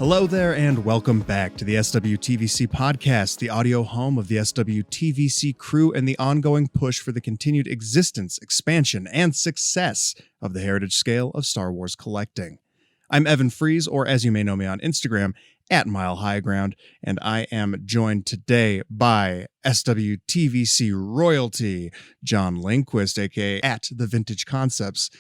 Hello there, and welcome back to the SWTVC podcast, the audio home of the SWTVC crew and the ongoing push for the continued existence, expansion, and success of the heritage scale of Star Wars collecting. I'm Evan Fries, or as you may know me on Instagram, at Mile High Ground, and I am joined today by SWTVC royalty, John Lindquist, aka at The Vintage Concepts,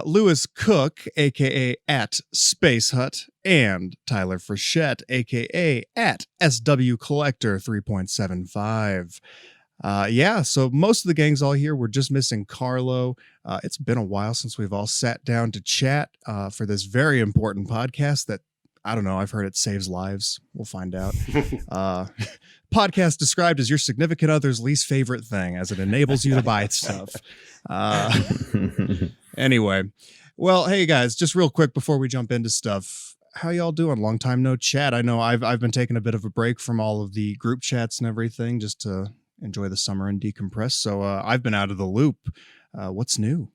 Lewis Cook, aka at Space Hut, and Tyler Frechette, aka at SW Collector 3.75. So most of the gang's all here. We're just missing Carlo. It's been a while since we've all sat down to chat for this very important podcast that, I don't know, I've heard it saves lives. We'll find out. Podcast described as your significant other's least favorite thing, as it enables you to buy stuff. Anyway, well, hey guys, just real quick before we jump into stuff, how y'all doing? Long time no chat. I know I've been taking a bit of a break from all of the group chats and everything just to enjoy the summer and decompress. So I've been out of the loop. What's new?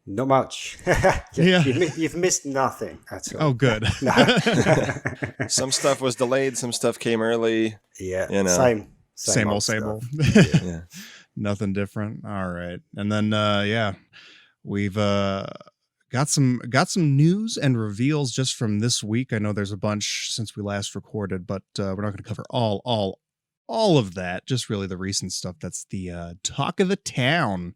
Not much. You've missed nothing at all. Oh, good. Some stuff was delayed. Some stuff came early. Yeah, you know. Same old. Yeah. Nothing different. All right, and then we've got some news and reveals just from this week. I know there's a bunch since we last recorded, but we're not going to cover all of that. Just really the recent stuff. That's the talk of the town.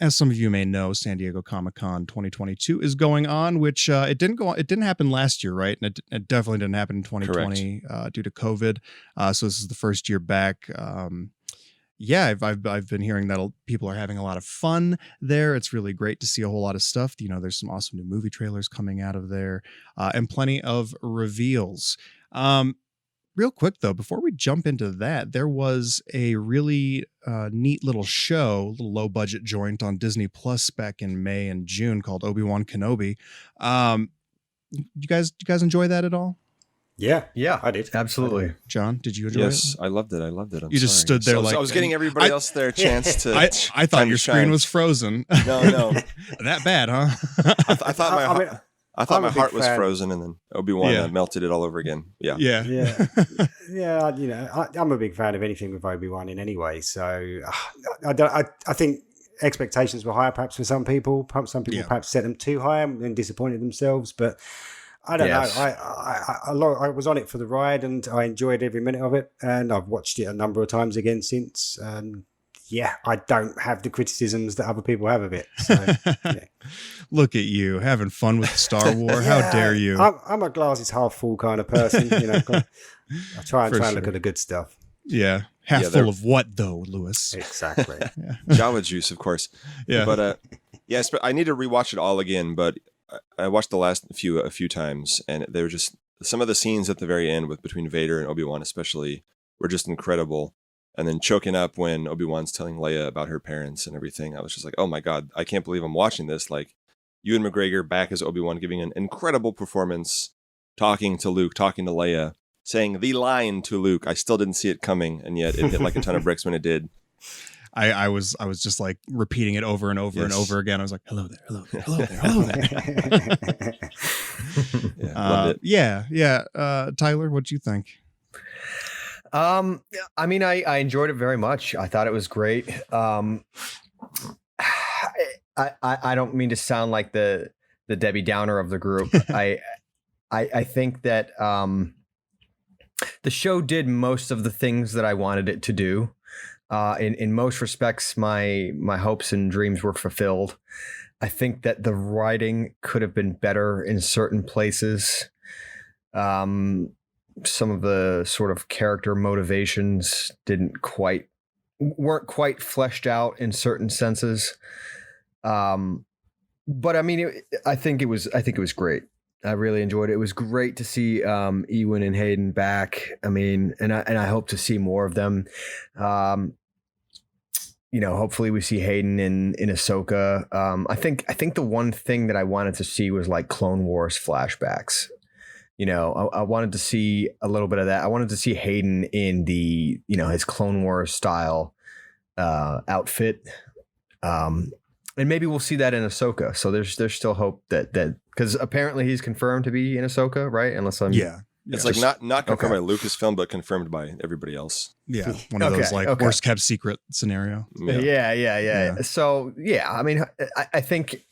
As some of you may know, San Diego Comic-Con 2022 is going on, which it didn't happen last year, right? And it definitely didn't happen in 2020 due to COVID. So this is the first year back. I've been hearing that people are having a lot of fun there. It's really great to see a whole lot of stuff. You know, there's some awesome new movie trailers coming out of there, and plenty of reveals. Real quick, though, before we jump into that, there was a really neat little show, little low-budget joint on Disney Plus back in May and June called Obi-Wan Kenobi. You guys enjoy that at all? Yeah, I did. Absolutely. John, did you enjoy it? Yes, I loved it. You just stood there I was getting everybody else their chance to. I thought your screen was frozen. No. That bad, huh? I thought my heart was frozen, and then Obi-Wan melted it all over again. Yeah. Yeah. You know, I'm a big fan of anything with Obi-Wan in any way. So I think expectations were higher, perhaps for some people. Some people perhaps set them too high and disappointed themselves. But I don't know. I was on it for the ride, and I enjoyed every minute of it. And I've watched it a number of times again since. I don't have the criticisms that other people have of it. So, yeah. Look at you having fun with Star Wars. How dare you? I'm a glass is half full kind of person. You know, I try and look at the good stuff. Yeah. Half full of what though, Lewis? Exactly. Java juice, of course. Yeah. But I need to rewatch it all again. But I watched the last a few times, and they were just some of the scenes at the very end between Vader and Obi-Wan, especially, were just incredible. And then choking up when Obi-Wan's telling Leia about her parents and everything. I was just like, oh my God, I can't believe I'm watching this. Like, Ewan McGregor back as Obi-Wan, giving an incredible performance, talking to Luke, talking to Leia, saying the line to Luke. I still didn't see it coming, and yet it hit like a ton of bricks when it did. I was just like repeating it over and over and over again. I was like, hello there, hello there, hello there, hello there. Loved it. Tyler, what'd you think? I mean, I enjoyed it very much. I thought it was great. I don't mean to sound like the Debbie Downer of the group. I think that the show did most of the things that I wanted it to do. In most respects, my hopes and dreams were fulfilled. I think that the writing could have been better in certain places. Some of the sort of character motivations weren't quite fleshed out in certain senses. But I mean, I think it was great. I really enjoyed it. It was great to see Ewan and Hayden back. I mean, and I hope to see more of them. Hopefully we see Hayden in Ahsoka. I think the one thing that I wanted to see was like Clone Wars flashbacks. I wanted to see a little bit of that. I wanted to see Hayden in the, his Clone Wars style outfit. And maybe we'll see that in Ahsoka. So there's still hope that because apparently he's confirmed to be in Ahsoka, right? Unless I'm It's like not confirmed by Lucasfilm, but confirmed by everybody else. Yeah, one of those worst kept secret scenario. Yeah. So I mean, I think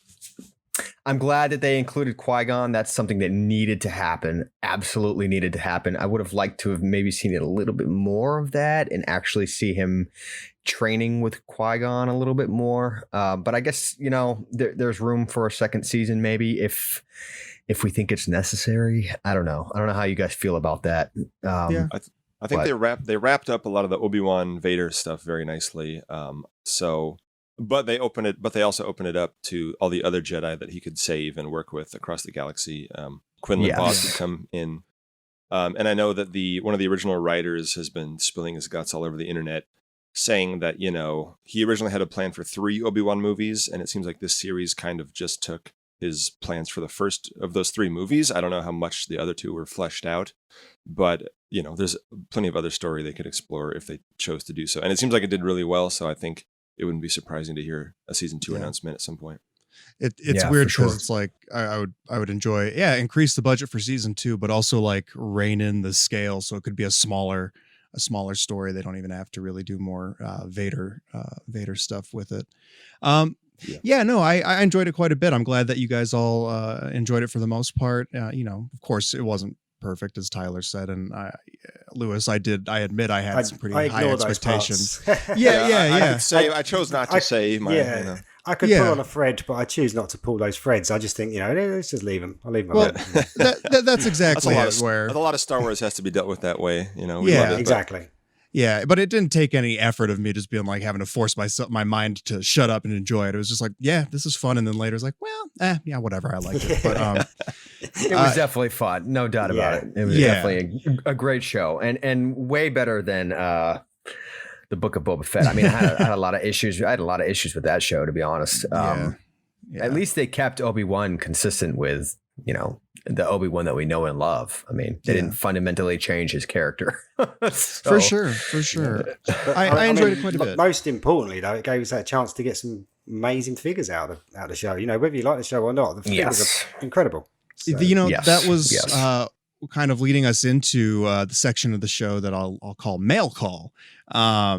I'm glad that they included Qui-Gon. That's something that needed to happen. Absolutely needed to happen. I would have liked to have maybe seen it a little bit more of that and actually see him training with Qui-Gon a little bit more. But I guess, there's room for a second season, maybe if we think it's necessary. I don't know how you guys feel about that. I think they wrapped up a lot of the Obi-Wan Vader stuff very nicely. But they also open it up to all the other Jedi that he could save and work with across the galaxy. Quinlan Vos would come in. And I know that one of the original writers has been spilling his guts all over the internet, saying that, he originally had a plan for 3 Obi-Wan movies, and it seems like this series kind of just took his plans for the first of those 3 movies. I don't know how much the other 2 were fleshed out, but, there's plenty of other story they could explore if they chose to do so. And it seems like it did really well, so I think it wouldn't be surprising to hear a season 2 announcement at some point. It's weird because it's like I would enjoy increase the budget for season 2, but also like rein in the scale so it could be a smaller story. They don't even have to really do more Vader stuff with it. I enjoyed it quite a bit. I'm glad that you guys all enjoyed it for the most part. Of course it wasn't perfect, as Tyler said, and Lewis, I admit I had some pretty high expectations. I chose not to say my. I could pull on a thread, but I choose not to pull those threads. I just think, let's just leave them. I'll leave them. Well, that's exactly where a lot of Star Wars has to be dealt with that way. Exactly. Yeah, but it didn't take any effort of me just being like having to force my mind to shut up and enjoy it. It was just like, this is fun. And then later it's like, whatever. I liked it. But it was definitely fun. No doubt about it. It was definitely a great show and way better than the Book of Boba Fett. I mean, I had a lot of issues. I had a lot of issues with that show, to be honest. At least they kept Obi-Wan consistent with, the Obi-Wan that we know and love. I mean, they didn't fundamentally change his character. For sure. I enjoyed it quite a bit. Most importantly, though, it gave us that chance to get some amazing figures out of the show. Whether you like the show or not, the figures are incredible. So. That was kind of leading us into the section of the show that I'll call Mail Call. A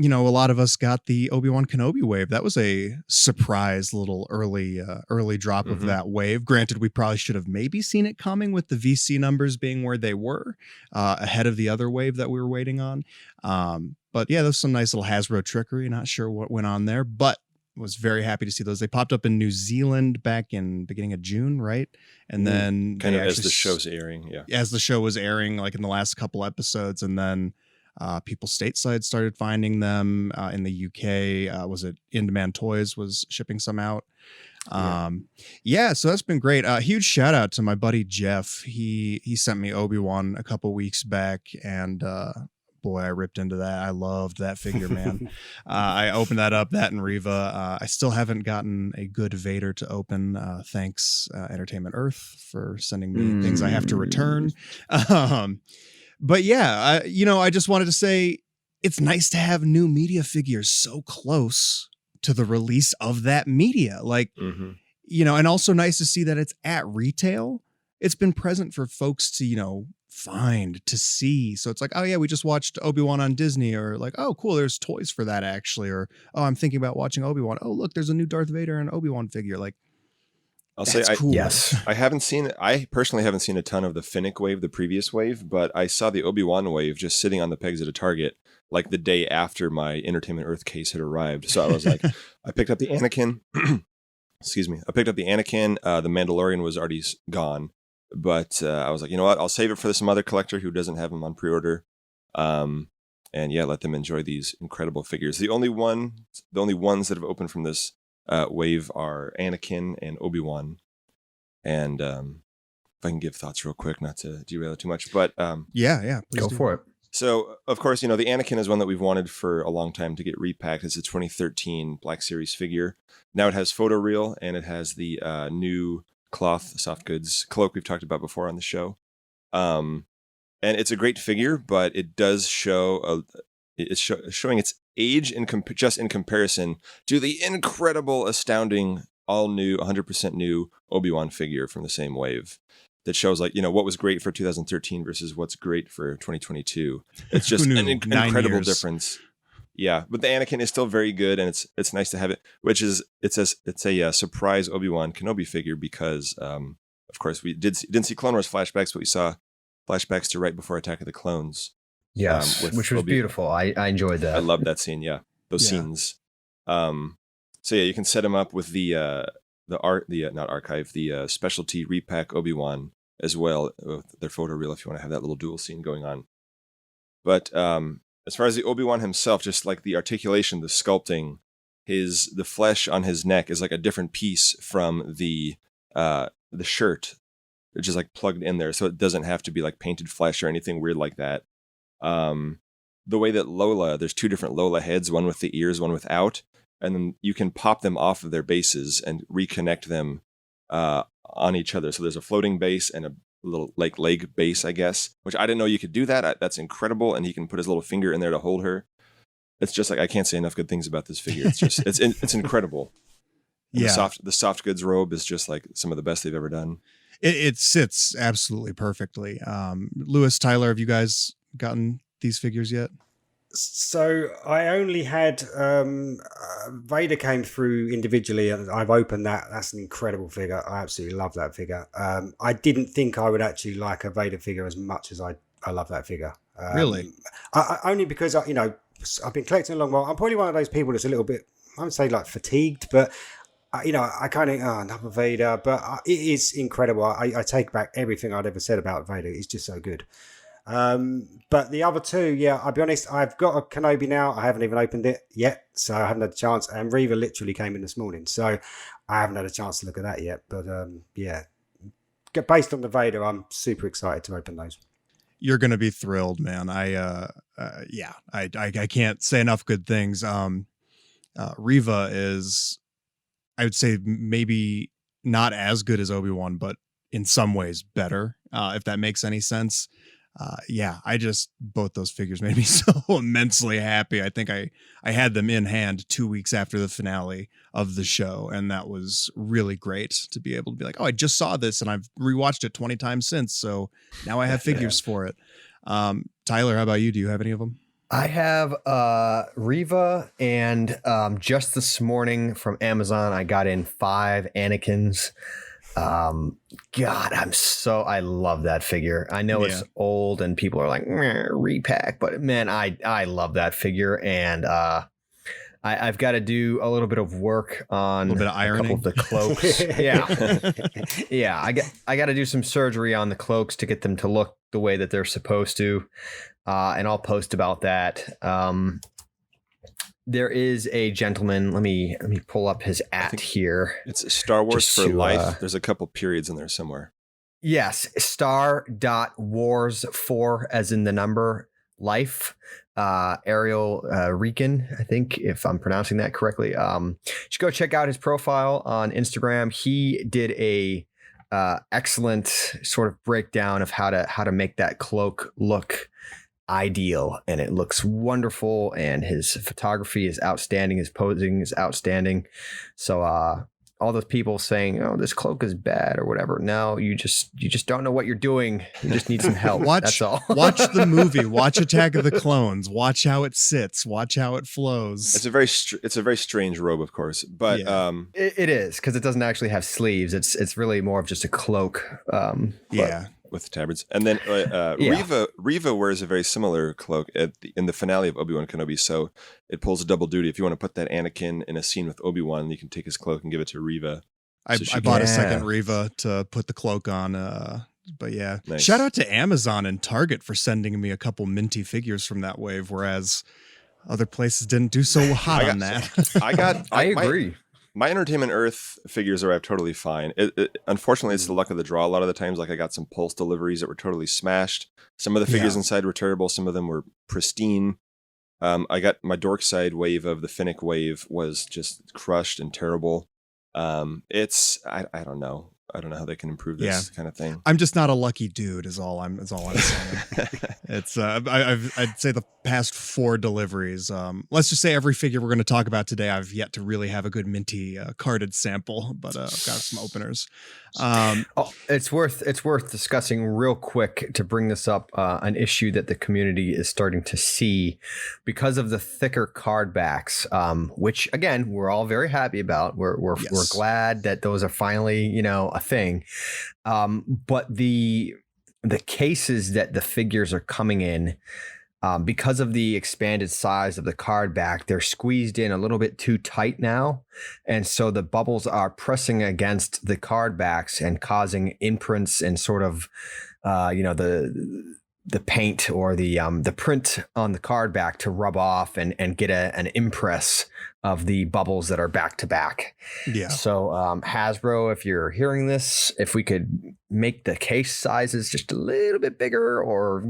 lot of us got the Obi-Wan Kenobi wave. That was a surprise little early drop of that wave. Granted, we probably should have maybe seen it coming with the VC numbers being where they were ahead of the other wave that we were waiting on. But yeah, there's some nice little Hasbro trickery. Not sure what went on there, but was very happy to see those. They popped up in New Zealand back in beginning of June, right? And then kind of as the show's airing, as the show was airing, like in the last couple episodes, and then people stateside started finding them in the UK. Was it In Demand Toys was shipping some out? So that's been great. Huge shout out to my buddy Jeff. He sent me Obi-Wan a couple weeks back, and boy, I ripped into that. I loved that figure, man. I opened that and Riva. I still haven't gotten a good Vader to open. Thanks, Entertainment Earth, for sending me things I have to return. But yeah, I just wanted to say it's nice to have new media figures so close to the release of that media. Like, and also nice to see that it's at retail. It's been present for folks to, find, to see. So it's like, oh yeah, we just watched Obi-Wan on Disney, or like, oh cool, there's toys for that actually. Or, oh, I'm thinking about watching Obi-Wan. Oh, look, there's a new Darth Vader and Obi-Wan figure. Like, I'll say, cool. I personally haven't seen a ton of the Finnick wave, the previous wave, but I saw the Obi-Wan wave just sitting on the pegs at a Target like the day after my Entertainment Earth case had arrived. So I was like, I picked up the Anakin. Excuse me. I picked up the Anakin. The Mandalorian was already gone, but I was like, you know what? I'll save it for some other collector who doesn't have them on pre-order. And let them enjoy these incredible figures. The only ones that have opened from this wave are Anakin and Obi-Wan. And if I can give thoughts real quick, not to derail it too much, but please go for it. So of course, the Anakin is one that we've wanted for a long time to get repacked. It's a 2013 Black Series figure. Now it has photoreal, and it has the new cloth soft goods cloak we've talked about before on the show. And it's a great figure, but it does show it's showing its age just in comparison to the incredible, astounding, all new, 100% new Obi-Wan figure from the same wave that shows like, what was great for 2013 versus what's great for 2022. It's just an incredible difference. Yeah, but the Anakin is still very good, and it's nice to have it. It's a surprise Obi-Wan Kenobi figure because, of course, we didn't see Clone Wars flashbacks, but we saw flashbacks to right before Attack of the Clones. Yes, which was beautiful. I enjoyed that. I loved that scene. Yeah, those scenes. So yeah, you can set him up with the specialty repack Obi-Wan as well with their photo reel if you want to have that little dual scene going on. But as far as the Obi-Wan himself, just like the articulation, the sculpting, the flesh on his neck is like a different piece from the shirt, which is like plugged in there, so it doesn't have to be like painted flesh or anything weird like that. The way that Lola, there's two different Lola heads, one with the ears, one without, and then you can pop them off of their bases and reconnect them on each other. So there's a floating base and a little like leg base, I guess, which I didn't know you could do that. That's incredible. And he can put his little finger in there to hold her. It's just like, I can't say enough good things about this figure. It's just, it's incredible. And the soft goods robe is just like some of the best they've ever done. It sits absolutely perfectly. Lewis, Tyler, have you guys gotten these figures yet? So I only had Vader came through individually, and I've opened that. That's an incredible figure. I absolutely love that figure. I didn't think I would actually like a Vader figure as much as I love that figure. Really? Only because I've been collecting a long while. I'm probably one of those people that's a little bit, I would say, like fatigued, but I kind of another Vader, but it is incredible. I take back everything I'd ever said about Vader. It's just so good. But the other two, I'll be honest, I've got a Kenobi now. I haven't even opened it yet, so I haven't had a chance. And Reva literally came in this morning, so I haven't had a chance to look at that yet. But based on the Vader, I'm super excited to open those. You're gonna be thrilled, man. I can't say enough good things. Reva is, I would say, maybe not as good as Obi-Wan, but in some ways better, if that makes any sense. Both those figures made me so immensely happy. I think I had them in hand 2 weeks after the finale of the show, and that was really great to be able to be like, oh, I just saw this and I've rewatched it 20 times since, so now I have figures for it. Tyler, how about you? Do you have any of them? I have Reva, and just this morning from Amazon, I got in 5 Anakins. God, I love that figure. I know it's old and people are like, repack, but man, I love that figure. And I've got to do a little bit of work on a little bit of ironing. Couple of the cloaks. Yeah. I got to do some surgery on the cloaks to get them to look the way that they're supposed to. And I'll post about that. There is a gentleman. Let me pull up his here. It's Star Wars for Life. There's a couple periods in there somewhere. Yes, star.wars4 as in the number life. Ariel Rican, I think, if I'm pronouncing that correctly. You should go check out his profile on Instagram. He did a excellent sort of breakdown of how to make that cloak look ideal, and it looks wonderful, and his photography is outstanding, his posing is outstanding. So all those people saying, oh, this cloak is bad or whatever, no, you just don't know what you're doing. You just need some help. That's all. Watch the movie, watch Attack of the Clones, watch how it sits, watch how it flows. It's a very strange robe, of course, but it is, because it doesn't actually have sleeves. It's really more of just a cloak. With tabards. And then Reva wears a very similar cloak in the finale of Obi-Wan Kenobi, so it pulls a double duty. If you want to put that Anakin in a scene with Obi-Wan, you can take his cloak and give it to Reva. I bought a second Reva to put the cloak on, but yeah. Nice. Shout out to Amazon and Target for sending me a couple minty figures from that wave, whereas other places didn't do so hot on that. I agree. My Entertainment Earth figures arrived totally fine. Unfortunately, it's the luck of the draw a lot of the times. Like, I got some Pulse deliveries that were totally smashed. Some of the figures inside were terrible. Some of them were pristine. I got my Dorkside wave of the Finnick wave was just crushed and terrible. I don't know. I don't know how they can improve this kind of thing. I'm just not a lucky dude, is all I'm saying. It's I'd say the past 4 deliveries. Let's just say every figure we're going to talk about today, I've yet to really have a good minty carded sample, but I've got some openers. It's worth discussing real quick to bring this up, an issue that the community is starting to see because of the thicker card backs, which again, we're all very happy about. We're glad that those are finally, a thing. But the cases that the figures are coming in, because of the expanded size of the card back, they're squeezed in a little bit too tight now. And so the bubbles are pressing against the card backs and causing imprints and sort of, the paint or the print on the card back to rub off and get an impress of the bubbles that are back to back. Yeah. So Hasbro, if you're hearing this, if we could make the case sizes just a little bit bigger, or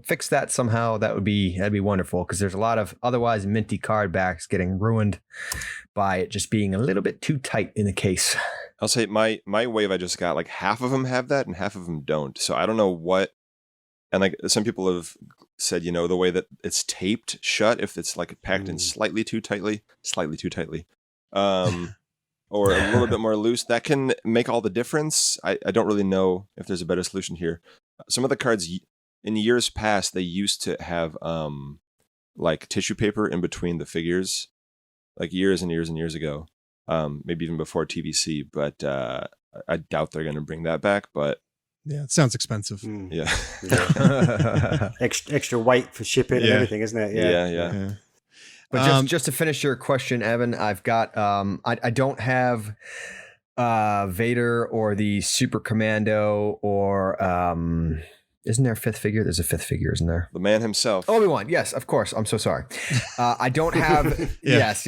fix that somehow, that'd be wonderful, because there's a lot of otherwise minty card backs getting ruined by it just being a little bit too tight in the case. I'll say my wave I just got, like half of them have that and half of them don't. So I don't know what. And like some people have said, the way that it's taped shut, if it's like packed in slightly too tightly, or a little bit more loose, that can make all the difference. I don't really know if there's a better solution here. Some of the cards in years past, they used to have like tissue paper in between the figures, like years and years and years ago, maybe even before TVC. But I doubt they're going to bring that back. But yeah, it sounds expensive. Yeah. extra weight for shipping and everything, isn't it? Yeah. But just to finish your question, Evan, I've got I don't have Vader or the Super Commando or isn't there a 5th figure? There's a 5th figure, isn't there? The man himself. Obi-Wan. Yes, of course. I'm so sorry. I don't have. Yes.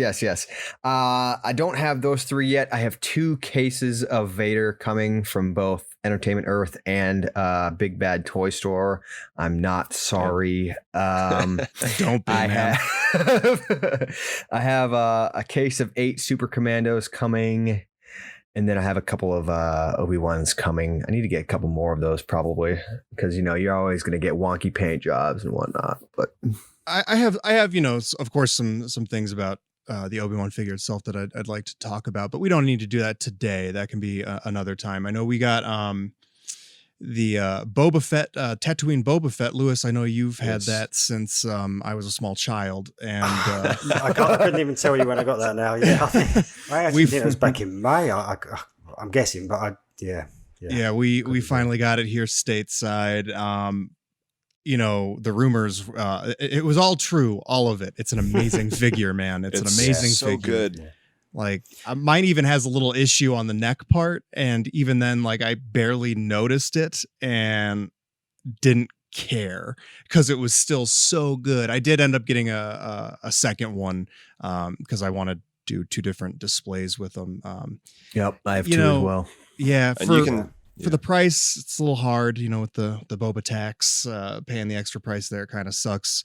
I don't have those 3 yet. I have 2 cases of Vader coming from both Entertainment Earth and Big Bad Toy Store. I'm not sorry. Don't be. I have a case of 8 Super Commandos coming. And then I have a couple of Obi-Wans coming. I need to get a couple more of those probably, because you're always going to get wonky paint jobs and whatnot. But I have of course some things about the Obi-Wan figure itself that I'd like to talk about, but we don't need to do that today. That can be another time. I know we got the Boba Fett, Tatooine Boba Fett. Lewis, I know you've had that since I was a small child, and I couldn't even tell you when I got that now. Yeah, I actually think it was back in May. I'm guessing, but we finally got it here stateside. The rumors, it was all true, all of it. It's an amazing figure, man. It's an amazing so figure. Good. Yeah. Like mine even has a little issue on the neck part, and even then, like I barely noticed it and didn't care because it was still so good. I did end up getting a second one because I want to do 2 different displays with them. Yep, I have 2 as well. Yeah, And for the price, it's a little hard, with the Boba tax, paying the extra price there kind of sucks.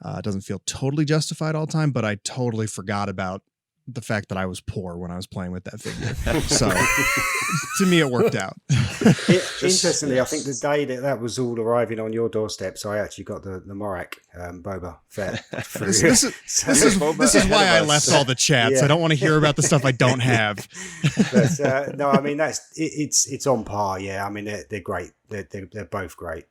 It doesn't feel totally justified all the time, but I totally forgot about the fact that I was poor when I was playing with that figure. So to me, it worked out. Interestingly, I think the day that was all arriving on your doorstep, so I actually got the Morak Boba Fett. This is why I left all the chats. Yeah. I don't want to hear about the stuff I don't have. But, no, I mean it's on par. Yeah, I mean they're great. They're both great.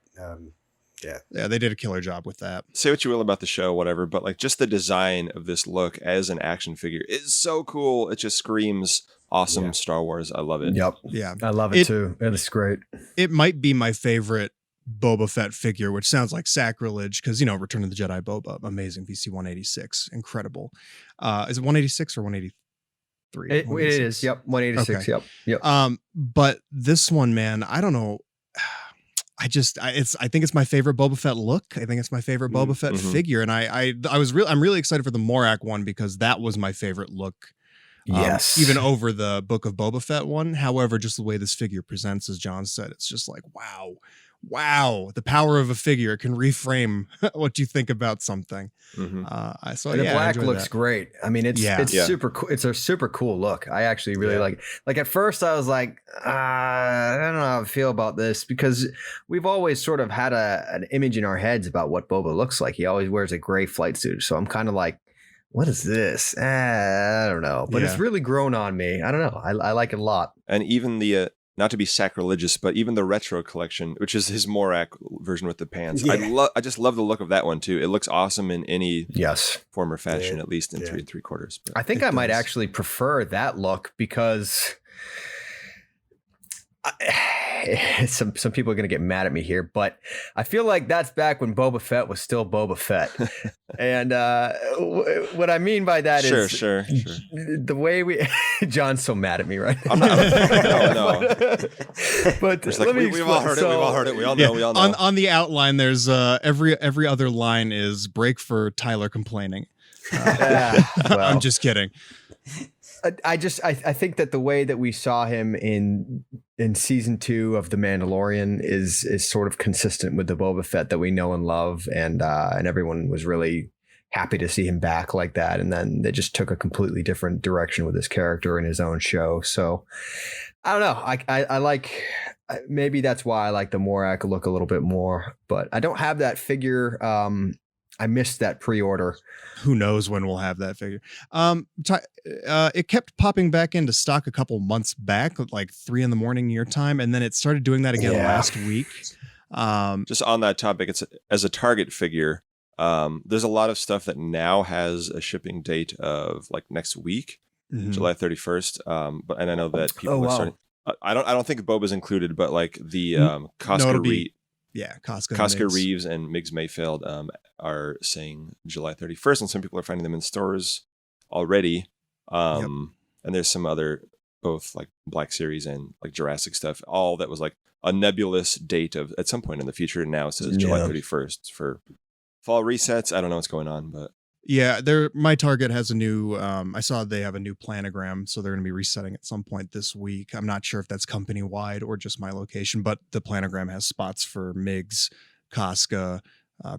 Yeah, they did a killer job with that. Say what you will about the show, whatever, but like just the design of this look as an action figure is so cool. It just screams awesome Star Wars. I love it. Yep. Yeah. I love it too. It is great. It might be my favorite Boba Fett figure, which sounds like sacrilege because, Return of the Jedi Boba, amazing. VC 186, incredible. Is it 186 or 183? It is. Yep. 186. Okay. Yep. But this one, man, I don't know. I think it's my favorite Boba Fett look. I think it's my favorite Boba Fett figure, and I'm really excited for the Morak one because that was my favorite look. Yes, even over the Book of Boba Fett one. However, just the way this figure presents, as John said, it's just like wow, wow, the power of a figure. It can reframe what you think about something. Mm-hmm. The black looks great. I mean, it's super cool. It's a super cool look. I actually really like it. Like at first I was like, I don't know how I feel about this, because we've always sort of had an image in our heads about what Boba looks like. He always wears a gray flight suit. So I'm kind of like, what is this? I don't know. But it's really grown on me. I don't know. I like it a lot. And even the not to be sacrilegious, but even the retro collection, which is his Morak version with the pants. Yeah. I just love the look of that one too. It looks awesome in any form or fashion, at least in 3 3/4. But I think I might actually prefer that look, because some people are going to get mad at me here, but I feel like that's back when Boba Fett was still Boba Fett. And what I mean by that is sure. The way we John's so mad at me right now. I'm not, no. But like, we've all heard it. We've all heard it. We all know. We all know. On the outline, there's every other line is break for Tyler complaining. I'm just kidding. I think that the way that we saw him in season 2 of The Mandalorian is sort of consistent with the Boba Fett that we know and love, and everyone was really happy to see him back like that. And then they just took a completely different direction with his character in his own show. So I don't know. I like, maybe that's why I like the Morak look a little bit more, but I don't have that figure. I missed that pre-order. Who knows when we'll have that figure? It kept popping back into stock a couple months back, like 3 a.m. your time, and then it started doing that again last week. Just on that topic, it's as a Target figure. There's a lot of stuff that now has a shipping date of like next week, July 31st. But I know that people are starting. I don't think Boba's included, but like the Costco Reeves and Miggs Mayfield are saying July 31st, and some people are finding them in stores already. And there's some other, both like Black Series and like Jurassic stuff, all that was like a nebulous date of at some point in the future. Now it says July 31st for fall resets. I don't know what's going on, but my Target has a new, I saw they have a new planogram, so they're going to be resetting at some point this week. I'm not sure if that's company wide or just my location, but the planogram has spots for Miggs, Casca,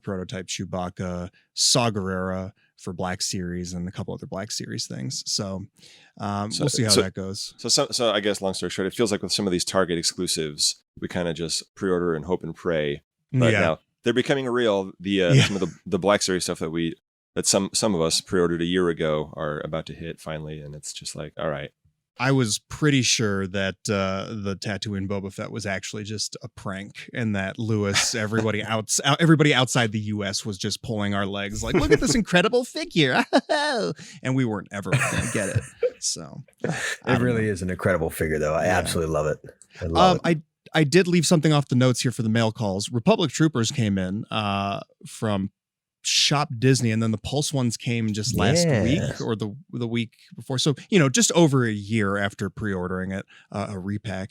prototype Chewbacca, Saw Gerrera for Black Series, and a couple other Black Series things. So we'll see how that goes. So I guess long story short, it feels like with some of these Target exclusives, we kind of just pre-order and hope and pray. But now they're becoming real. Some of the Black Series stuff that some of us pre-ordered a year ago are about to hit finally, and it's just like, all right. I was pretty sure that the Tatooine Boba Fett was actually just a prank, and that Lewis, everybody outside the U.S. was just pulling our legs, like, look at this incredible figure, and we weren't ever going to get it. So it really is an incredible figure, though. I absolutely love it. I love it. I did leave something off the notes here for the mail calls. Republic Troopers came in from Shop Disney, and then the Pulse ones came just last week or the week before. So, just over a year after pre-ordering it, a repack.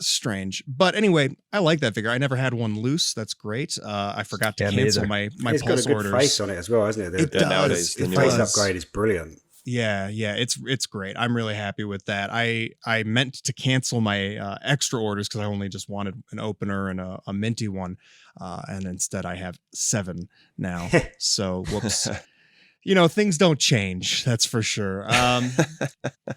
Strange. But anyway, I like that figure. I never had one loose. That's great. I forgot to cancel my It's Pulse got a good orders. Face on it as well, hasn't it? It does. Nowadays, the face upgrade is brilliant. Yeah, it's great. I'm really happy with that. I meant to cancel my extra orders because I only just wanted an opener and a minty one, and instead I have 7 now. So whoops. Things don't change. That's for sure.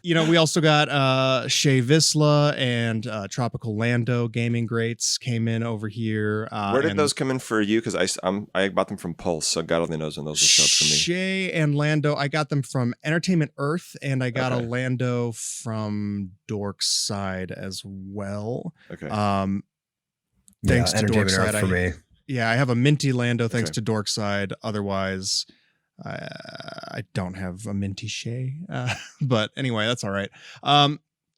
We also got Shea Visla and Tropical Lando gaming greats came in over here. Where did those come in for you? Because I bought them from Pulse, so God only knows when those will show up for me. Shea and Lando, I got them from Entertainment Earth, and I got a Lando from Dorkside as well. Okay. Thanks to Dorkside for me. Yeah, I have a minty Lando thanks to Dorkside. Otherwise, I don't have a minty Shea, but anyway, that's all right.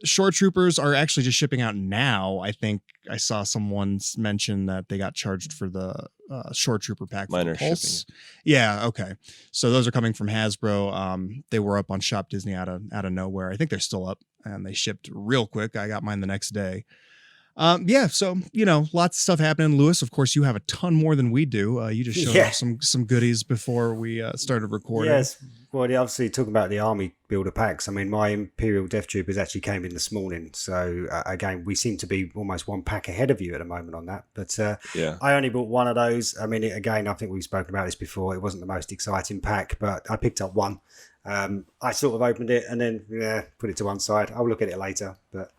Shore Troopers are actually just shipping out now. I think I saw someone mention that they got charged for the Shore Trooper pack. Minor shipping. Yeah, okay. So those are coming from Hasbro. They were up on Shop Disney out of nowhere. I think they're still up, and they shipped real quick. I got mine the next day. So lots of stuff happening. Lewis, of course, you have a ton more than we do. You just showed off some goodies before we started recording. Yes, Well, obviously talking about the army builder packs, I mean, my Imperial Death Troopers actually came in this morning. So again, we seem to be almost one pack ahead of you at the moment on that. But I only bought one of those. I mean, again, I think we've spoken about this before. It wasn't the most exciting pack, but I picked up one. I sort of opened it and then put it to one side. I'll look at it later. But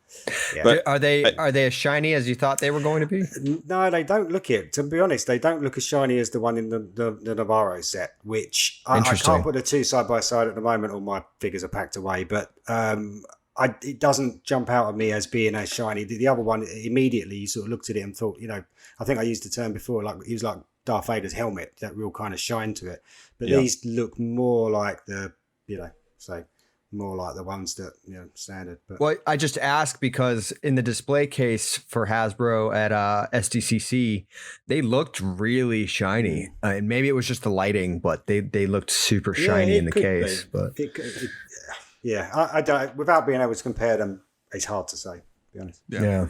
yeah. But are they as shiny as you thought they were going to be? No, they don't look it. To be honest, they don't look as shiny as the one in the Navarro set, which I can't put the two side by side at the moment. All my figures are packed away, but it doesn't jump out at me as being as shiny. The other one, immediately you sort of looked at it and thought, I think I used the term before, like it was like Darth Vader's helmet, that real kind of shine to it. But these look more like more like the ones that standard. But well, I just ask because in the display case for Hasbro at SDCC, they looked really shiny, and maybe it was just the lighting, but they looked super shiny in the case. But I don't. Without being able to compare them, it's hard to say. To be honest. Yeah.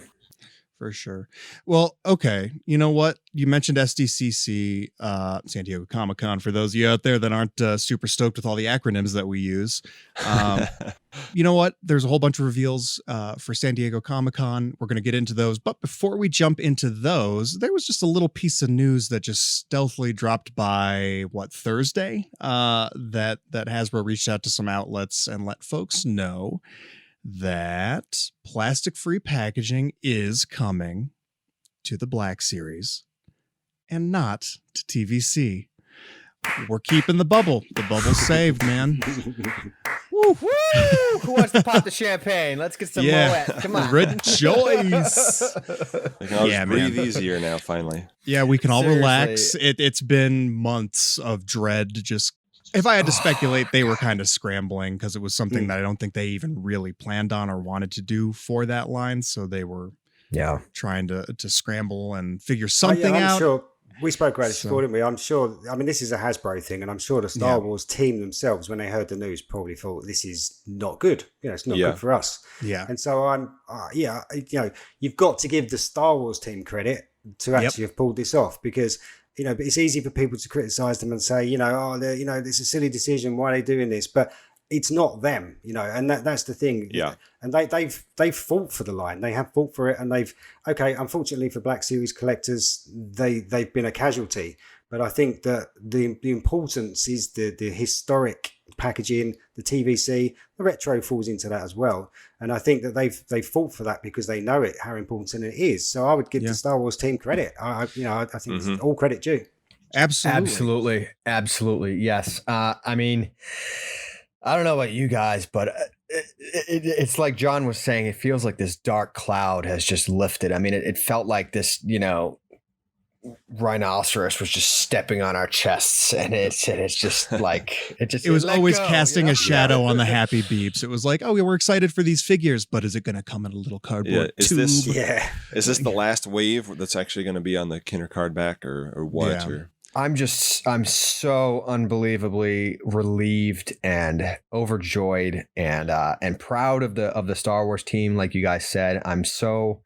For sure. Well, okay. You know what? You mentioned SDCC, San Diego Comic-Con, for those of you out there that aren't super stoked with all the acronyms that we use. You know what? There's a whole bunch of reveals for San Diego Comic-Con. We're going to get into those. But before we jump into those, there was just a little piece of news that just stealthily dropped by, Thursday? That Hasbro reached out to some outlets and let folks know that plastic-free packaging is coming to the Black Series and not to TVC. We're keeping the bubble. The bubble's saved, man. Woo! Who wants to pop the champagne? Let's get some Moet. Come on. Rejoice. I can all breathe easier now, finally. Yeah, we can all relax. It's been months of dread. Just if I had to speculate, they were kind of scrambling because it was something that I don't think they even really planned on or wanted to do for that line. So they were trying to scramble and figure something out. Sure. We spoke about this before, didn't we? I'm sure. I mean, this is a Hasbro thing, and I'm sure the Star Wars team themselves, when they heard the news, probably thought this is not good. It's not good for us. Yeah. And so you've got to give the Star Wars team credit to actually have pulled this off, because but it's easy for people to criticize them and say, it's a silly decision. Why are they doing this? But it's not them, and that's the thing. Yeah. And they've fought for the line. They have fought for it, and unfortunately for Black Series collectors, they've been a casualty. But I think that the importance is the historic packaging, the TVC, the retro falls into that as well. And I think that they've fought for that because they know how important it is. So I would give the Star Wars team credit. I think it's all credit due. Absolutely. Yes. I mean, I don't know about you guys, but it's like John was saying, it feels like this dark cloud has just lifted. I mean, it felt like this, rhinoceros was just stepping on our chests, and it's just like it was always casting a shadow on the happy beeps. It was like, oh, we're excited for these figures, but is it going to come in a little cardboard tube? Is this the last wave that's actually going to be on the Kenner card back, or what? Yeah. Or I'm so unbelievably relieved and overjoyed and proud of the Star Wars team. Like you guys said, I'm so,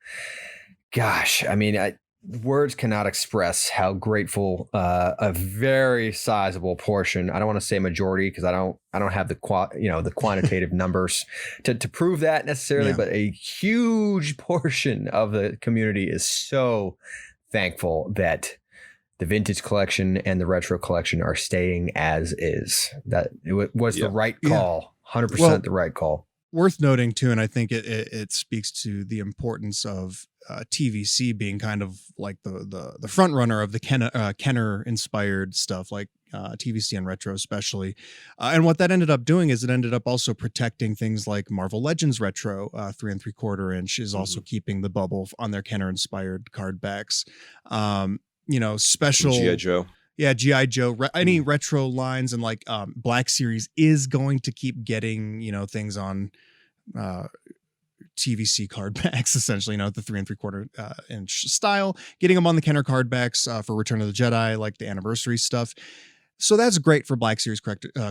words cannot express how grateful a very sizable portion. I don't want to say majority because I don't have the quantitative numbers to prove that necessarily, but a huge portion of the community is so thankful that the vintage collection and the retro collection are staying as is. That it was the right call, 100% the right call. Worth noting too, and I think it speaks to the importance of TVC being kind of like the front runner of the Kenner inspired stuff, like TVC and retro especially. And what that ended up doing is it ended up also protecting things like Marvel Legends retro 3 3/4 inch is also keeping the bubble on their Kenner inspired card backs. Special G.I. Joe. Yeah, G.I. Joe, any retro lines, and like Black Series is going to keep getting, things on TVC card backs, essentially, the 3 3/4 inch style, getting them on the Kenner card backs for Return of the Jedi, like the anniversary stuff. So that's great for Black Series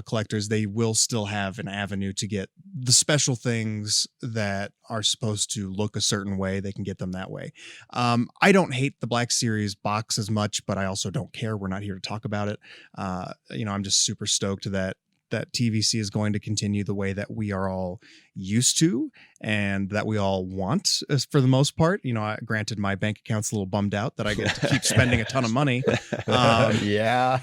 collectors. They will still have an avenue to get the special things that are supposed to look a certain way. They can get them that way. I don't hate the Black Series box as much, but I also don't care. We're not here to talk about it. I'm just super stoked that TVC is going to continue the way that we are all used to and that we all want for the most part. Granted, my bank account's a little bummed out that I get to keep spending a ton of money. Yeah.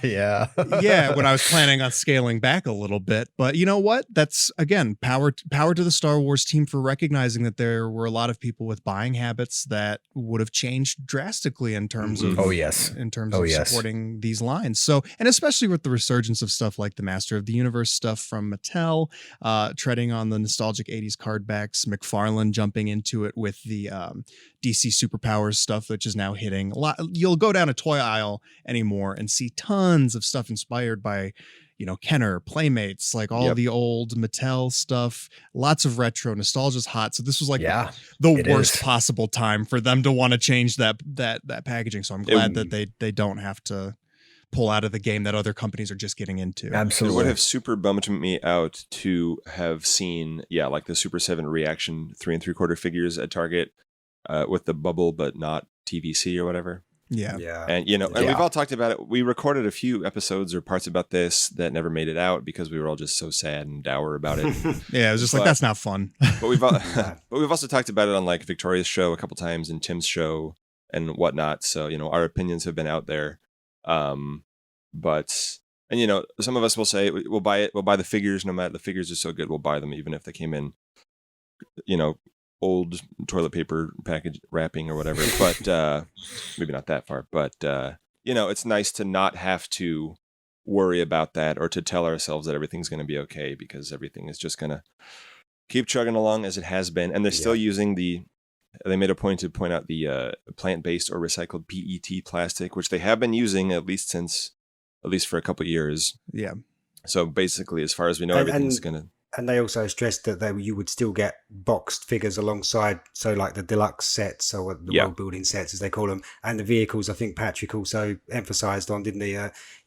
When I was planning on scaling back a little bit, but you know what? That's again, power to the Star Wars team for recognizing that there were a lot of people with buying habits that would have changed drastically in terms of supporting these lines. So, and especially with the resurgence of stuff like the Master of the Universe stuff from Mattel, treading on the nostalgic 80s card backs, McFarlane jumping into it with the DC Superpowers stuff, which is now hitting a lot. You'll go down a toy aisle anymore and see tons of stuff inspired by Kenner, Playmates, like all the old Mattel stuff, lots of retro. Nostalgia's hot. So this was like the worst possible time for them to want to change that packaging. So I'm glad that they don't have to pull out of the game that other companies are just getting into. Absolutely. It would have super bummed me out to have seen, like the Super 7 Reaction 3 3/4 figures at Target with the bubble, but not TVC or whatever. Yeah. And, and we've all talked about it. We recorded a few episodes or parts about this that never made it out because we were all just so sad and dour about it. Yeah, it was just that's not fun. But we've also talked about it on like Victoria's show a couple times and Tim's show and whatnot. So, our opinions have been out there. But some of us will say we'll buy the figures, no matter the figures are so good, we'll buy them even if they came in, old toilet paper package wrapping or whatever, but maybe not that far, but it's nice to not have to worry about that or to tell ourselves that everything's going to be okay because everything is just going to keep chugging along as it has been. And they're still using they made a point to point out the plant-based or recycled PET plastic, which they have been using at least for a couple of years. Yeah. So basically, as far as we know, everything's going to... And they also stressed that you would still get boxed figures alongside, so like the deluxe sets or the world building sets, as they call them, and the vehicles. I think Patrick also emphasised on, didn't he?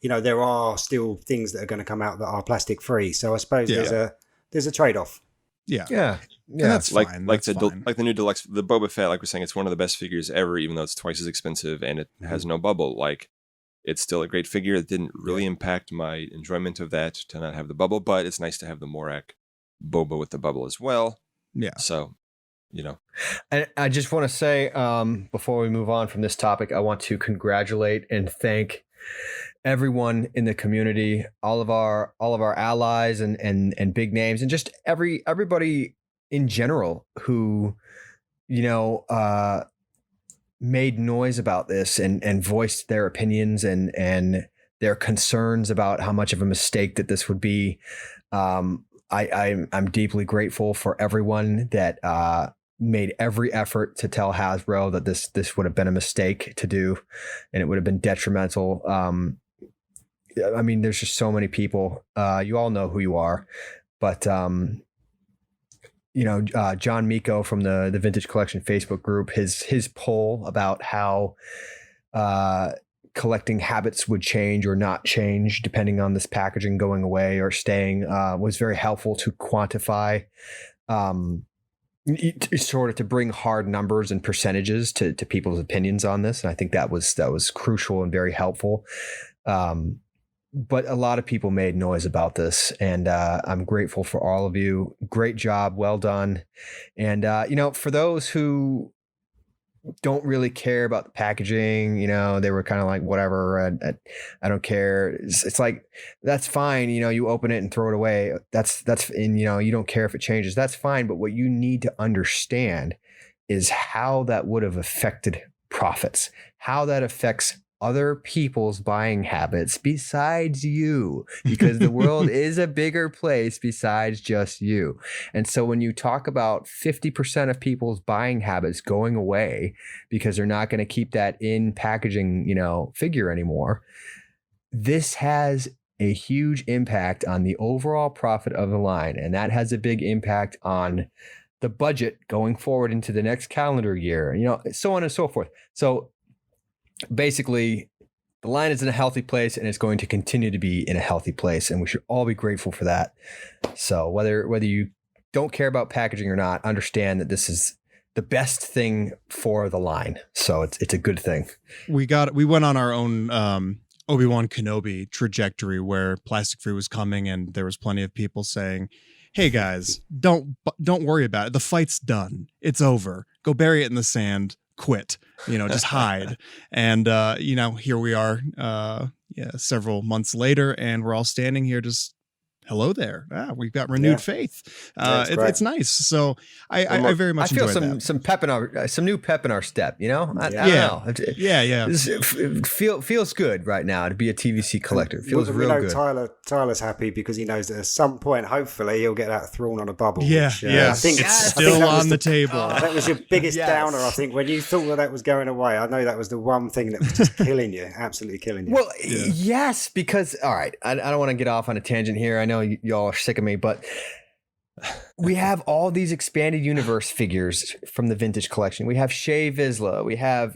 There are still things that are going to come out that are plastic free. So I suppose there's a trade off. Yeah. That's fine. Like the new deluxe, the Boba Fett. Like we're saying, it's one of the best figures ever, even though it's twice as expensive and it has no bubble. Like, it's still a great figure. It didn't really impact my enjoyment of that to not have the bubble, but it's nice to have the Morak Boba with the bubble as well. Yeah. So, And I just want to say, before we move on from this topic, I want to congratulate and thank everyone in the community, all of our allies and big names, and just everybody in general who, made noise about this and voiced their opinions and their concerns about how much of a mistake that this would be. I'm deeply grateful for everyone that made every effort to tell Hasbro that this would have been a mistake to do, and it would have been detrimental. There's just so many people. You all know who you are, but John Miko from the Vintage Collection Facebook group, his poll about how collecting habits would change or not change depending on this packaging going away or staying was very helpful to quantify, sort of to bring hard numbers and percentages to people's opinions on this. And I think that was crucial and very helpful. But a lot of people made noise about this, and I'm grateful for all of you. Great job. Well done. And, for those who don't really care about the packaging, they were kind of like, whatever, I don't care. It's like, that's fine. You open it and throw it away. That's, and you don't care if it changes. That's fine. But what you need to understand is how that would have affected profits, how that affects other people's buying habits besides you, because the world is a bigger place besides just you. And so when you talk about 50% of people's buying habits going away because they're not going to keep that in packaging, figure anymore, this has a huge impact on the overall profit of the line. And that has a big impact on the budget going forward into the next calendar year, so on and so forth. So basically, the line is in a healthy place and it's going to continue to be in a healthy place. And we should all be grateful for that. So whether you don't care about packaging or not, understand that this is the best thing for the line. So it's a good thing. We went on our own Obi-Wan Kenobi trajectory where Plastic Free was coming and there was plenty of people saying, hey guys, don't worry about it. The fight's done. It's over. Go bury it in the sand. Quit. Just hide. And here we are several months later, and we're all standing here just hello there. We've got renewed faith. It's nice. So I very much I feel enjoyed that. some pep in our some new pep in our step. I don't know. Yeah. It feels good right now to be a TVC collector. It feels real good. Tyler's happy because he knows that at some point, hopefully, he'll get that Thrawn on a bubble. Yeah, which, I think it's still on the table. That was your biggest downer, I think, when you thought that was going away. I know that was the one thing that was just killing you, absolutely killing you. Well, yes, because all right, I don't want to get off on a tangent here. I know y'all are sick of me, but we have all these expanded universe figures from the vintage collection. We have Shay Vizsla, we have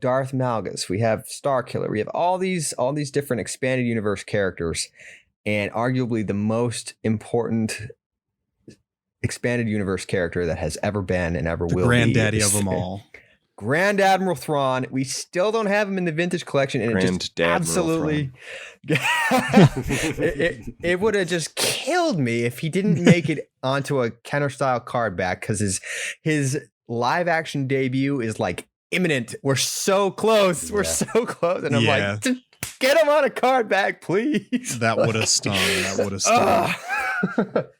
Darth Malgus, we have Starkiller, we have all these different expanded universe characters, and arguably the most important expanded universe character that has ever been and ever will be, granddaddy of them all, Grand Admiral Thrawn. We still don't have him in the vintage collection, and it just absolutely it would have just killed me if he didn't make it onto a Kenner style card back, because his live action debut is like imminent. We're so close. We're so close, and I'm like, get him on a card back, please. That would have stung.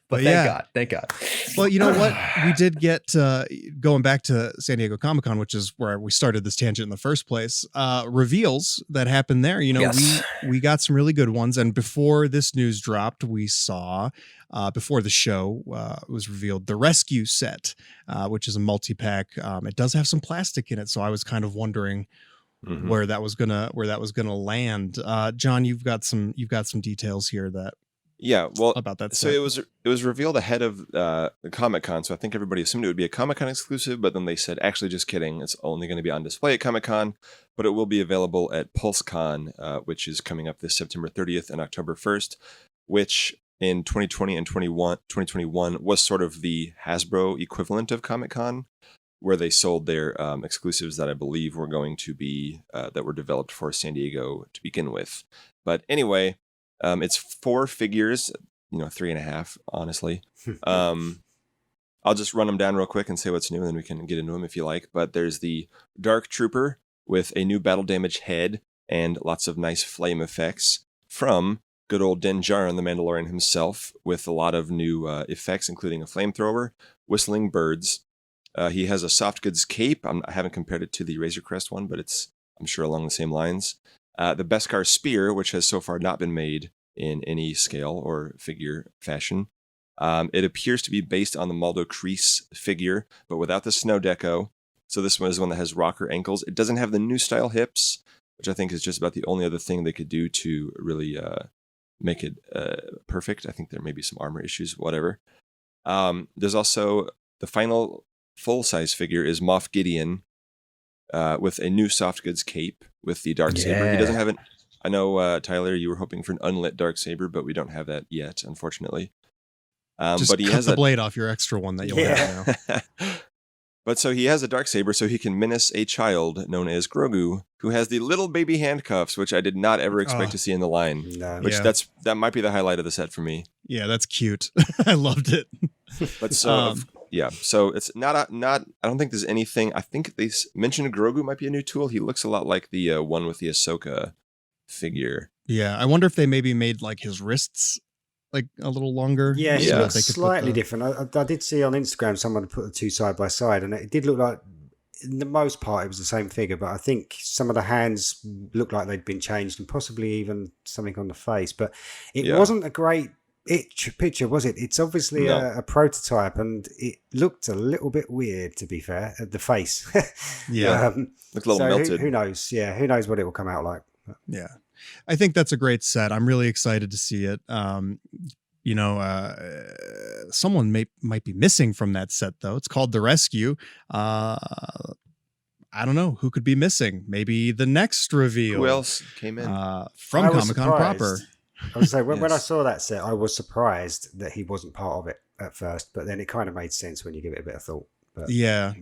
But thank God. Well, you know what? We did get, going back to San Diego Comic-Con, which is where we started this tangent in the first place, reveals that happened there. We got some really good ones. And before this news dropped, we saw, before the show, it was revealed the Rescue set, which is a multi-pack. It does have some plastic in it, so I was kind of wondering where that was gonna land. John, you've got some details here that. Yeah, well, about that. So it was revealed ahead of the Comic-Con, so I think everybody assumed it would be a Comic-Con exclusive, but then they said, actually, just kidding, it's only going to be on display at Comic-Con, but it will be available at PulseCon, which is coming up this September 30th and October 1st, which in 2020 and 2021 was sort of the Hasbro equivalent of Comic-Con, where they sold their exclusives that I believe were going to be, that were developed for San Diego to begin with. But anyway, it's 4 figures, 3.5, honestly. I'll just run them down real quick and say what's new, and then we can get into them if you like. But there's the Dark Trooper with a new battle damage head and lots of nice flame effects from good old Din Djarin, the Mandalorian himself, with a lot of new effects, including a flamethrower, whistling birds. He has a soft goods cape. I haven't compared it to the Razor Crest one, but it's, I'm sure, along the same lines. The Beskar Spear, which has so far not been made in any scale or figure fashion. It appears to be based on the Maldo Kreese figure, but without the snow deco. So this one is one that has rocker ankles. It doesn't have the new style hips, which I think is just about the only other thing they could do to really make it perfect. I think there may be some armor issues, whatever. There's also the final full-size figure is Moff Gideon, with a new soft goods cape with the Darksaber. He doesn't have I know, Tyler, you were hoping for an unlit Darksaber, but we don't have that yet, unfortunately. Just but he cut has the blade off your extra one that you'll have now. But so he has a Darksaber so he can menace a child known as Grogu, who has the little baby handcuffs, which I did not ever expect to see in the line. No. Which that might be the highlight of the set for me. Yeah, that's cute. I loved it. But so so it's not I don't think there's anything. I think they mentioned Grogu might be a new tool. He looks a lot like the one with the Ahsoka figure. Yeah, I wonder if they maybe made like his wrists like a little longer. Yeah, it looks slightly different. I did see on Instagram someone put the two side by side, and it did look like, in the most part, it was the same figure, but I think some of the hands looked like they'd been changed, and possibly even something on the face. But it wasn't a great picture, was it? It's obviously a prototype, and it looked a little bit weird, to be fair, at the face. Looked a little melted. Who knows? Yeah, who knows what it will come out like. Yeah. I think that's a great set. I'm really excited to see it. Someone might be missing from that set, though. It's called The Rescue. I don't know who could be missing. Maybe the next reveal. Who else came in from Comic-Con proper? I would say when I saw that set, I was surprised that he wasn't part of it at first, but then it kind of made sense when you give it a bit of thought. But, Yeah.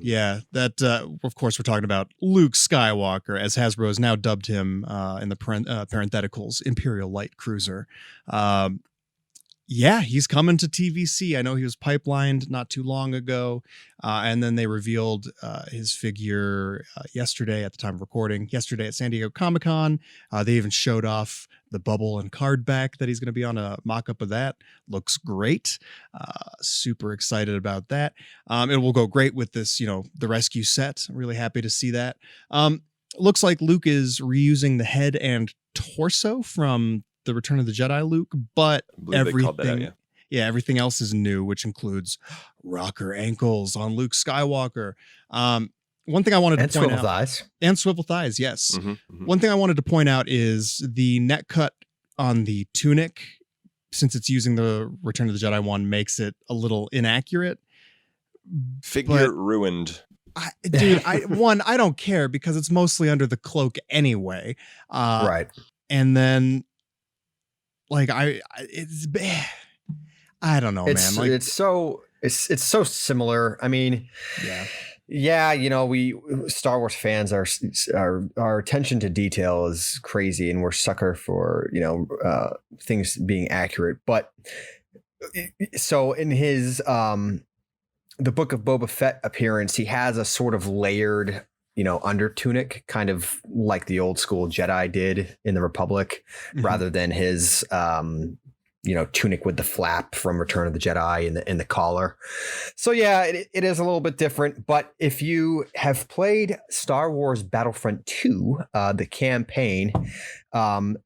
That, of course, we're talking about Luke Skywalker, as Hasbro has now dubbed him in the parentheticals, Imperial Light Cruiser. Yeah, he's coming to TVC. I know he was pipelined not too long ago. And then they revealed his figure yesterday at the time of recording, yesterday at San Diego Comic-Con. They even showed off the bubble and card back that he's going to be on a mock-up of that. Looks great. Super excited about that. It will go great with this, the rescue set. I'm really happy to see that. Looks like Luke is reusing the head and torso from the Return of the Jedi Luke, but everything, everything else is new, which includes rocker ankles on Luke Skywalker. One thing I wanted to point out, thighs. And swivel thighs, yes. One thing I wanted to point out is the neck cut on the tunic, since it's using the Return of the Jedi one, makes it a little inaccurate. Figure ruined. I don't care because it's mostly under the cloak anyway. Right. And then, I don't know, man. Like, it's so similar. I mean, yeah. We Star Wars fans our attention to detail is crazy, and we're sucker for things being accurate. But so in his the Book of Boba Fett appearance, he has a sort of layered under tunic, kind of like the old school Jedi did in the Republic, rather than his, tunic with the flap from Return of the Jedi in the collar. So yeah, it is a little bit different. But if you have played Star Wars Battlefront 2, the campaign,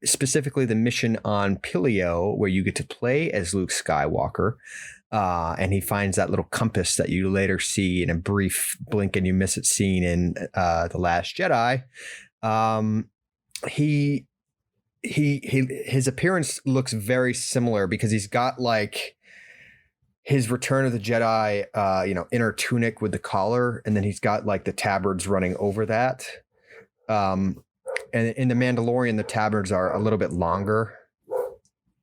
specifically the mission on Pilio, where you get to play as Luke Skywalker, and he finds that little compass that you later see in a brief blink and you miss it scene in The Last Jedi. His appearance looks very similar because he's got like his Return of the Jedi, inner tunic with the collar, and then he's got like the tabards running over that. And in The Mandalorian, the tabards are a little bit longer.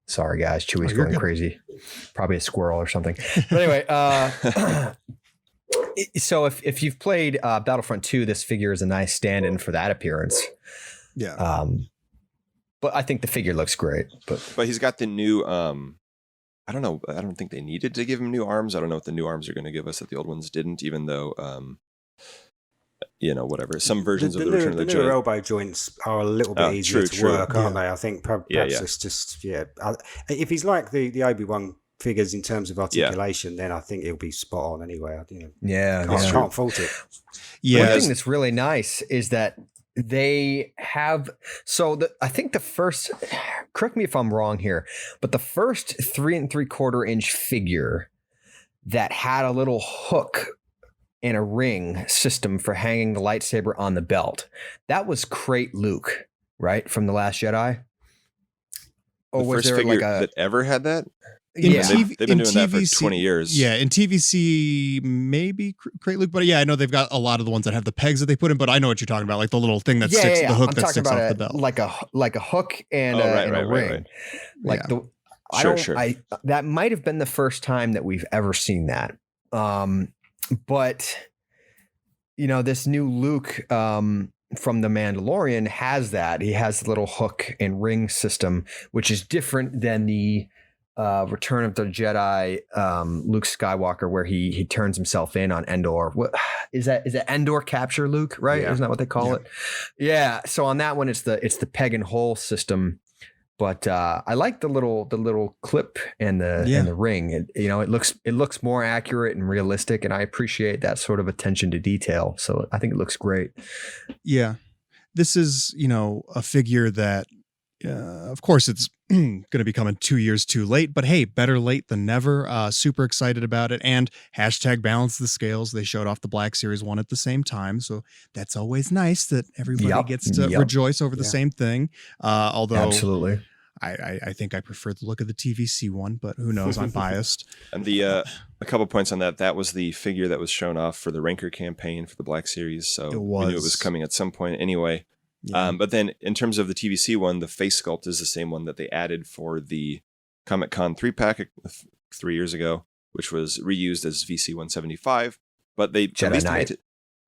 Sorry, guys. Chewie's going crazy. Probably a squirrel or something. But anyway, so if you've played Battlefront 2, this figure is a nice stand-in for that appearance. Yeah. But I think the figure looks great. But he's got the new, I don't know. I don't think they needed to give him new arms. I don't know what the new arms are going to give us that the old ones didn't, even though, whatever. Some versions of the Return of the Jedi. The new elbow joints are a little bit easier to work, aren't they? I think perhaps it's just, if he's like the Obi-Wan figures in terms of articulation, then I think it'll be spot on anyway. Can't fault it. Yeah. One thing that's really nice is that they have, I think the first, correct me if I'm wrong here, but the first 3 3/4 inch figure that had a little hook and a ring system for hanging the lightsaber on the belt, that was Crate Luke, right? From The Last Jedi? Or was there figure that ever had that? They've been doing that for 20 years. Yeah, in TVC, maybe Crate Luke, but I know they've got a lot of the ones that have the pegs that they put in, but I know what you're talking about, like the little thing that sticks, the hook that sticks off the belt. Like a hook and a ring. Right. That might have been the first time that we've ever seen that. But this new Luke from The Mandalorian has that. He has the little hook and ring system, which is different than the Return of the Jedi Luke Skywalker, where he turns himself in on Endor. What is that? Is it Endor capture Luke, right? Isn't that what they call it? Yeah. So on that one, it's the peg and hole system. But I like the little clip and the ring. It looks more accurate and realistic, and I appreciate that sort of attention to detail. So I think it looks great. Yeah, this is a figure that, of course, it's going to be coming 2 years too late. But hey, better late than never. Super excited about it. And #balance the scales. They showed off the Black Series 1 at the same time, so that's always nice that everybody gets to rejoice over the same thing. Although absolutely. I think I prefer the look of the TVC one, but who knows? I'm biased. And a couple points on that. That was the figure that was shown off for the Ranker campaign for the Black Series. So we knew it was coming at some point anyway. Yeah. But then in terms of the TVC one, the face sculpt is the same one that they added for the Comic-Con 3-pack 3 years ago, which was reused as VC-175. but they Jedi at least Knight.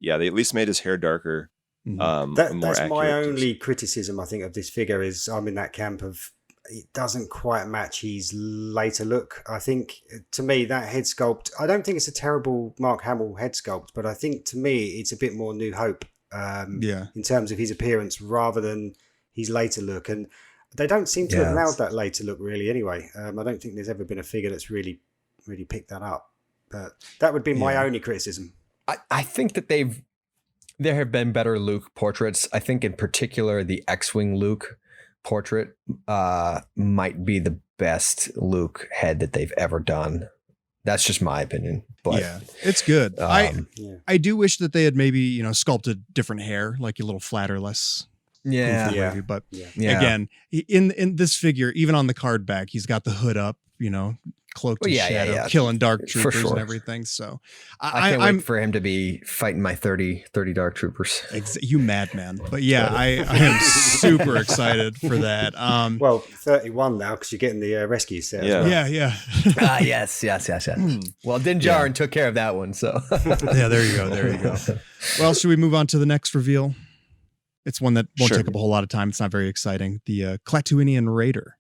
they at least made his hair darker. That's accurate. my only criticism, I think, of this figure is I'm in that camp of it doesn't quite match his later look. I think, to me, that head sculpt, I don't think it's a terrible Mark Hamill head sculpt, but I think, to me, it's a bit more New Hope in terms of his appearance rather than his later look. And they don't seem to have allowed that later look, really, anyway. I don't think there's ever been a figure that's really picked that up. But that would be my only criticism. I think that there have been better Luke portraits. I think in particular the X-Wing Luke portrait might be the best Luke head that they've ever done. That's just my opinion. But yeah, it's good. I do wish that they had maybe, sculpted different hair, like a little flatter, less. Wavy, but again, in this figure, even on the card back, he's got the hood up, cloaked in shadow, killing dark troopers and everything. So I can't wait for him to be fighting my 30 dark troopers. You madman. But yeah, I am super excited for that. Well, 31 now because you're getting the rescue set. Yeah. Yes. Well, Din Djarin took care of that one. So yeah, there you go. Well, should we move on to the next reveal? It's one that won't take up a whole lot of time. It's not very exciting. The Klatooinian Raider.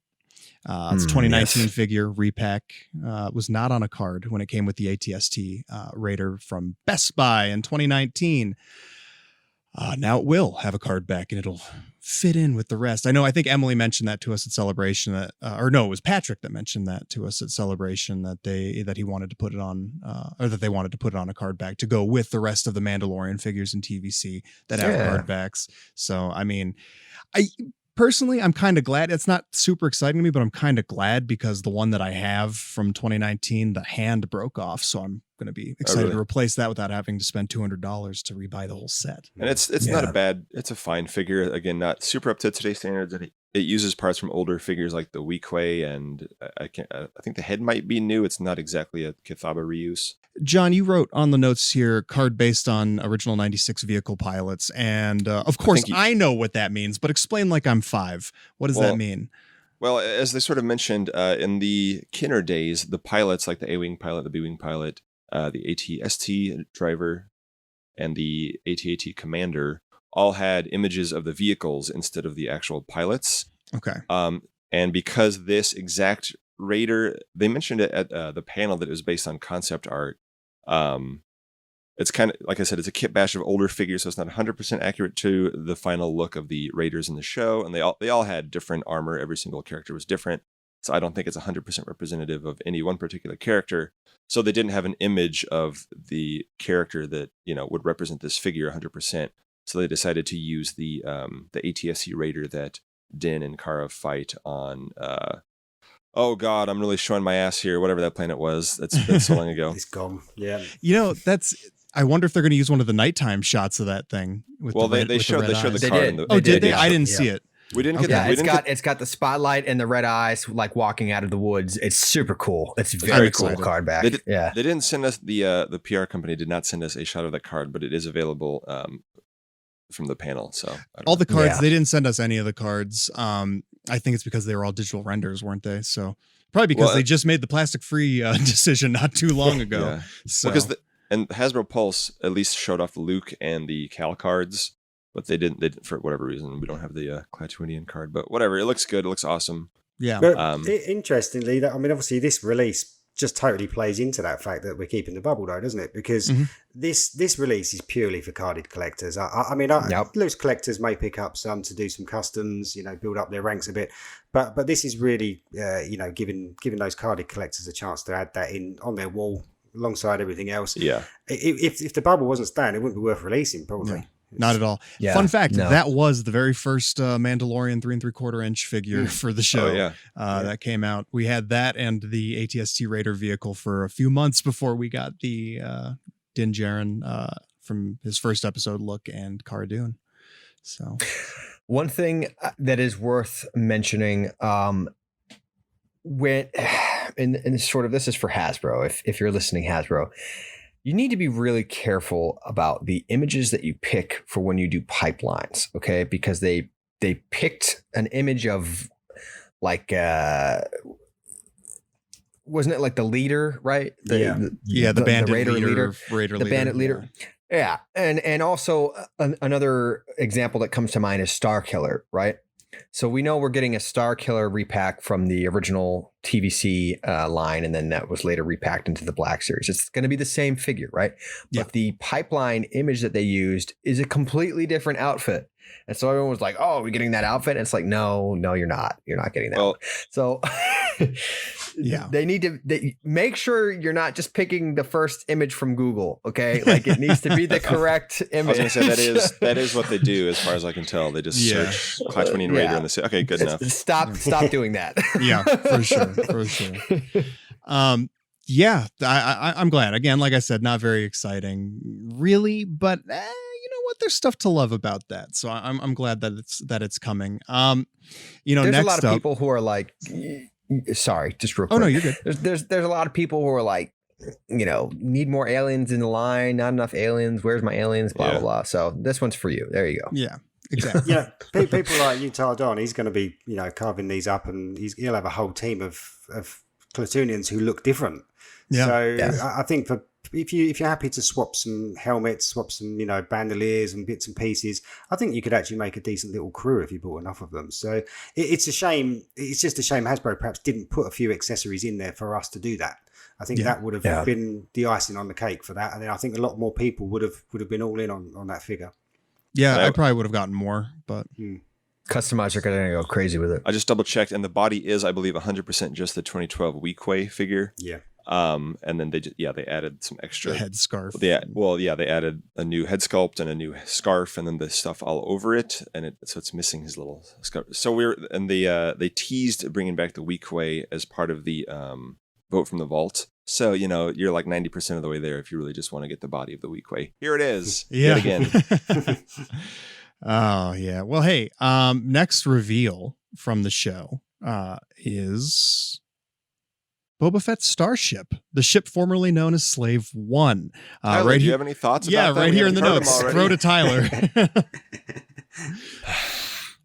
It's a 2019 figure repack. Was not on a card when it came with the ATST Raider from Best Buy in 2019. Now it will have a card back and it'll fit in with the rest. I think Emily mentioned that to us at Celebration it was Patrick that mentioned that to us at Celebration that he wanted to put it on or that they wanted to put it on a card back to go with the rest of the Mandalorian figures in TVC that have card backs. So, personally, I'm kind of glad. It's not super exciting to me, but I'm kind of glad because the one that I have from 2019, the hand broke off. So I'm going to be excited to replace that without having to spend $200 to rebuy the whole set. And it's not it's a fine figure. Again, not super up to today's standards. It uses parts from older figures like the Weequay, and I think the head might be new. It's not exactly a Kithaba reuse. John, you wrote on the notes here, card based on original 96 vehicle pilots. And of course, I know what that means, but explain like I'm 5. What does that mean? Well, as they sort of mentioned, in the Kinner days, the pilots like the A-Wing pilot, the B-Wing pilot, the AT-ST driver, and the AT-AT commander all had images of the vehicles instead of the actual pilots. Okay. And because this exact Raider, they mentioned it at the panel that it was based on concept art. It's kind of, like I said, it's a kit bash of older figures, so it's not 100% accurate to the final look of the Raiders in the show. And they all had different armor. Every single character was different. So I don't think it's 100% representative of any one particular character. So they didn't have an image of the character that, would represent this figure 100%. So they decided to use the ATSC Raider that Din and Cara fight on. Oh God, I'm really showing my ass here. Whatever that planet was, that's been so long ago. It's gone. Yeah. I wonder if they're going to use one of the nighttime shots of that thing. They showed the card. Did they? I didn't see it. We didn't get that. It's got the spotlight and the red eyes, like walking out of the woods. It's super cool. It's very cool card back. They didn't send us the PR company did not send us a shot of that card, but it is available from the panel. So all the cards, they didn't send us any of the cards. I think it's because they were all digital renders, weren't they? So probably because they just made the plastic-free decision not too long ago. Yeah. So and Hasbro Pulse at least showed off the Luke and the Cal cards, but they didn't for whatever reason. We don't have the Klatooinian card, but whatever. It looks good. It looks awesome. Yeah. But interestingly, obviously this release just totally plays into that fact that we're keeping the bubble, though, doesn't it? Because this release is purely for carded collectors. Loose collectors may pick up some to do some customs, build up their ranks a bit, but this is really, giving those carded collectors a chance to add that in on their wall alongside everything else. Yeah. If the bubble wasn't staying, it wouldn't be worth releasing, probably. No. Not at all. Yeah, fun fact, that was the very first Mandalorian 3 3/4 inch figure for the show that came out. We had that and the ATST Raider vehicle for a few months before we got the Din Djarin from his first episode look and Cara Dune. So one thing that is worth mentioning when and sort of this is for Hasbro, if you're listening, Hasbro, you need to be really careful about the images that you pick for when you do pipelines, okay? Because they picked an image of like wasn't it like the leader, right? The bandit leader. The bandit leader. Yeah. And also another example that comes to mind is Star Killer, right? So we know we're getting a Star Killer repack from the original TVC line, and then that was later repacked into the Black Series. It's going to be the same figure, right? But the pipeline image that they used is a completely different outfit. And so everyone was like, oh, we're getting that outfit. And it's like, no, you're not. You're not getting that. Well, so they need to make sure you're not just picking the first image from Google. Okay. Like it needs to be the correct image. I was going to say that is what they do as far as I can tell. They just search XLII Raider and they say, okay, good enough. Stop doing that. Yeah, for sure. I'm glad. Again, like I said, not very exciting, really, but you know what? There's stuff to love about that. So I'm glad that it's coming. There's next a lot of people who are like, sorry, just real quick. Oh no, you're good. There's a lot of people who are like, need more aliens in the line, not enough aliens. Where's my aliens? Blah blah blah. So this one's for you. There you go. Yeah. Exactly. People like Utah Don, he's going to be, carving these up, and he'll have a whole team of Clatoonians who look different. Yeah. So I think if you're happy to swap some helmets, swap some bandoliers and bits and pieces, I think you could actually make a decent little crew if you bought enough of them. So it's a shame. It's just a shame Hasbro perhaps didn't put a few accessories in there for us to do that. I think that would have been the icing on the cake for that, and then I think a lot more people would have been all in on that figure. Yeah, I probably would have gotten more, but customizers are going to go crazy with it. I just double checked, and the body is, I believe, 100% just the 2012 Weequay figure. Yeah. And then they added some extra head scarf. They added a new head sculpt and a new scarf, and then the stuff all over it, and so it's missing his little scarf. So they teased bringing back the Weequay as part of the vote from the vault. So, you're like 90% of the way there if you really just want to get the body of the Weequay. Here it is. Yeah. Yet again. Oh, yeah. Well, hey, next reveal from the show is Boba Fett's starship, the ship formerly known as Slave One. Tyler, do you have any thoughts about that? Yeah, right here in the notes. Throw to Tyler.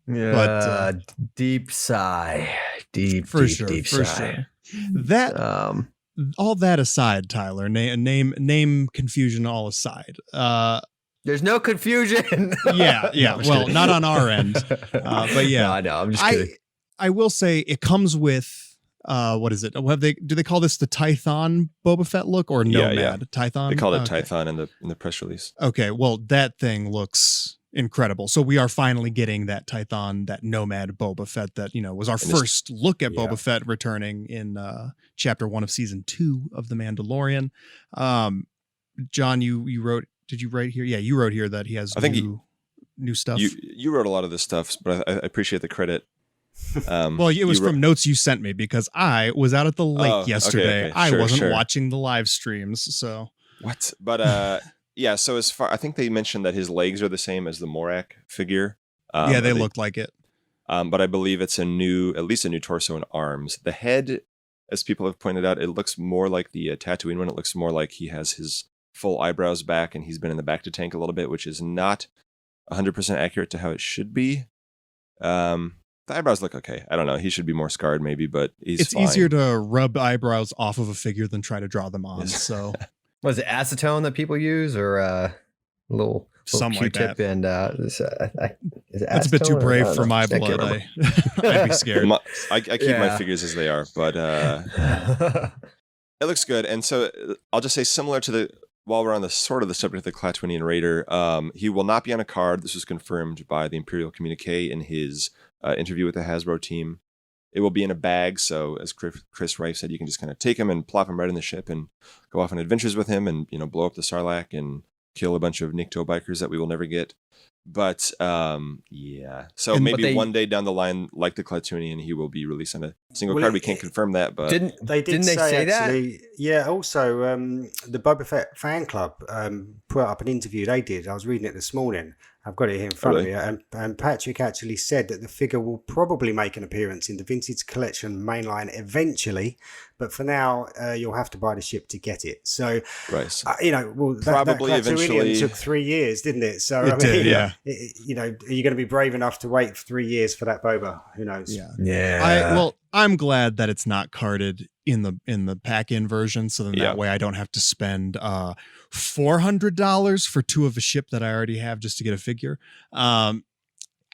But deep sigh. Deep sigh. Sure. That... all that aside, Tyler, name confusion all aside. There's no confusion. Yeah. Well, not on our end. But yeah. No, I know. I'm just kidding. I will say it comes with what is it? Do they call this the Tython Boba Fett look or Nomad? Yeah. Tython? They call it Tython in the press release. Okay, well, that thing looks incredible. So we are finally getting that Tython, that Nomad Boba Fett that, was our first look at Boba Fett returning in chapter 1 of season 2 of The Mandalorian. John, you wrote, did you write here? Yeah, you wrote here that he has new stuff. You wrote a lot of this stuff, but I appreciate the credit. Well, it was from notes you sent me because I was out at the lake yesterday. Okay. I wasn't watching the live streams, so. What? But yeah, so as far, I think they mentioned that his legs are the same as the Morak figure. They looked like it. But I believe it's at least a new torso and arms. The head, as people have pointed out, it looks more like the Tatooine one. It looks more like he has his full eyebrows back and he's been in the back to tank a little bit, which is not 100% accurate to how it should be. The eyebrows look okay. I don't know. He should be more scarred maybe, but it's fine. Easier to rub eyebrows off of a figure than try to draw them on. So was it acetone that people use or a little something like that? And is it that's a bit too brave for my blood. I'd be scared. I keep my figures as they are, but it looks good. And so I'll just say similar to while we're on the sort of the subject of the Clatoonian Raider, he will not be on a card. This was confirmed by the Imperial Communique in his interview with the Hasbro team. It will be in a bag, so as Chris Rife said, you can just kind of take him and plop him right in the ship and go off on adventures with him and, blow up the Sarlacc and kill a bunch of Nikto bikers that we will never get. But yeah, so maybe one day down the line, like the Clatoonian, he will be released on a single card. We can't confirm that, but didn't they say actually, that? Yeah. Also, the Boba Fett fan club put up an interview they did. I was reading it this morning. I've got it here in front of me, and Patrick actually said that the figure will probably make an appearance in the Vintage Collection mainline eventually, but for now, you'll have to buy the ship to get it. So, right. Probably that eventually took 3 years, didn't it? So, it did, yeah. Are you going to be brave enough to wait 3 years for that Boba? Who knows? Yeah. I'm glad that it's not carded in the pack-in version, so then that way I don't have to spend $400 for 2 of a ship that I already have just to get a figure.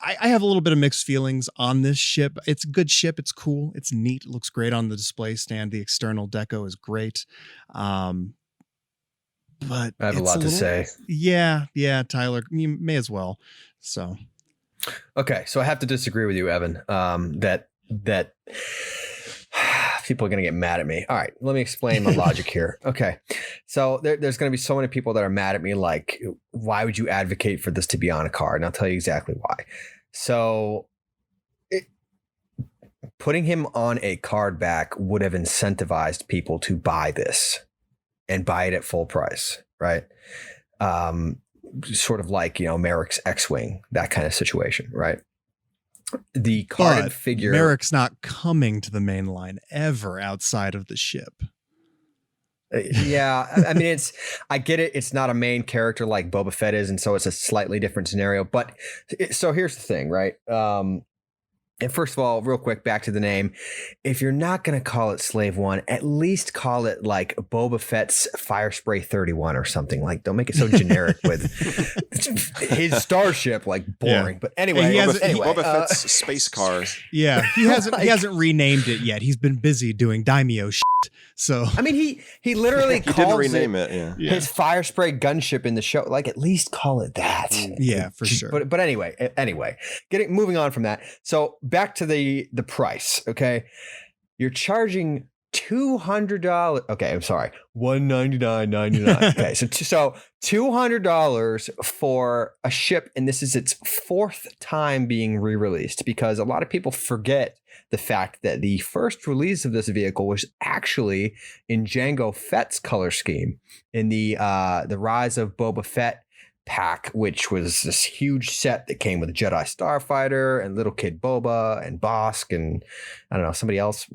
I have a little bit of mixed feelings on this ship. It's a good ship. It's cool. It's neat. It looks great on the display stand. The external deco is great. But I have a lot to say. Yeah, Tyler, you may as well. So, okay, so I have to disagree with you, Evan. That people are going to get mad at me. All right, let me explain my logic here. Okay, so there's going to be so many people that are mad at me. Like, why would you advocate for this to be on a card? And I'll tell you exactly why. So, putting him on a card back would have incentivized people to buy this and buy it at full price, right? Sort of like, Merrick's X-Wing, that kind of situation, right? The carded figure. Merrick's not coming to the main line ever outside of the ship. Yeah, I mean, I get it. It's not a main character like Boba Fett is, and so it's a slightly different scenario. But so here's the thing, right? And first of all, real quick, back to the name. If you're not going to call it Slave One, at least call it like Boba Fett's Fire Spray 31 or something. Like, don't make it so generic with his starship, like boring. Yeah. But anyway, Boba Fett's space car. Yeah, he hasn't renamed it yet. He's been busy doing daimyo shit. So I mean, he literally he calls didn't rename it. His Fire Spray gunship in the show. Like, at least call it that. Yeah, for sure. But anyway, moving on from that. So back to the price. Okay, you're charging $200. Okay, I'm sorry, $199.99. Okay, so $200 for a ship, and this is its 4th time being re-released, because a lot of people forget the fact that the first release of this vehicle was actually in Jango Fett's color scheme in the Rise of Boba Fett pack, which was this huge set that came with Jedi Starfighter and Little Kid Boba and Bosk and I don't know, somebody else.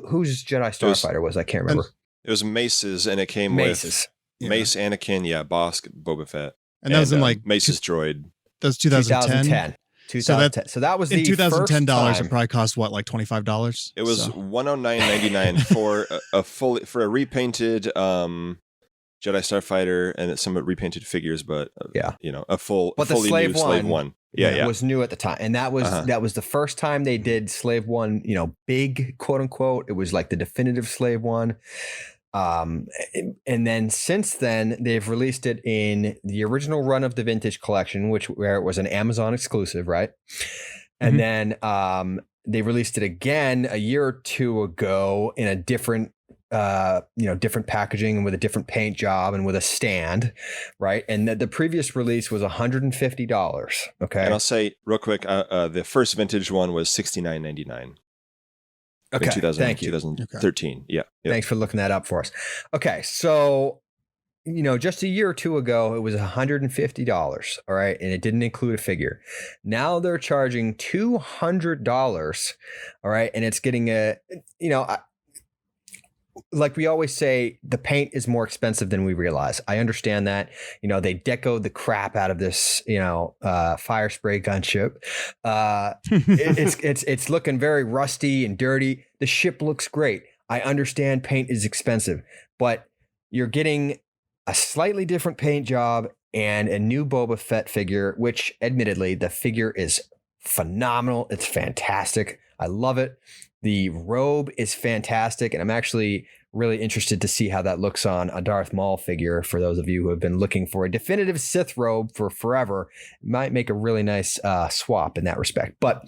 Whose Jedi Starfighter was? I can't remember. It was Mace's, and it came with Mace, Anakin, Bosk, Boba Fett, and that was in like Mace's droid. That was 2010. 2010. So that was in the $2010. It probably cost what, like $25? It was $109.99 for a repainted Jedi Starfighter and some repainted figures, but a fully new Slave One. Yeah, was new at the time, and that was the first time they did Slave One. Big, quote unquote. It was like the definitive Slave One. And then since then they've released it in the original run of the Vintage Collection, where it was an Amazon exclusive, right? And then they released it again a year or two ago in a different different packaging and with a different paint job and with a stand, right? And the previous release was $150. Okay, and I'll say real quick, the first vintage one was $69.99. Okay, thank you. 2013. Okay. Yeah. Thanks for looking that up for us. Okay, so just a year or two ago, it was $150. All right, and it didn't include a figure. Now they're charging $200. All right, and it's getting like we always say, the paint is more expensive than we realize. I understand that. They decoed the crap out of this, fire spray gunship. It's looking very rusty and dirty. The ship looks great. I understand paint is expensive, but you're getting a slightly different paint job and a new Boba Fett figure, which admittedly the figure is phenomenal. It's fantastic. I love it. The robe is fantastic, and I'm actually really interested to see how that looks on a Darth Maul figure. For those of you who have been looking for a definitive Sith robe for forever, it might make a really nice swap in that respect. But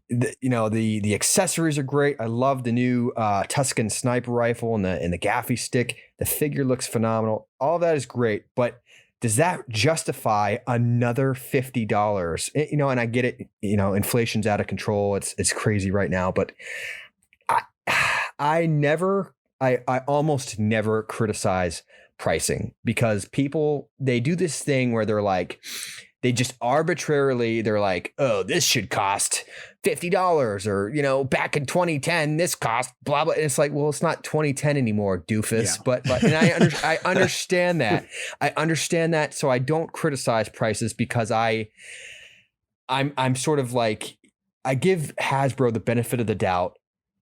the accessories are great. I love the new Tusken sniper rifle and the gaffy stick. The figure looks phenomenal. All that is great, but does that justify another $50? And I get it. Inflation's out of control. It's crazy right now. But I almost never criticize pricing, because people, they do this thing where they're like, they just arbitrarily, they're like, oh, this should cost $50, or, back in 2010, this cost blah, blah. And it's like, well, it's not 2010 anymore, doofus. Yeah. But and I understand that. I understand that. So I don't criticize prices, because I'm sort of like, I give Hasbro the benefit of the doubt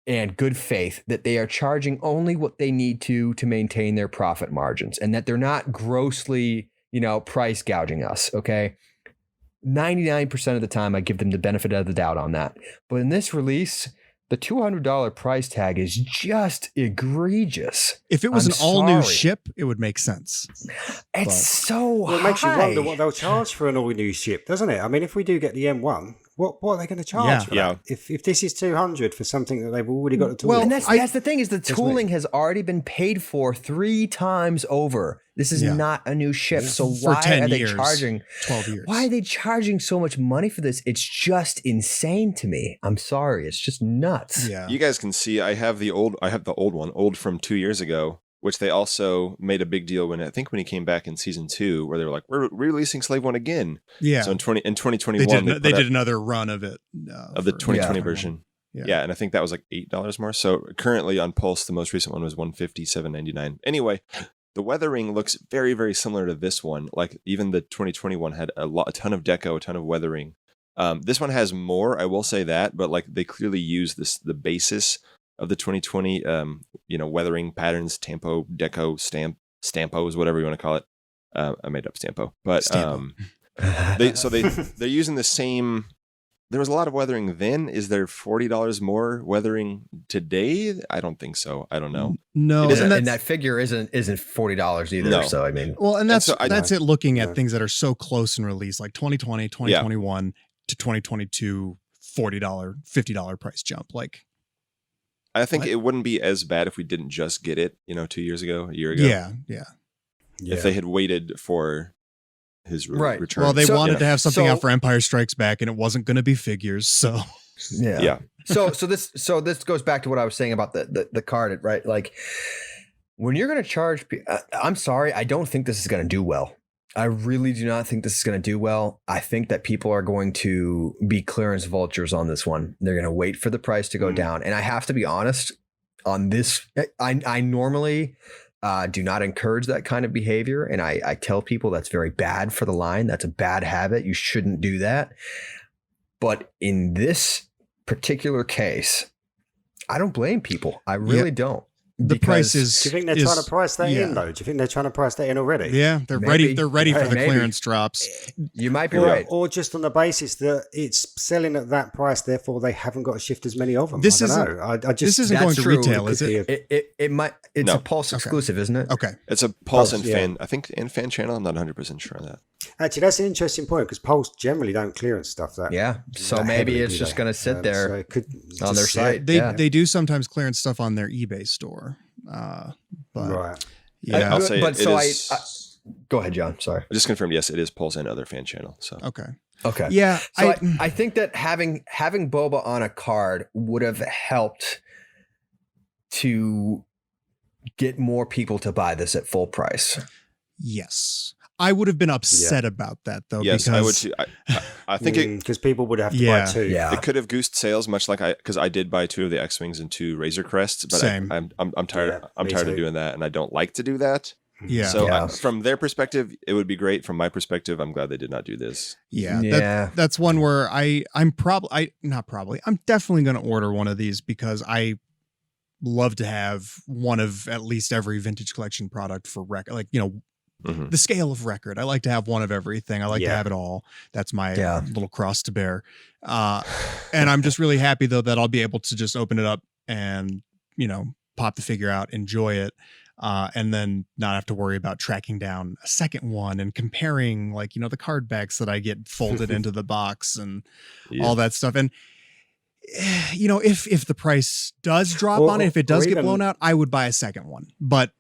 and good faith that they are charging only what they need to maintain their profit margins, and that they're not grossly, price gouging us. Okay. 99% of the time I give them the benefit of the doubt on that. But in this release, the $200 price tag is just egregious. If it was an all-new ship, it would make sense. It's so high. It makes you wonder what they'll charge for an all-new ship, doesn't it? I mean, if we do get the M1, what are they going to charge for that? If this is $200 for something that they've already got to tool. Well, and that's the thing, is the tooling has already been paid for 3 times over. This is not a new ship. So why are they charging 12 years? Why are they charging so much money for this? It's just insane to me. I'm sorry. It's just nuts. Yeah. You guys can see I have the old one from 2 years ago, which they also made a big deal when he came back in season 2, where they were like, we're releasing Slave One again. Yeah. So in 2021, they did another run of it. Of the 2020 version. Yeah. And I think that was like $8 more. So currently on Pulse, the most recent one was $157.99. Anyway, the weathering looks very, very similar to this one. Like even the 2021 had a ton of deco, a ton of weathering. This one has more, I will say that, but like they clearly use the basis of the 2020, weathering patterns, tampo, deco, stampos, whatever you want to call it. I made up stampo, but they're using the same. There was a lot of weathering then. Is there $40 more weathering today? I don't think so. I don't know. No, and that figure isn't $40 either. No. So I mean, well, and that's it. Looking at things that are so close in release, like 2020, 2021 to 2022, $40, $50 price jump. Like, I think it wouldn't be as bad if we didn't just get it, a year ago. Yeah. If they had waited for his return. Well, they wanted to have something out for Empire Strikes Back, and it wasn't going to be figures. So yeah. So this goes back to what I was saying about the card, right? Like when you're going to charge, I'm sorry, I don't think this is going to do well. I really do not think this is going to do well. I think that people are going to be clearance vultures on this one. They're going to wait for the price to go down. And I have to be honest on this. I normally do not encourage that kind of behavior. And I tell people that's very bad for the line. That's a bad habit. You shouldn't do that. But in this particular case, I don't blame people. I really don't. The price is. Do you think they're trying to price that in, though? Do you think they're trying to price that in already? Yeah, they're ready. They're ready for the clearance drops. You might be right, or just on the basis that it's selling at that price, therefore they haven't got to shift as many of them. This isn't going to retail, is it? It might. It's a Pulse exclusive, isn't it? Okay, it's a Pulse and fan. I think and fan channel. I'm not 100% sure on that. Actually, that's an interesting point because Pulse generally don't clearance stuff that. Yeah, so maybe it's just going to sit there on their site. They do sometimes clearance stuff on their eBay store. But yeah, I'll say go ahead, John. Sorry, I just confirmed. Yes, it is Pulse and other fan channel. So okay, yeah. So I think that having Boba on a card would have helped to get more people to buy this at full price. Yes. I would have been upset about that, though. Yes, because I would too. I think because people would have to buy 2. Yeah, it could have goosed sales, much like because I did buy 2 of the X-Wings and 2 Razor Crests, but I'm tired. I'm tired of doing that, and I don't like to do that. Yeah. So from their perspective, it would be great. From my perspective, I'm glad they did not do this. Yeah. That's one where I'm definitely going to order one of these because I love to have one of at least every vintage collection product for record, the scale of record. I like to have one of everything. I like to have it all. That's my little cross to bear. And I'm just really happy though that I'll be able to just open it up and, pop the figure out, enjoy it. And then not have to worry about tracking down a second one and comparing the card backs that I get folded into the box and all that stuff. And if the price does drop on it, if it does get blown out, I would buy a second one. But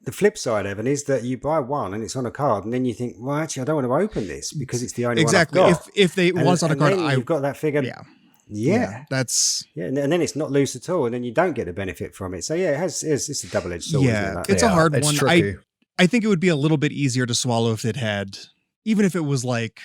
the flip side, Evan, is that you buy one and it's on a card, and then you think, well, actually, I don't want to open this because it's the only one I've got. If they was on a card, you've got that figure. Yeah, and then it's not loose at all, and then you don't get the benefit from it. So it's a double-edged sword. Yeah, it's a hard one. I think it would be a little bit easier to swallow if it had, even if it was like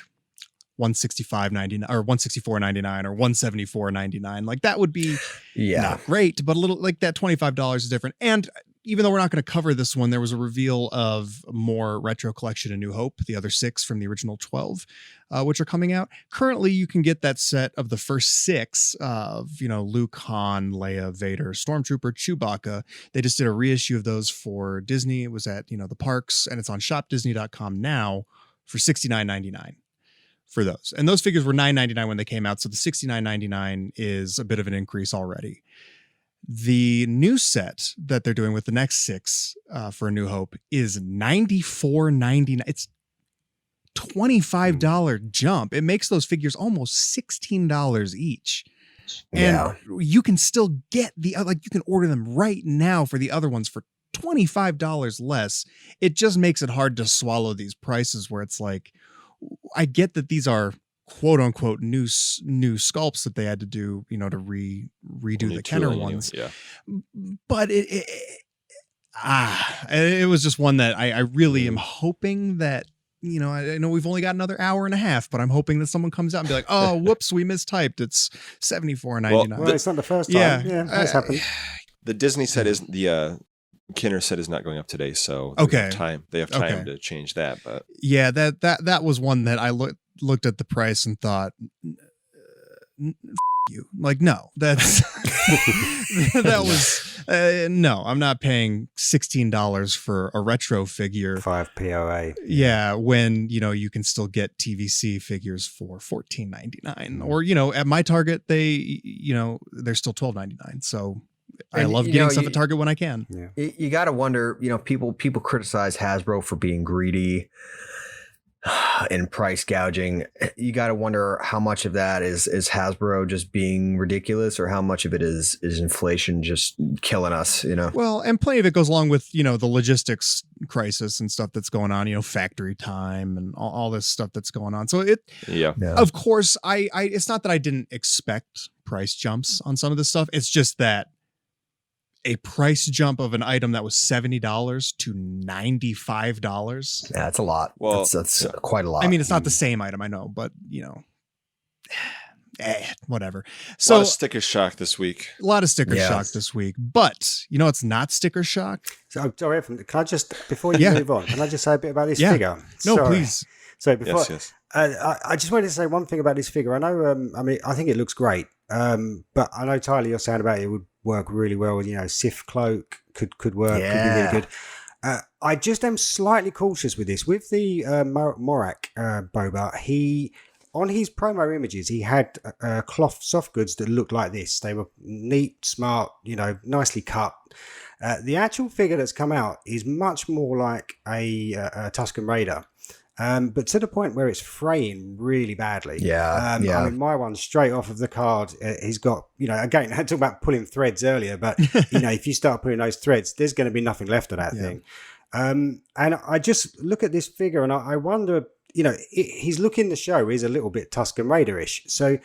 $165.99 or $164.99 or $174.99. Like that would be not great, but a little like that $25 is different. And even though we're not going to cover this one, there was a reveal of more retro collection in New Hope, the other 6 from the original 12, which are coming out. Currently, you can get that set of the first 6 of, Luke, Han, Leia, Vader, Stormtrooper, Chewbacca. They just did a reissue of those for Disney. It was at, the parks, and it's on shopdisney.com now for $69.99 for those. And those figures were $9.99 when they came out. So the $69.99 is a bit of an increase already. The new set that they're doing with the next 6 for A New Hope is $94.99. It's $25 jump. It makes those figures almost $16 each. And you can still get you can order them right now for the other ones for $25 less. It just makes it hard to swallow these prices where it's like, I get that these are quote unquote new sculpts that they had to do, to redo the Kenner ones. Yeah. But it was just one that I really am hoping that, I know we've only got another hour and a half, but I'm hoping that someone comes out and be like, oh, whoops, we mistyped. It's $74.99. Well, it's not the first time. Yeah, that's happened. The Disney set is the Kenner set is not going up today, so they have time to change that. But yeah, that was one that I looked at the price and thought, you, like, no, that's that was no, I'm not paying $16 for a retro figure, 5 POA. Yeah, when you can still get TVC figures for $14.99, or at my Target they're still $12.99. So I love getting stuff at Target when I can. Yeah. You got to wonder, people criticize Hasbro for being greedy and price gouging. You got to wonder how much of that is Hasbro just being ridiculous, or how much of it is inflation just killing us, Well, and plenty of it goes along with, the logistics crisis and stuff that's going on, factory time and all this stuff that's going on. So of course, I it's not that I didn't expect price jumps on some of this stuff. It's just that a price jump of an item that was $70 to $95. Yeah, that's a lot. Well, that's quite a lot. I mean, it's not the same item, I know, but whatever. So a lot of sticker shock this week. A lot of sticker shock this week. But it's not sticker shock. So, sorry, can I just, before you move on, can I just say a bit about this figure? No, please. So before, I just wanted to say one thing about this figure. I know, I think it looks great. But I know, Tyler, you're saying about it would work really well with, Sith cloak could work, could be really good. I just am slightly cautious with this. With the Morak Boba, on his promo images, he had cloth soft goods that looked like this. They were neat, smart, nicely cut. The actual figure that's come out is much more like a Tusken Raider. But to the point where it's fraying really badly. I mean, my one straight off of the card, he's got, again, I talked about pulling threads earlier, but, if you start pulling those threads, there's going to be nothing left of that thing. And I just look at this figure and I wonder, his look in the show is a little bit Tusken Raider-ish. So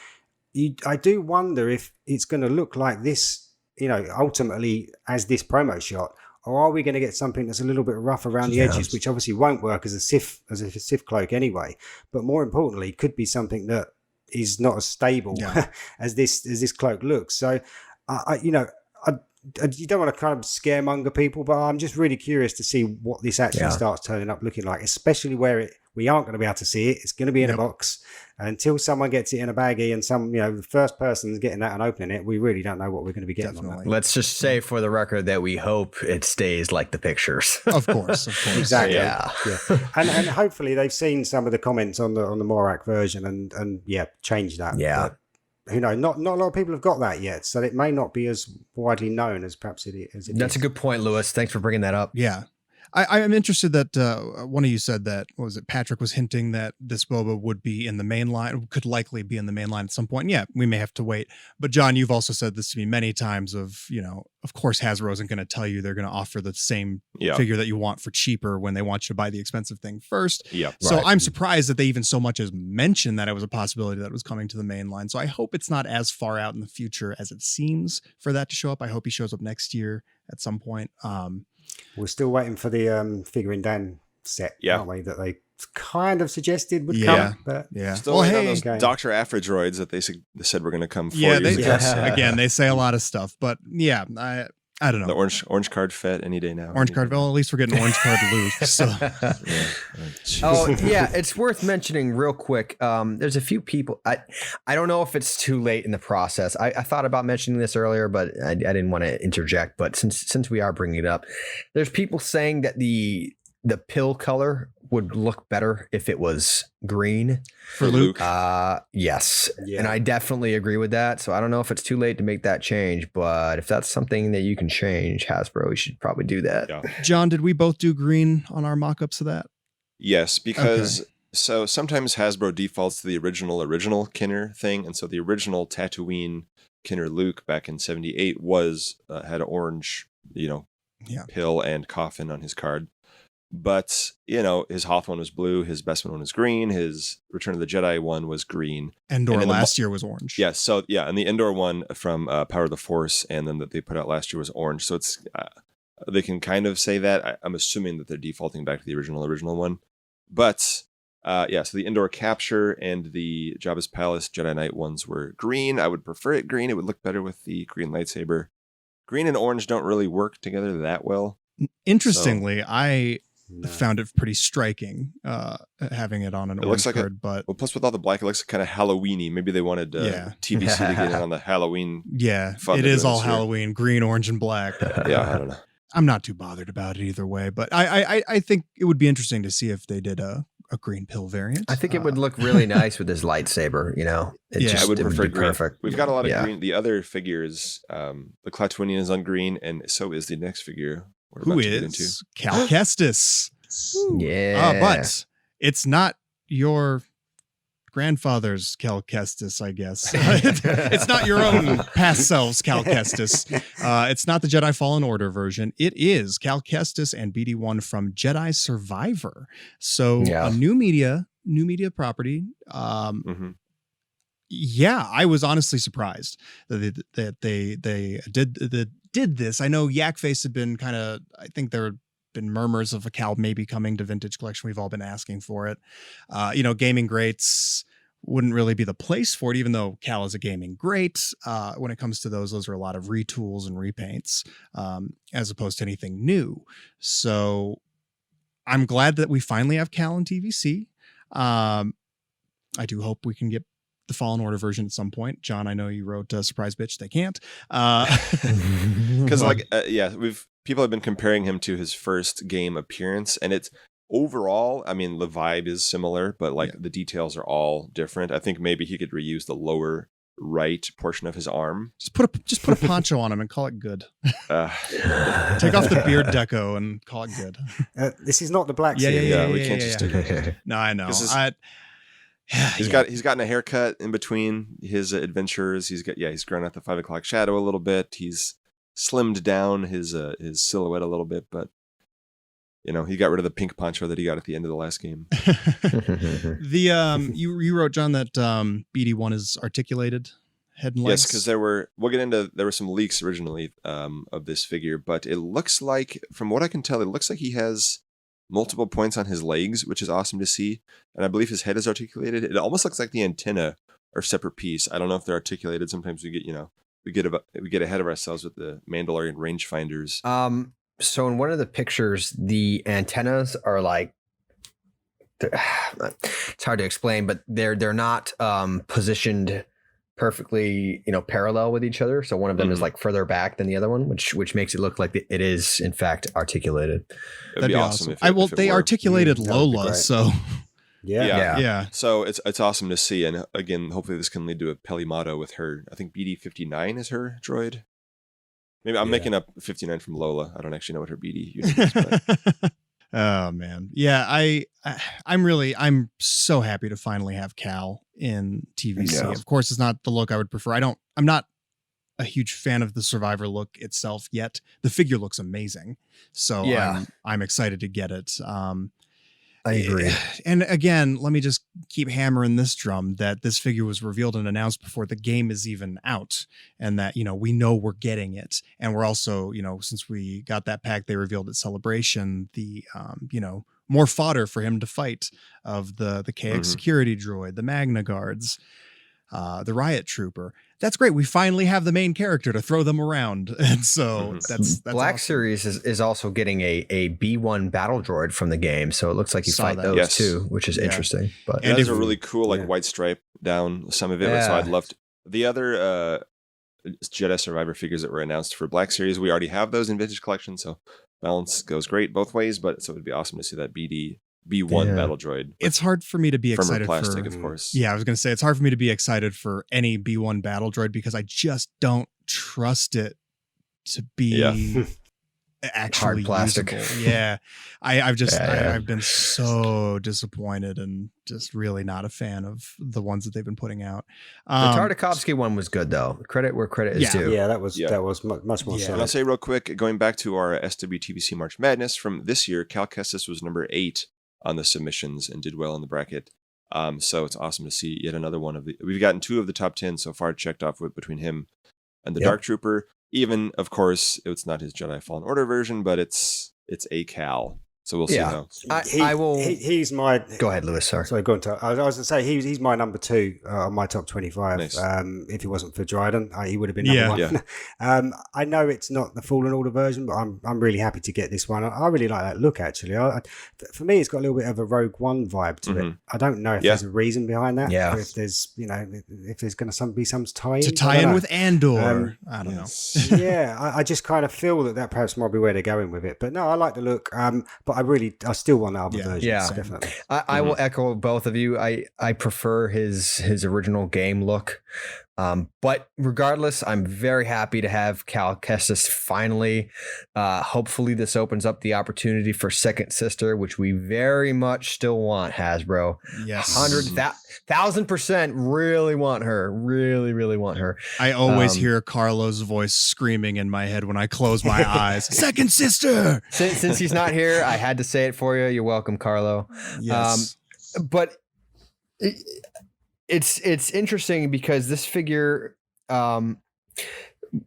I do wonder if it's going to look like this, ultimately as this promo shot. Or are we going to get something that's a little bit rough around the edges, which obviously won't work as a Sith cloak anyway, but more importantly, could be something that is not as stable as this cloak looks. So, you don't want to kind of scaremonger people, but I'm just really curious to see what this actually starts turning up looking like, especially where we aren't going to be able to see it. It's going to be in a box. Until someone gets it in a baggie and the first person's getting that and opening it, we really don't know what we're going to be getting on that. Let's just say for the record that we hope it stays like the pictures. Of course. Exactly. Yeah. And hopefully they've seen some of the comments on the Morak version and changed that. Yeah. But who knows? Not a lot of people have got that yet, so it may not be as widely known as perhaps it is. That's a good point, Lewis. Thanks for bringing that up. Yeah. I'm interested that one of you said that, what was it, Patrick was hinting that this Boba would be in the main line, could likely be in the main line at some point. Yeah, we may have to wait. But John, you've also said this to me many times of course Hasbro isn't going to tell you they're going to offer the same figure that you want for cheaper when they want you to buy the expensive thing first. Yeah. So I'm surprised that they even so much as mentioned that it was a possibility that it was coming to the main line. So I hope it's not as far out in the future as it seems for that to show up. I hope he shows up next year at some point. We're still waiting for the Figuring Dan set, aren't we? That they kind of suggested would come. But still waiting on those Dr. Aphrodroids that they said were going to come 4 years ago. Again, they say a lot of stuff. But I don't know. The orange card Fett any day now. Orange card. Well, at least we're getting orange card Luke. So. Oh yeah, it's worth mentioning real quick. There's a few people. I don't know if it's too late in the process. I thought about mentioning this earlier, but I didn't want to interject. But since we are bringing it up, there's people saying that the pill color would look better if it was green for Luke. Yes. Yeah. And I definitely agree with that. So I don't know if it's too late to make that change, but if that's something that you can change, Hasbro, you should probably do that. Yeah. John, did we both do green on our mock-ups of that? Yes, because so sometimes Hasbro defaults to the original Kenner thing. And so the original Tatooine Kenner Luke back in 78 had an orange, pill and coffin on his card. But, his Hoth one was blue, his Bespin one was green, his Return of the Jedi one was green. Endor last year was orange. Yeah, and the Endor one from Power of the Force and then that they put out last year was orange. So it's they can kind of say that. I'm assuming that they're defaulting back to the original one. But, so the Endor Capture and the Jabba's Palace Jedi Knight ones were green. I would prefer it green. It would look better with the green lightsaber. Green and orange don't really work together that well. Interestingly, I found it pretty striking having it on an orange card, but plus with all the black, it looks kind of Halloween-y. Maybe they wanted TVC to get in on the Halloween. Yeah, it is all Halloween, green, orange, and black. Yeah, I don't know. I'm not too bothered about it either way, but I think it would be interesting to see if they did a green pill variant. I think it would look really nice with his lightsaber. I would prefer green. Perfect. We've got a lot of green. The other figures, the Klatooinian is on green, and so is the next figure. Who is Cal Kestis? Yeah. But it's not your grandfather's Cal Kestis, I guess. It's not your own past selves Cal Kestis. It's not the Jedi Fallen Order version. It is Cal Kestis and BD1 from Jedi Survivor. So a new media property. Yeah, I was honestly surprised that they did this. I know Yak Face had been I think there had been murmurs of a Cal maybe coming to Vintage Collection. We've all been asking for it. Gaming Greats wouldn't really be the place for it, even though Cal is a gaming great. When it comes to those are a lot of retools and repaints as opposed to anything new. So I'm glad that we finally have Cal in TVC. I do hope we can get the Fallen Order version at some point. John, I know you wrote Surprise Bitch. They can't. Because people have been comparing him to his first game appearance, and it's overall, I mean, the vibe is similar, but the details are all different. I think maybe he could reuse the lower right portion of his arm. Just put a poncho on him and call it good. Take off the beard deco and call it good. This is not the black series. We can't just do it. No, I know. He's gotten a haircut in between his adventures. He's grown out the 5 o'clock shadow a little bit. He's slimmed down his silhouette a little bit, but he got rid of the pink poncho that he got at the end of the last game. You wrote, John, that BD1 is articulated head and legs. Yes, because there were some leaks originally of this figure, but it looks like, from what I can tell, it looks like he has multiple points on his legs, which is awesome to see. And I believe his head is articulated. It almost looks like the antenna are separate piece. I don't know if they're articulated. Sometimes we get ahead of ourselves with the Mandalorian rangefinders. So in one of the pictures, the antennas are it's hard to explain, but they're not positioned perfectly, parallel with each other. So one of them is further back than the other one, which makes it look like it is in fact articulated. That'd be awesome. If they articulated Lola, so yeah. So it's awesome to see, and again, hopefully this can lead to a Pelimato with her. I think BD-59 is her droid. Maybe I'm making up 59 from Lola. I don't actually know what her BD unit is. But. Oh man, yeah. I'm so happy to finally have Cal in TVC. Yeah. Of course, it's not the look I would prefer. I'm not a huge fan of the Survivor look itself yet. The figure looks amazing, so I'm excited to get it. I agree. And again, let me just keep hammering this drum that this figure was revealed and announced before the game is even out, and that, we know we're getting it. And we're also, since we got that pack they revealed at Celebration, the, more fodder for him to fight of the KX security droid, the Magna Guards, the Riot Trooper. that's great. We finally have the main character to throw them around. And so that's Black awesome. Series is also getting a B1 battle droid from the game. So it looks like you fight those too, which is interesting. But and there's a really cool white stripe down some of it. So I'd love to. The other Jedi Survivor figures that were announced for Black Series, we already have those in Vintage Collection. So balance goes great both ways. But so it'd be awesome to see that B1 battle droid. It's hard for me to be excited plastic, for, of course. Yeah, I was going to say it's hard for me to be excited for any B1 battle droid because I just don't trust it to be actually hard plastic. Usable. Yeah, I've been so disappointed and just really not a fan of the ones that they've been putting out. The Tartakovsky one was good though. Credit where credit is due. Yeah, that was much more. And I'll say real quick, going back to our SWTVC March Madness from this year, Cal Kestis was number 8 on the submissions and did well in the bracket. So it's awesome to see yet another one of we've gotten 2 of the top 10 so far checked off between him and the Dark Trooper. Even, of course, it's not his Jedi Fallen Order version, but it's a Cal. So we'll see how. I will. He's my. Go ahead, Lewis. Sorry, go on. I was going to say he's my number 2 on my top 25. Nice. If it wasn't for Dryden, he would have been number 1. I know it's not the Fallen Order version, but I'm really happy to get this one. I really like that look. Actually, for me, it's got a little bit of a Rogue One vibe to it. I don't know if there's a reason behind that. Yeah. Or if there's if there's going to be some tie-in to tie in with Andor. I don't know. I just kind of feel that perhaps might be where they're going with it. But no, I like the look. But I still want the other versions. Yeah, definitely. I will echo both of you. I prefer his original game look. But regardless, I'm very happy to have Cal Kestis finally. Hopefully this opens up the opportunity for Second Sister, which we very much still want, Hasbro. Yes. 1,000% really want her. Really, really want her. I always hear Carlo's voice screaming in my head when I close my eyes. Second Sister! Since he's not here, I had to say it for you. You're welcome, Carlo. Yes. But... It's interesting because this figure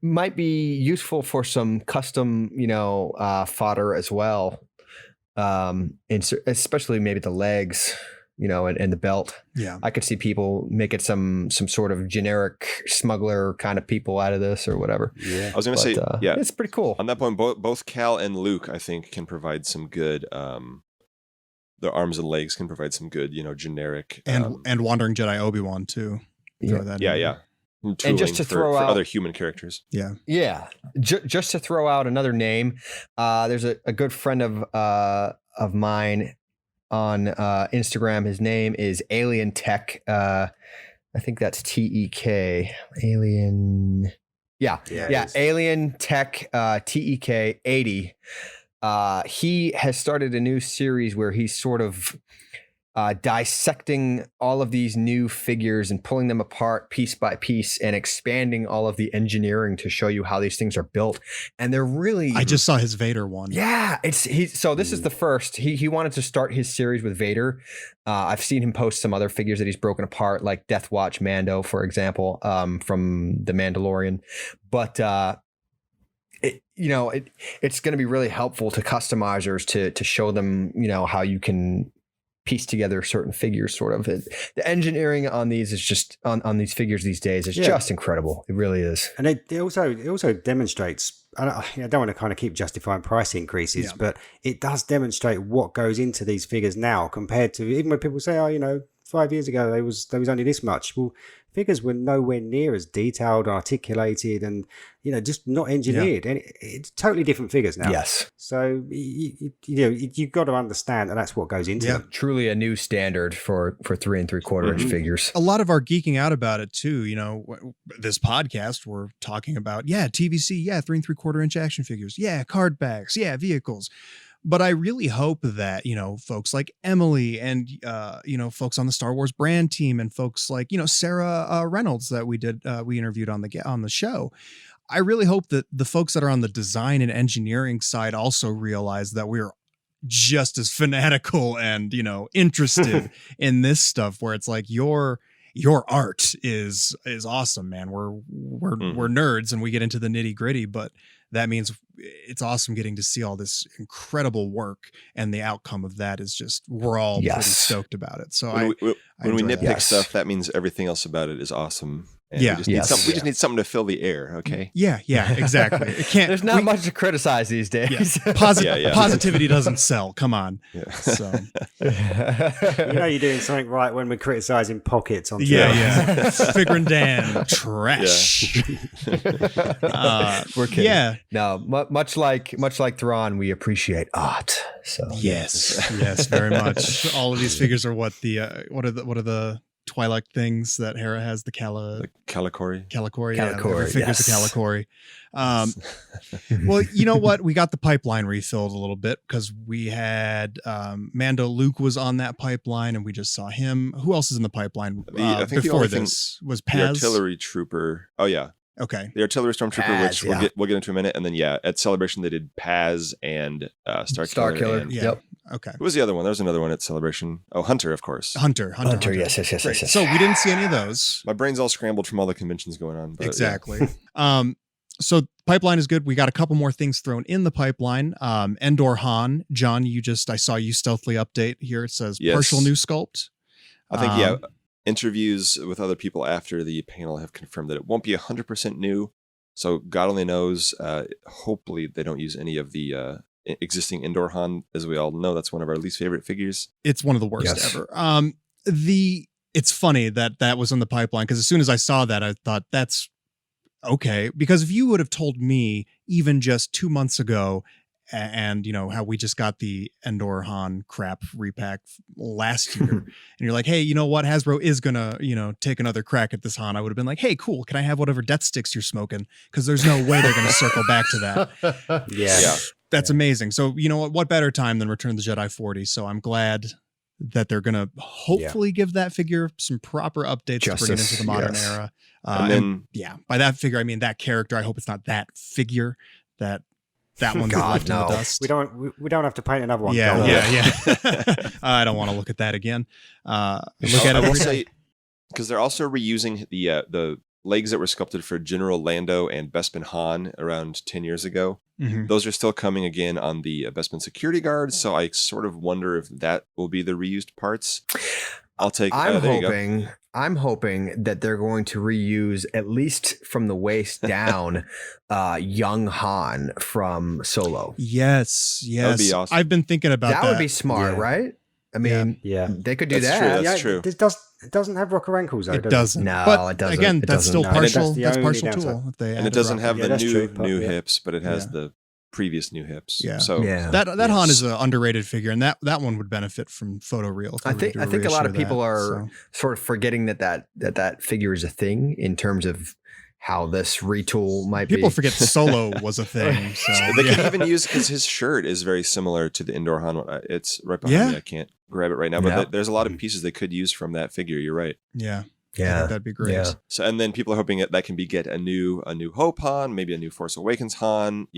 might be useful for some custom, fodder as well, and especially maybe the legs, and the belt. Yeah, I could see people making some sort of generic smuggler kind of people out of this or whatever. Yeah, I was going to say, it's pretty cool. On that point, both Cal and Luke, I think, can provide some good. Their arms and legs can provide some good, generic and Wandering Jedi Obi-Wan too. Yeah. And just to throw out other human characters. Yeah. Just to throw out another name, there's a good friend of mine on Instagram. His name is Alien Tech. I think that's TEK. Alien. Yeah. Alien Tech TEK 80. He has started a new series where he's sort of dissecting all of these new figures and pulling them apart piece by piece and expanding all of the engineering to show you how these things are built. And they're really... I just saw his Vader one. Yeah. So this is the first. He wanted to start his series with Vader. I've seen him post some other figures that he's broken apart, like Death Watch Mando, for example, from The Mandalorian. But... it's going to be really helpful to customizers to show them, how you can piece together certain figures. Sort of the engineering on these is just on these figures these days is just incredible. It really is. And it also demonstrates. I don't want to kind of keep justifying price increases, but it does demonstrate what goes into these figures now compared to even when people say, 5 years ago there was only this much. Well, figures were nowhere near as detailed, articulated, and just not engineered. And it's totally different figures now. Yes. So you've got to understand that that's what goes into them. Truly a new standard for 3 3/4 inch figures. A lot of our geeking out about it too. This podcast we're talking about. TVC. 3 3/4 inch action figures. Card backs. Vehicles. But I really hope that, folks like Emily and, folks on the Star Wars brand team and folks like, Sarah Reynolds that we interviewed on the show. I really hope that the folks that are on the design and engineering side also realize that we're just as fanatical and, interested in this stuff where it's like your art is awesome, man. We're nerds and we get into the nitty gritty, but that means it's awesome getting to see all this incredible work, and the outcome of that is just we're all pretty stoked about it. So when we nitpick stuff, that means everything else about it is awesome. And Yeah. we just need something to fill the air. Okay. Yeah, exactly. It can't. There's not much to criticize these days. Positivity doesn't sell. Come on. Yeah. So you're doing something right when we're criticizing pockets on Twitter. yeah. Figure and Dan trash. We're kidding. Yeah. No, much like Thrawn, we appreciate art. So Yes, very much. All of these figures are what are the Twilight things that Hera has, the Calicori. Every figure's a Calicori. Well, you know what? We got the pipeline refilled a little bit because we had Mando Luke was on that pipeline, and we just saw him. Who else is in the pipeline? I think before this was Paz. The artillery trooper. Oh yeah. Okay. The artillery stormtrooper, Paz, which we'll get into in a minute, and then at Celebration they did Paz and Star Killer. Yep. Okay. Who was the other one? There was another one at Celebration. Oh, Hunter, of course. Hunter. Yes. So we didn't see any of those. My brain's all scrambled from all the conventions going on. But exactly. So pipeline is good. We got a couple more things thrown in the pipeline. Endor Han, John, I saw you stealthily update here. It says partial new sculpt. I think, interviews with other people after the panel have confirmed that it won't be 100% new. So God only knows. Hopefully they don't use any of the existing Endor Han. As we all know, that's one of our least favorite figures. It's one of the worst ever. It's funny that was in the pipeline because as soon as I saw that, I thought that's okay. Because if you would have told me even just 2 months ago, and how we just got the Endor Han crap repack last year, and you're like, hey, you know what? Hasbro is gonna, take another crack at this Han. I would have been like, hey, cool. Can I have whatever death sticks you're smoking? Because there's no way they're gonna circle back to that. Yeah. That's amazing. So you know what better time than Return of the Jedi 40? So I'm glad that they're gonna hopefully give that figure some proper updates to bring it into the modern era. And then, by that figure, I mean that character. I hope it's not that figure that one's left in the dust. We don't have to paint another one. Yeah. I don't want to look at that again. Look at I it. will say, because they're also reusing the legs that were sculpted for General Lando and Bespin Han around 10 years ago. Mm-hmm. Those are still coming again on the Bespin security guards. So I sort of wonder if that will be the reused parts. I'll take. I'm hoping that they're going to reuse, at least from the waist down, young Han from Solo. Yes. That would be awesome. I've been thinking about that. That would be smart, right? I mean, they could do that. That's true. It doesn't have rocker ankles, though. It doesn't. No, but it doesn't. Again, that's still partial. That's partial downside. tool. And it doesn't have the new hips, but it has the previous new hips. Yeah. So that Han is an underrated figure, and that one would benefit from photoreal. I think a lot of people are sort of forgetting that figure is a thing in terms of how this retool might be. People forget Solo was a thing. So they can even use, because his shirt is very similar to the Endor Han one. It's right behind me. I can't grab it right now, but there's a lot of pieces they could use from that figure. You're right. Yeah. Yeah, that'd be great. Yeah. So, and then people are hoping that can get a new Hope Han, maybe a new Force Awakens Han,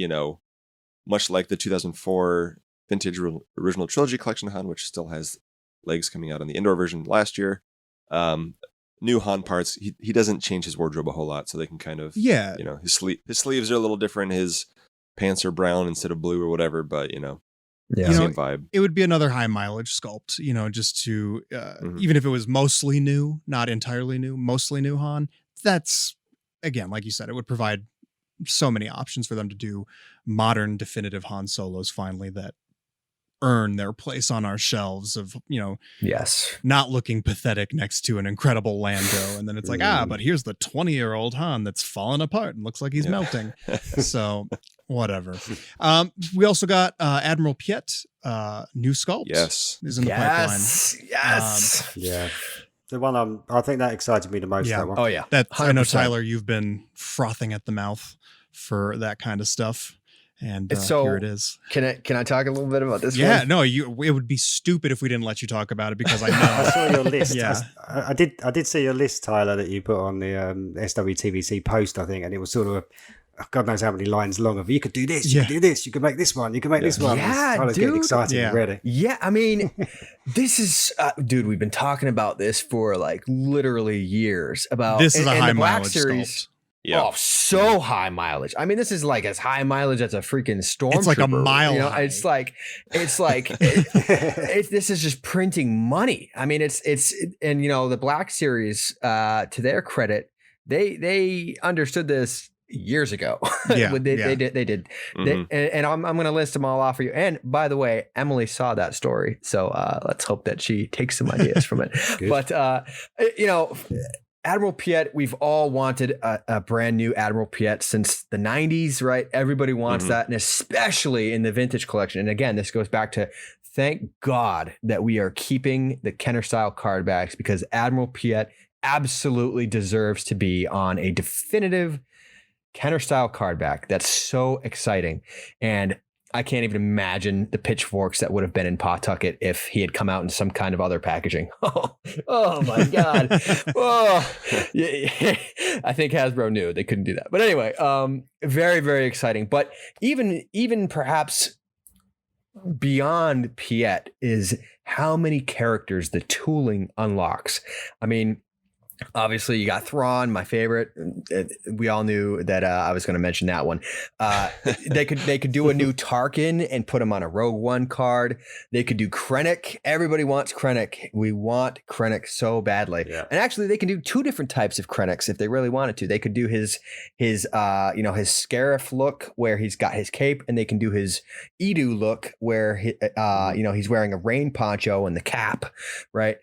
much like the 2004 vintage original trilogy collection Han, which still has legs coming out on the indoor version last year. New Han parts. He doesn't change his wardrobe a whole lot, so they can kind of his sleeves are a little different. His pants are brown instead of blue or whatever, but same vibe. It would be another high mileage sculpt, just to even if it was mostly new, not entirely new, mostly new Han. That's, again, like you said, it would provide so many options for them to do modern definitive Han Solos finally that earn their place on our shelves of, not looking pathetic next to an incredible Lando. And then it's like, but here's the 20-year-old Han that's fallen apart and looks like he's melting. So whatever. We also got Admiral Piet, new sculpt. Yes. Is in the pipeline. Yes. The one I think that excited me the most. That one. Oh yeah. I know, Tyler, you've been frothing at the mouth for that kind of stuff. And so, here it is. Can I talk a little bit about this? Yeah, one? no, it would be stupid if we didn't let you talk about it, because I know. I saw your list. Yeah. I did see your list, Tyler, that you put on the SWTVC post, I think, and it was sort of God knows how many lines long of you could do this, you could do this, you could make this one, you could make this one. Yeah, Tyler's getting excited already. Yeah, I mean, this is, dude, we've been talking about this for like literally years. This is a high mileage sculpt. Yeah. Oh, so high mileage. I mean, this is like as high mileage as a freaking Stormtrooper. It's like a mile. High. It's like this is just printing money. I mean, it's and the Black Series, to their credit, they understood this years ago. Yeah, they did. And I'm going to list them all off for you. And by the way, Emily saw that story, so let's hope that she takes some ideas from it. But Admiral Piet, we've all wanted a brand new Admiral Piet since the 90s, right? Everybody wants that, and especially in the vintage collection. And again, this goes back to thank God that we are keeping the Kenner style card backs, because Admiral Piet absolutely deserves to be on a definitive Kenner style card back. That's so exciting. And I can't even imagine the pitchforks that would have been in Pawtucket if he had come out in some kind of other packaging. Oh my God. I think Hasbro knew they couldn't do that. But anyway, very, very exciting. But even perhaps beyond Piet is how many characters the tooling unlocks. I mean, obviously, you got Thrawn, my favorite. We all knew that I was going to mention that one. They could do a new Tarkin and put him on a Rogue One card. They could do Krennic. Everybody wants Krennic. We want Krennic so badly. Yeah. And actually, they can do two different types of Krennics if they really wanted to. They could do his Scarif look where he's got his cape, and they can do his Edu look where he's wearing a rain poncho and the cap, right?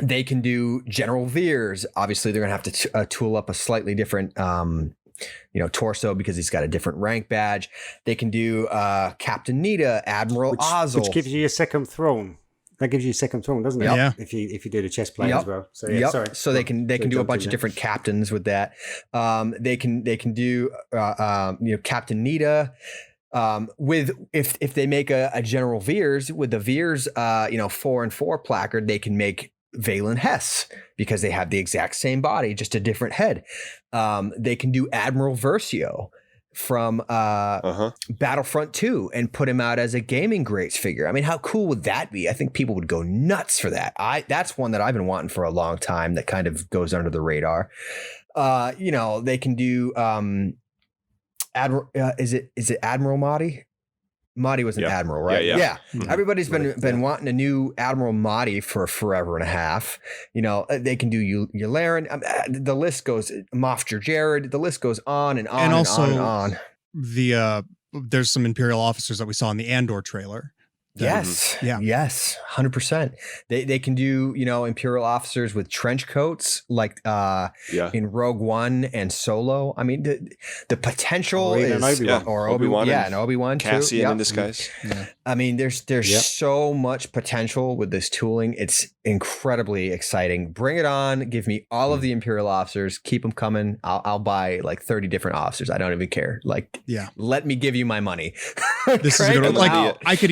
They can do General Veers. Obviously, they're going to have to tool up a slightly different, torso because he's got a different rank badge. They can do Captain Nita, Admiral Ozzel, which gives you a second throne. That gives you a second throne, doesn't it? Yeah. If you do the chest plate as well. So sorry. So they can do a bunch of different captains with that. They can do Captain Nita. If they make a General Veers with the Veers 4-4 placard, they can make Valen Hess because they have the exact same body, just a different head. They can do Admiral Versio from Battlefront 2 and put him out as a Gaming Greats figure. I mean, how cool would that be? I think people would go nuts for that. That's one that I've been wanting for a long time that kind of goes under the radar. They can do Admiral. Is it Admiral Mahdi? Mahdi was an admiral, right? Yeah. Mm-hmm. Everybody's been wanting a new Admiral Mahdi for forever and a half. They can do Yularen. The list goes Moff Jared. The list goes on and on and also on and on. There's some Imperial officers that we saw in the Andor trailer. Yes. Yeah. Yes. 100%. They can do, Imperial officers with trench coats like in Rogue One and Solo. I mean, the potential is Obi-Wan. And Obi-Wan too. Cassian in disguise. Yeah. I mean, there's so much potential with this tooling. It's incredibly exciting. Bring it on. Give me all of the Imperial officers. Keep them coming. I'll buy like 30 different officers. I don't even care. Let me give you my money. This is good. I could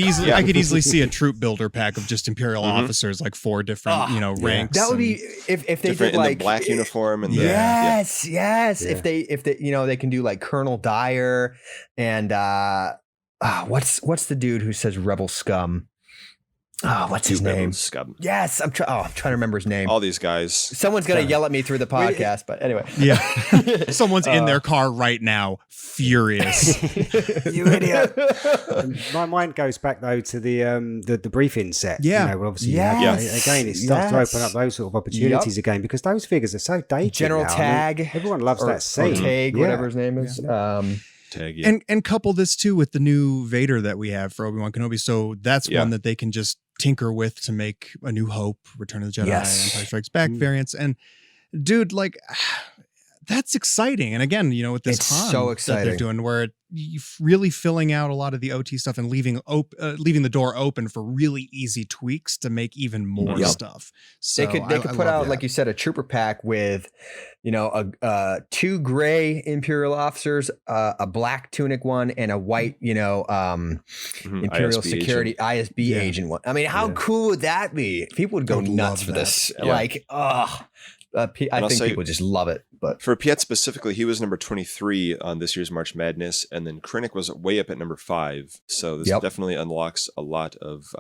easily see a troop builder pack of just Imperial officers, like 4 different, ranks. That would be if they did like the black uniform and yes. Yeah. If they they can do like Colonel Dyer and what's the dude who says Rebel Scum? Oh, what's his name? Scum. Yes, I'm trying to remember his name. All these guys. Someone's gonna yell at me through the podcast, but anyway. Yeah, someone's in their car right now, furious. You idiot! My mind goes back though to the briefing set. Yeah, obviously. Again, it starts to open up those sort of opportunities again because those figures are so dated. General now. Tag. I mean, everyone loves that scene. Tag, whatever his name is. Tag, and couple this too with the new Vader that we have for Obi-Wan Kenobi. So that's one that they can just tinker with to make A New Hope, Return of the Jedi, Empire Strikes Back variants. And dude, like that's exciting. And again, with this Han that they're doing, where you really filling out a lot of the OT stuff and leaving the door open for really easy tweaks to make even more stuff. So they could put out, like you said, a trooper pack with, 2 gray Imperial officers, a black tunic one, and a white, Imperial ISB security ISB agent one. I mean, how cool would that be? People would go nuts for this. I think people just love it. But for Piet specifically, he was number 23 on this year's March Madness, and then Krennic was way up at number 5. So this definitely unlocks a lot of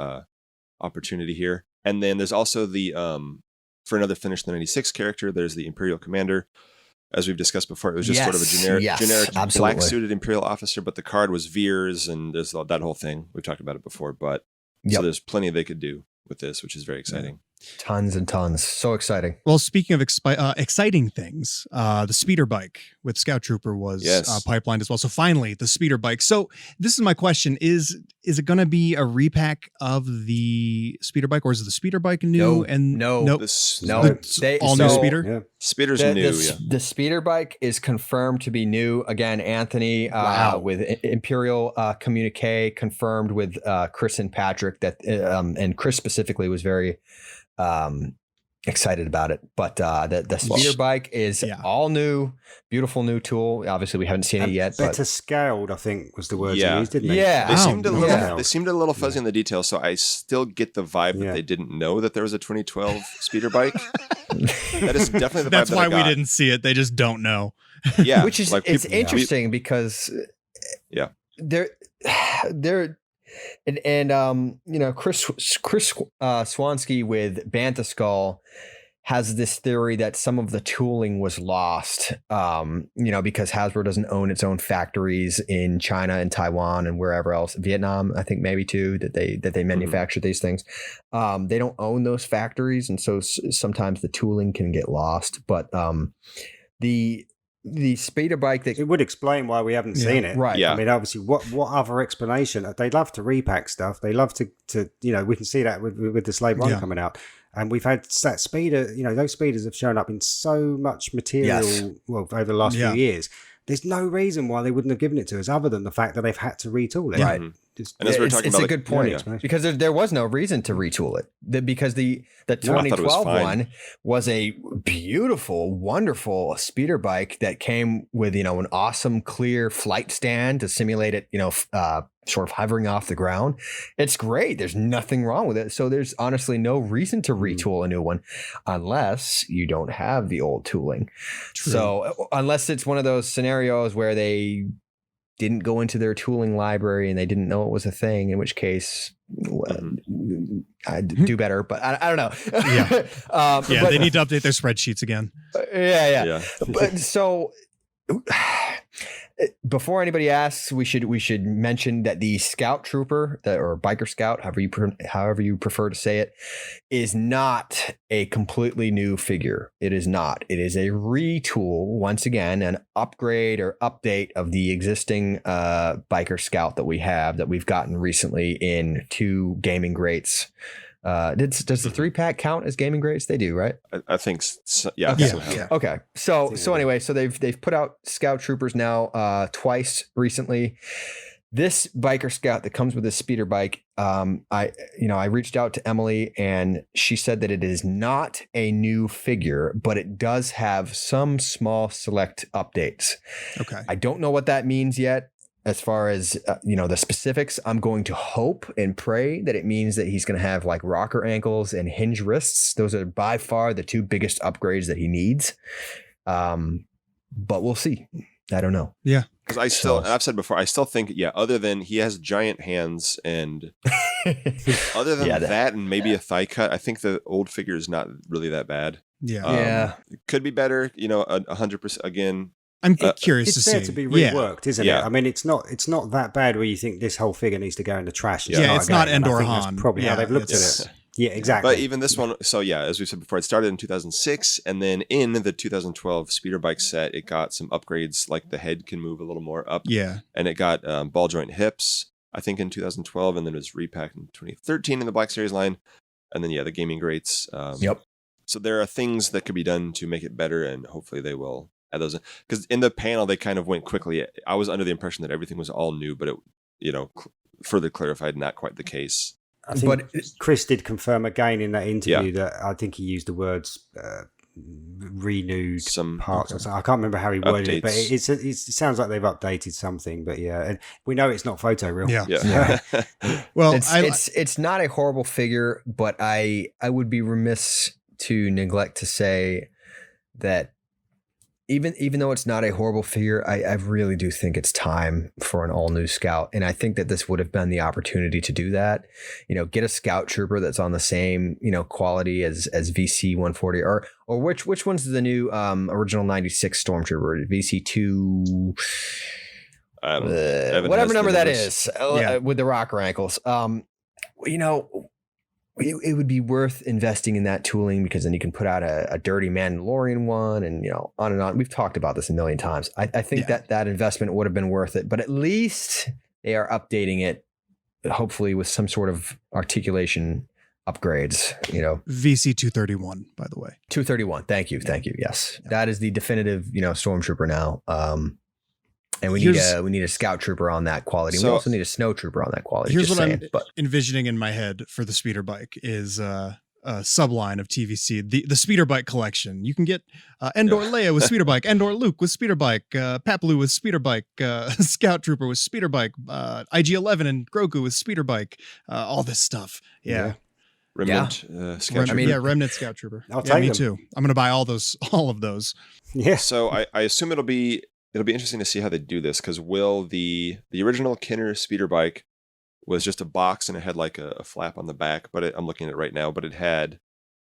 opportunity here. And then there's also the for another Finish the 96 character, there's the Imperial Commander. As we've discussed before, it was just sort of a generic black suited Imperial officer, but the card was Veers, and there's that whole thing. We've talked about it before, but so there's plenty they could do with this, which is very exciting. Tons and tons. So exciting. Well, speaking of exciting things, the speeder bike with Scout Trooper was pipelined as well. So finally, the speeder bike. So this is my question: Is it going to be a repack of the speeder bike, or is the speeder bike new? No. New speeder. Yeah. Speeder's new. The speeder bike is confirmed to be new. Again, Anthony with Imperial Communique confirmed with Chris and Patrick that, and Chris specifically was very excited about it. But the speeder bike is all new, beautiful new tool. Obviously, we haven't seen it yet. Better scaled, I think, was the word they used, didn't they? Yeah, they seemed a little fuzzy in the details. So I still get the vibe that they didn't know that there was a 2012 speeder bike. That is definitely the vibe. That's why we didn't see it. They just don't know. Yeah, which is it's interesting because they're and Chris Swansky with Bantha Skull has this theory that some of the tooling was lost, because Hasbro doesn't own its own factories in China and Taiwan and wherever else, Vietnam, I think maybe too, that they manufacture these things. They don't own those factories, and so sometimes the tooling can get lost. But the speeder bike that it would explain why we haven't seen it, right? I mean, obviously, what other explanation? They love to repack stuff. They love to we can see that with the Slave One coming out. And we've had that speeder, those speeders have shown up in so much material over the last few years. There's no reason why they wouldn't have given it to us other than the fact that they've had to retool it. Right. It's a good point because there was no reason to retool it because the 2012 one was a beautiful, wonderful speeder bike that came with, an awesome clear flight stand to simulate it, sort of hovering off the ground. It's great. There's nothing wrong with it. So there's honestly no reason to retool a new one unless you don't have the old tooling. True. So unless it's one of those scenarios where they didn't go into their tooling library and they didn't know it was a thing, in which case I'd do better, but I don't know. But they need to update their spreadsheets again. But so before anybody asks, we should mention that the Scout Trooper, or Biker Scout, however you prefer to say it, is not a completely new figure. It is not. It is a retool, once again, an upgrade or update of the existing Biker Scout that we've gotten recently in 2 gaming greats. Does the 3-pack count as gaming greats? They do, right? I think so. Yeah. Okay. Okay. So anyway, so they've put out Scout Troopers now twice recently. This Biker Scout that comes with this speeder bike, I reached out to Emily and she said that it is not a new figure, but it does have some small select updates. Okay. I don't know what that means yet. As far as, the specifics, I'm going to hope and pray that it means that he's going to have like rocker ankles and hinge wrists. Those are by far the 2 biggest upgrades that he needs. But we'll see. I don't know. Yeah. Because I've said before, I still think, other than he has giant hands and other than that and maybe a thigh cut, I think the old figure is not really that bad. Yeah. It could be better, 100% again. I'm curious to see. It's there to be reworked, isn't it? I mean, it's not that bad where you think this whole figure needs to go in the trash. It's not Endor Han. That's probably how they've looked at it. Yeah, exactly. But even this one, so as we said before, it started in 2006, and then in the 2012 speeder bike set, it got some upgrades, like the head can move a little more up. Yeah. And it got ball joint hips, I think, in 2012, and then it was repacked in 2013 in the Black Series line. And then, the gaming greats. So there are things that could be done to make it better, and hopefully they will. Those, because in the panel they kind of went quickly. I was under the impression that everything was all new, but it further clarified not quite the case. I think Chris did confirm again in that interview that I think he used the words renewed some parts. I can't remember how he worded it, but it sounds like they've updated something. But and we know it's not photoreal. Well, it's not a horrible figure, but I would be remiss to neglect to say that even though it's not a horrible figure, I really do think it's time for an all new Scout. And I think that this would have been the opportunity to do that. Get a Scout Trooper that's on the same, quality as VC 140 or which one's the new original 96 Stormtrooper, VC2, whatever number that is, with the rocker ankles. it would be worth investing in that tooling, because then you can put out a dirty Mandalorian one, and on and on. We've talked about this a million times. I think that investment would have been worth it, but at least they are updating it, hopefully with some sort of articulation upgrades. VC 231, by the way. 231. Thank you. Yes, that is the definitive Stormtrooper now. And we need a scout trooper on that quality. We also need a snow trooper on that quality. Here's what I'm envisioning in my head for the speeder bike is a subline of TVC, the speeder bike collection. You can get Endor Leia with speeder bike, Endor Luke with speeder bike, Papalu with speeder bike, Scout Trooper with speeder bike, IG-11 and Grogu with speeder bike, all this stuff. Yeah. Remnant Scout Trooper. Remnant Scout Trooper. I'll take them. Too. I'm going to buy all of those. Yeah. So I assume it'll be interesting to see how they do this, because the original Kenner speeder bike was just a box and it had like a flap on the back, but I'm looking at it right now, but it had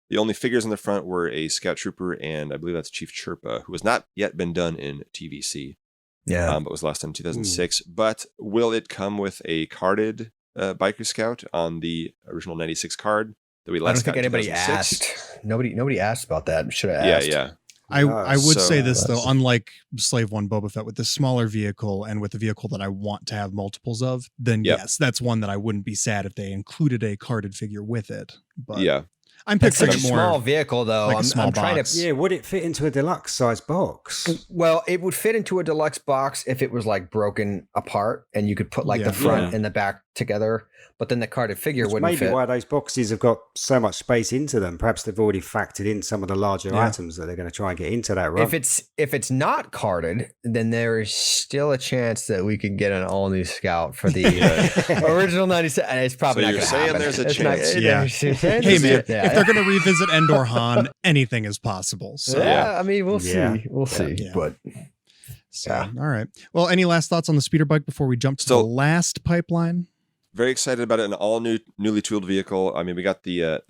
the only figures in the front were a Scout Trooper and I believe that's Chief Chirpa, who has not yet been done in TVC. Yeah. But was last done in 2006. But will it come with a carded Biker Scout on the original 96 card that we last got? I don't think anybody asked. Nobody asked about that. Should have asked. Yeah. I would say this though, unlike Slave One Boba Fett, with the smaller vehicle and with the vehicle that I want to have multiples of, then yes, that's one that I wouldn't be sad if they included a carded figure with it. But I'm picturing such a small vehicle though. Like I'm trying to. Yeah, would it fit into a deluxe size box? Well, it would fit into a deluxe box if it was like broken apart and you could put like the front and the back together. But then the carded figure wouldn't fit. Maybe why those boxes have got so much space into them. Perhaps they've already factored in some of the larger items that they're going to try and get into that run. If it's not carded, then there is still a chance that we could get an all new Scout for the original 97. And it's probably not going to happen. There's a chance. Hey man, if they're going to revisit Endor Han, anything is possible. So I mean, we'll see. We'll see. Yeah. But all right. Well, any last thoughts on the speeder bike before we jump to the last pipeline? Very excited about it. An all newly tooled vehicle. I mean, we got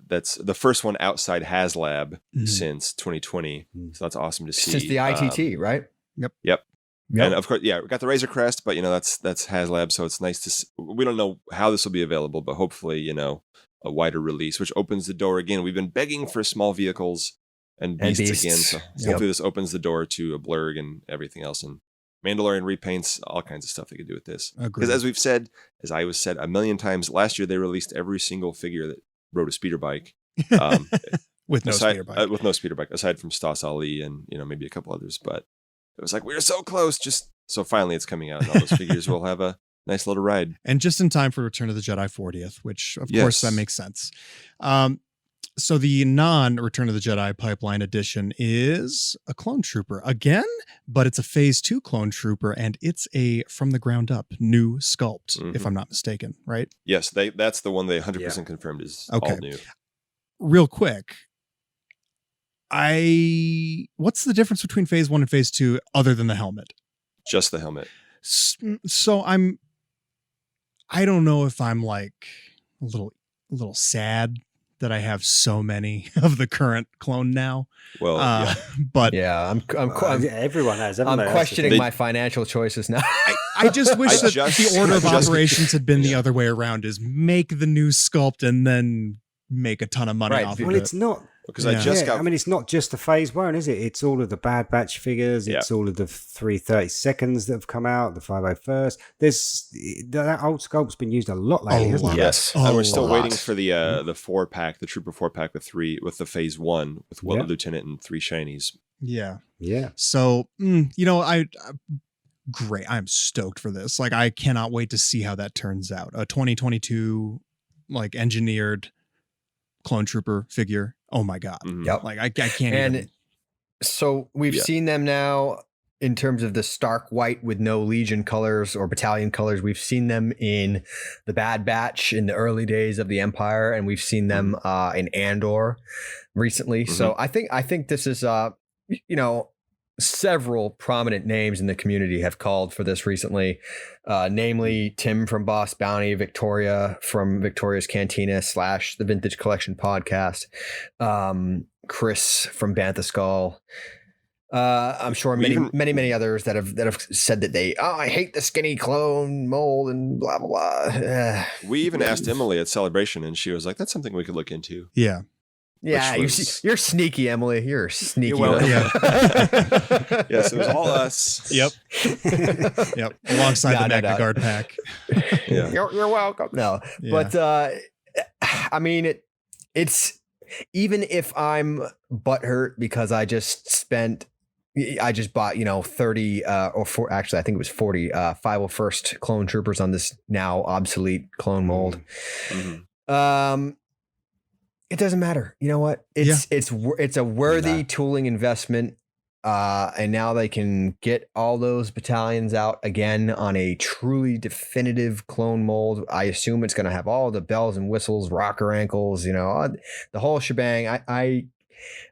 that's the first one outside HasLab since 2020. So that's awesome to see. Since the ITT, right? Yep. And of course, we got the Razor Crest, but that's HasLab. So it's nice to we don't know how this will be available, but hopefully, a wider release, which opens the door again. We've been begging for small vehicles and beasts again. So hopefully this opens the door to a Blurg and everything else. And Mandalorian repaints, all kinds of stuff they could do with this. Because as we've said, as I was said a million times, last year they released every single figure that rode a speeder bike. With no speeder bike. Aside from Stas Ali and maybe a couple others. But it was like, we were so close. So finally it's coming out and all those figures will have a nice little ride. And just in time for Return of the Jedi 40th, which of course that makes sense. So the non-Return of the Jedi pipeline edition is a clone trooper again, but it's a phase 2 clone trooper and it's a from the ground up new sculpt, if I'm not mistaken, right? Yes, that's the one they 100% confirmed is all new. Real quick, what's the difference between phase 1 and phase 2 other than the helmet? Just the helmet. So I don't know if I'm like a little sad that I have so many of the current clone now. Well, but everyone has. I'm questioning my financial choices now. I just wish that the order of operations had been the other way around: is make the new sculpt and then make a ton of money off of it. Well, it's not. Because I just got. I mean, it's not just the phase 1, is it? It's all of the Bad Batch figures. It's all of the 332nds that have come out, the 501st. That old sculpt's been used a lot lately, hasn't it? Yes, and we're still waiting for the 4-pack, the Trooper 4-pack with the phase 1 with Lieutenant and 3 shinies. Yeah. So great. I'm stoked for this. Like, I cannot wait to see how that turns out. A 2022 engineered clone trooper figure. Oh my God. Yep. Like I can't even. So we've seen them now in terms of the stark white with no Legion colors or battalion colors. We've seen them in the Bad Batch in the early days of the Empire, and we've seen them in Andor recently. So I think this is several prominent names in the community have called for this recently, namely Tim from Boss Bounty, Victoria from Victoria's Cantina / the Vintage Collection podcast, Chris from Bantha Skull, I'm sure many others that have said that I hate the skinny clone mold and blah blah blah. We even asked Emily at Celebration, and she was like, "That's something we could look into." Yeah. Yeah, you're sneaky, Emily. You're sneaky. You're welcome. Yes, it was all us. Yep. Yep. Alongside the Magna Guard pack. Yeah. You're welcome. No, Yeah. but I mean, it's even if I'm butthurt because I just bought 30 or 4, actually I think it was 40 501st clone troopers on this now obsolete clone mold. Mm-hmm. It doesn't matter. You know what? It's a worthy tooling investment. And now they can get all those battalions out again on a truly definitive clone mold. I assume it's going to have all the bells and whistles, rocker ankles, the whole shebang. I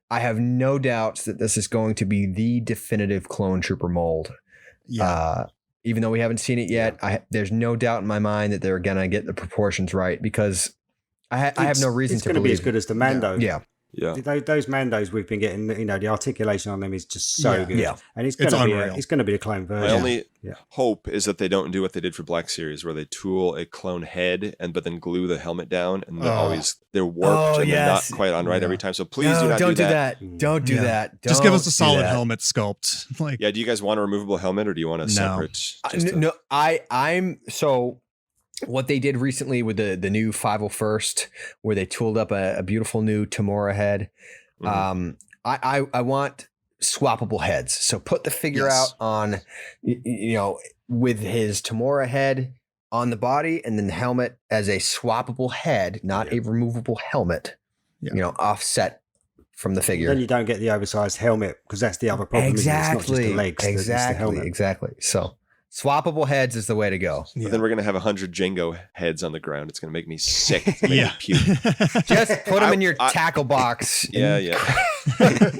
have no doubts that this is going to be the definitive clone trooper mold. Yeah. Even though we haven't seen it yet, there's no doubt in my mind that they're going to get the proportions right, because I have no reason to believe it's going to be as good as the Mando. Yeah. Yeah. Those Mandos we've been getting, the articulation on them is just so good. Yeah. And it's going to be a clone version. My only hope is that they don't do what they did for Black Series, where they tool a clone head but then glue the helmet down, and they're warped and they're not quite on right every time. So please do not do that. Don't do that. Just give us a solid helmet sculpt. Do you guys want a removable helmet, or do you want a separate? No, I'm so. What they did recently with the new 501st, where they tooled up a beautiful new Tamora head. Mm-hmm. I want swappable heads. So put the figure out on, with his Tamora head on the body, and then the helmet as a swappable head, not a removable helmet, offset from the figure. Then you don't get the oversized helmet, because that's the other problem. Exactly. It's not just the legs. It's the helmet. Exactly. So swappable heads is the way to go. But then we're going to have 100 Django heads on the ground. It's going to make me sick. Puke. Just put them in your tackle box. Yeah.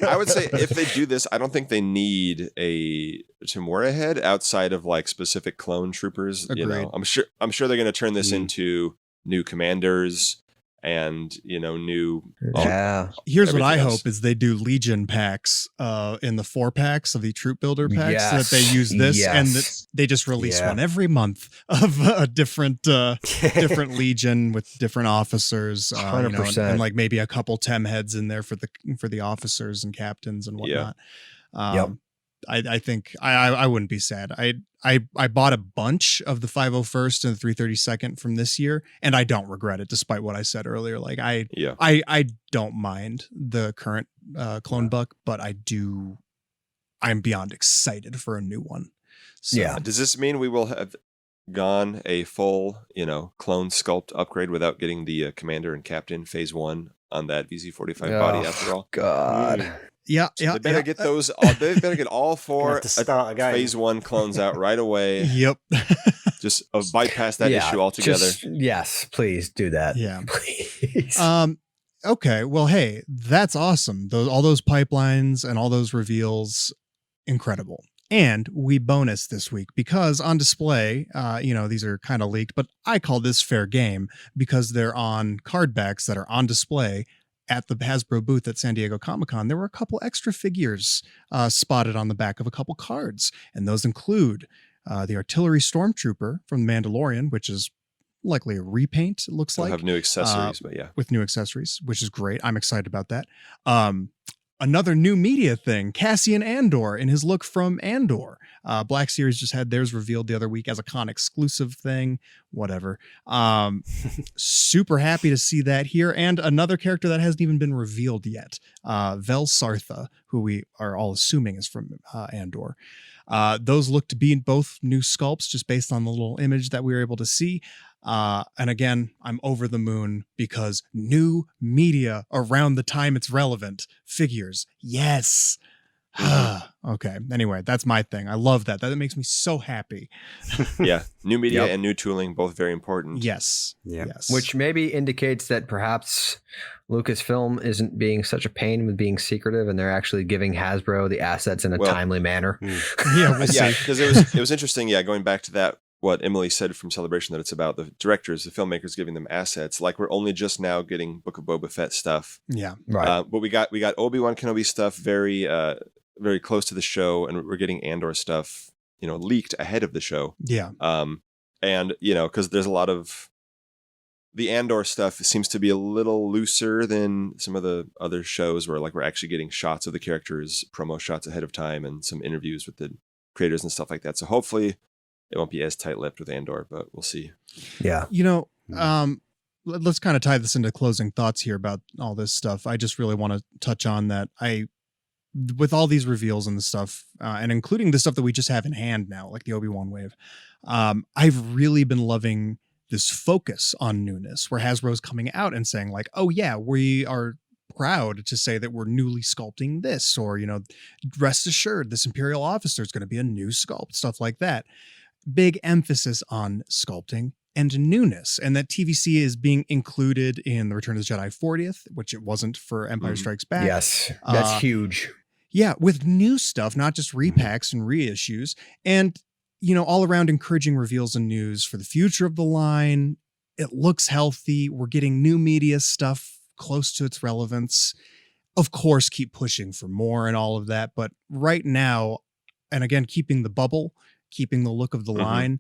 I would say if they do this, I don't think they need a Tamora head outside of specific clone troopers. Agreed. I'm sure they're going to turn this into new commanders and new. Here's what I hope is they do Legion packs in the 4-packs of the troop builder packs, so that they use this and that they just release one every month of a different Legion with different officers. 100%. And maybe a couple TEM heads in there for the officers and captains and whatnot. I think I wouldn't be sad. I bought a bunch of the 501st and the 332nd from this year, and I don't regret it, despite what I said earlier. I don't mind the current clone buck, but I'm beyond excited for a new one. So, does this mean we will have gone a full, clone sculpt upgrade without getting the commander and captain phase 1 on that VZ45 body after all? God. Yeah, so they better get those. They better get all 4 phase 1 clones out right away. Yep. Just bypass that issue altogether. Yes, please do that. Yeah, please. Okay. Well, hey, that's awesome. All those pipelines and all those reveals, incredible. And we bonus this week because on display, these are kind of leaked, but I call this fair game because they're on card backs that are on display at the Hasbro booth at San Diego Comic-Con. There were a couple extra figures spotted on the back of a couple cards, and those include the Artillery Stormtrooper from The Mandalorian, which is likely a repaint, it looks like. They'll have new accessories, with new accessories, which is great. I'm excited about that. Another new media thing, Cassian Andor in his look from Andor. Black Series just had theirs revealed the other week as a con exclusive thing, whatever. Super happy to see that here. And another character that hasn't even been revealed yet, Vel Sartha, who we are all assuming is from Andor. Those look to be both new sculpts just based on the little image that we were able to see. And again, I'm over the moon because new media around the time it's relevant. Figures. Yes. Okay. Anyway, that's my thing. I love that. That makes me so happy. New media and new tooling, both very important. Yes. Yes. Which maybe indicates that perhaps Lucasfilm isn't being such a pain with being secretive, and they're actually giving Hasbro the assets in a timely manner. We'll see. Because it was interesting. Going back to that. What Emily said from Celebration, that it's about the directors, the filmmakers giving them assets. We're only just now getting Book of Boba Fett stuff. Yeah. Right. But we got Obi-Wan Kenobi stuff very very close to the show, and we're getting Andor stuff, leaked ahead of the show. Yeah. And because there's a lot of the Andor stuff seems to be a little looser than some of the other shows where like we're actually getting shots of the characters, promo shots ahead of time, and some interviews with the creators and stuff like that. So hopefully it won't be as tight-lipped with Andor, but we'll see. Yeah. Let's kind of tie this into closing thoughts here about all this stuff. I just really want to touch on that. With all these reveals and the stuff, and including the stuff that we just have in hand now, like the Obi-Wan wave, I've really been loving this focus on newness, where Hasbro's coming out and saying like, oh yeah, we are proud to say that we're newly sculpting this, or, rest assured, this Imperial officer is going to be a new sculpt, stuff like that. Big emphasis on sculpting and newness, and that TVC is being included in the Return of the Jedi 40th, which it wasn't for Empire Strikes Back. Yes, that's huge. Yeah, with new stuff, not just repacks and reissues, and all around encouraging reveals and news for the future of the line. It looks healthy. We're getting new media stuff close to its relevance. Of course, keep pushing for more and all of that. But right now, and again, keeping the bubble, keeping the look of the line,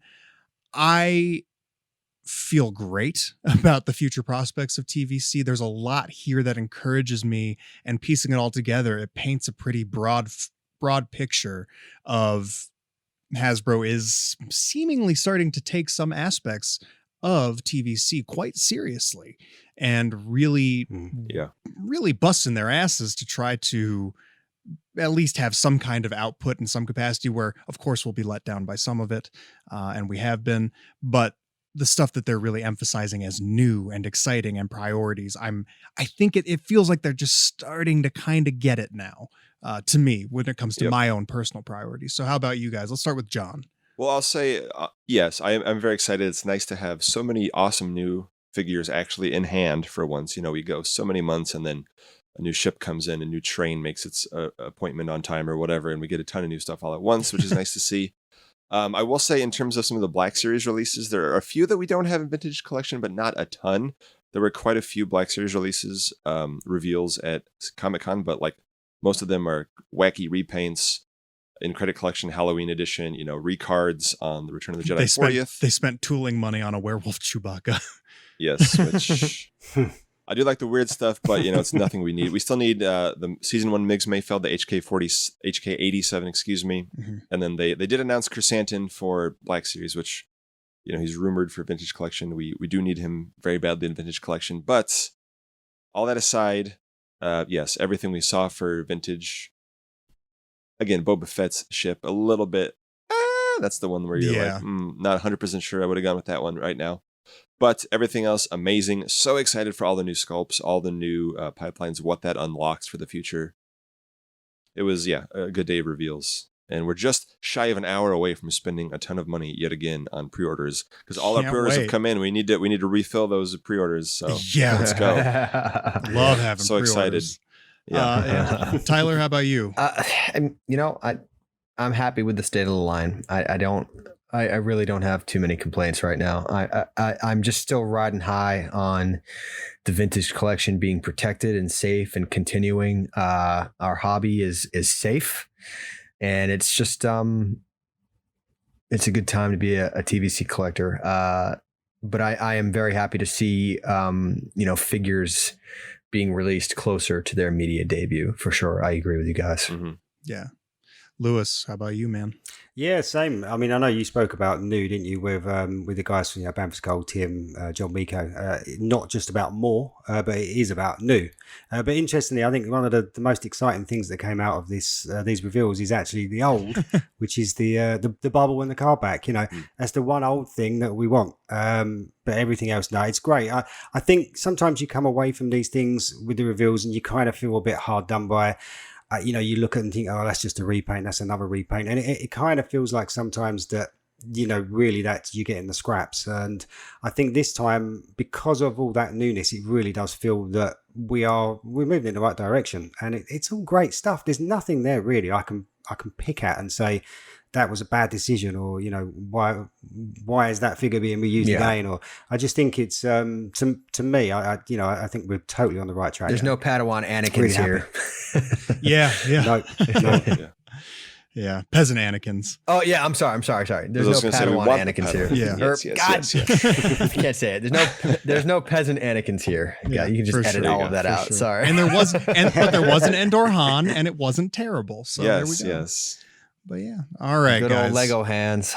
I feel great about the future prospects of TVC. There's a lot here that encourages me, and piecing it all together, it paints a pretty broad picture of Hasbro is seemingly starting to take some aspects of TVC quite seriously, and really busting their asses to try to at least have some kind of output in some capacity, where of course we'll be let down by some of it. And we have been, but the stuff that they're really emphasizing as new and exciting and priorities, I think it feels like they're just starting to kind of get it now, to me, when it comes to my own personal priorities. So how about you guys? Let's start with John. Well, I'll say, yes, I'm very excited. It's nice to have so many awesome new figures actually in hand for once. We go so many months and then a new ship comes in, a new train makes its appointment on time or whatever, and we get a ton of new stuff all at once, which is nice to see. I will say, in terms of some of the Black Series releases, there are a few that we don't have in Vintage Collection, but not a ton. There were quite a few Black Series releases, reveals at Comic-Con, but like most of them are wacky repaints in Credit Collection Halloween edition, recards on the Return of the Jedi 40th. They spent tooling money on a werewolf Chewbacca. Yes, which I do like the weird stuff, but it's nothing we need. We still need the Season 1 Migs Mayfeld, the HK87, excuse me. And then they did announce Chrysanthemum for Black Series, which, he's rumored for Vintage Collection. We do need him very badly in Vintage Collection. But all that aside, yes, everything we saw for Vintage. Again, Boba Fett's ship, a little bit. That's the one where you're like, not 100% sure I would have gone with that one right now. But everything else, amazing. So excited for all the new sculpts, all the new pipelines, what that unlocks for the future. It was, a good day of reveals. And we're just shy of an hour away from spending a ton of money yet again on pre-orders. Because all our pre-orders have come in. We need to refill those pre-orders. So let's go. Love having so pre-orders. Excited. Yeah. Tyler, how about you? I'm happy with the state of the line. I really don't have too many complaints right now. I'm just still riding high on the Vintage Collection being protected and safe and continuing. Our hobby is safe, and it's just it's a good time to be a TVC collector. But I am very happy to see figures being released closer to their media debut, for sure. I agree with you guys. Yeah. Lewis, how about you, man? Yeah, same. I mean, I know you spoke about new, didn't you, with the guys from Bamford's Gold, Tim, John Miko. Not just about more, but it is about new. But interestingly, I think one of the most exciting things that came out of these reveals is actually the old, which is the bubble and the car back. That's the one old thing that we want. But everything else, no, it's great. I think sometimes you come away from these things with the reveals and you kind of feel a bit hard done by. You look at it and think, oh, that's just a repaint. That's another repaint. And it kind of feels like sometimes that, really that you're getting the scraps. And I think this time, because of all that newness, it really does feel that we're moving in the right direction. And it's all great stuff. There's nothing there really I can pick at and say, that was a bad decision, or why is that figure being reused again? Or I just think it's to me, I think we're totally on the right track. There's no Padawan Anakins here. Yeah. No. Yeah, peasant Anakins. Oh yeah, I'm sorry. There's no Padawan Anakins here. Yeah, yes. I can't say it. There's no peasant Anakins here. Yeah, you can just edit all of that out. Sure. Sorry. And but there was an Endor Han, and it wasn't terrible. So there we go. Yes. But yeah, all right, Good guys. old Lego hands.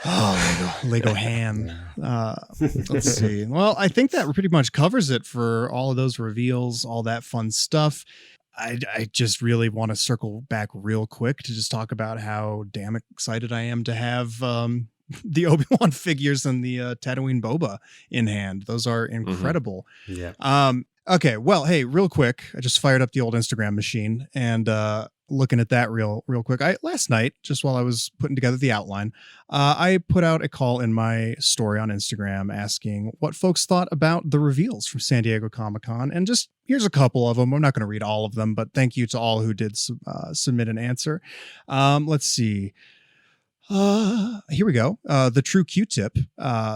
Oh, Lego hand. Let's see. Well, I think that pretty much covers it for all of those reveals, all that fun stuff. I just really want to circle back real quick to just talk about how damn excited I am to have the Obi-Wan figures and the Tatooine Boba in hand. Those are incredible. Mm-hmm. Yeah. Okay. Well, hey, real quick, I just fired up the old Instagram machine and looking at that real quick. Last night, just while I was putting together the outline, I put out a call in my story on Instagram asking what folks thought about the reveals from San Diego Comic-Con. And just here's a couple of them. I'm not going to read all of them, but thank you to all who did submit an answer. Let's see. Here we go. The True Q-Tip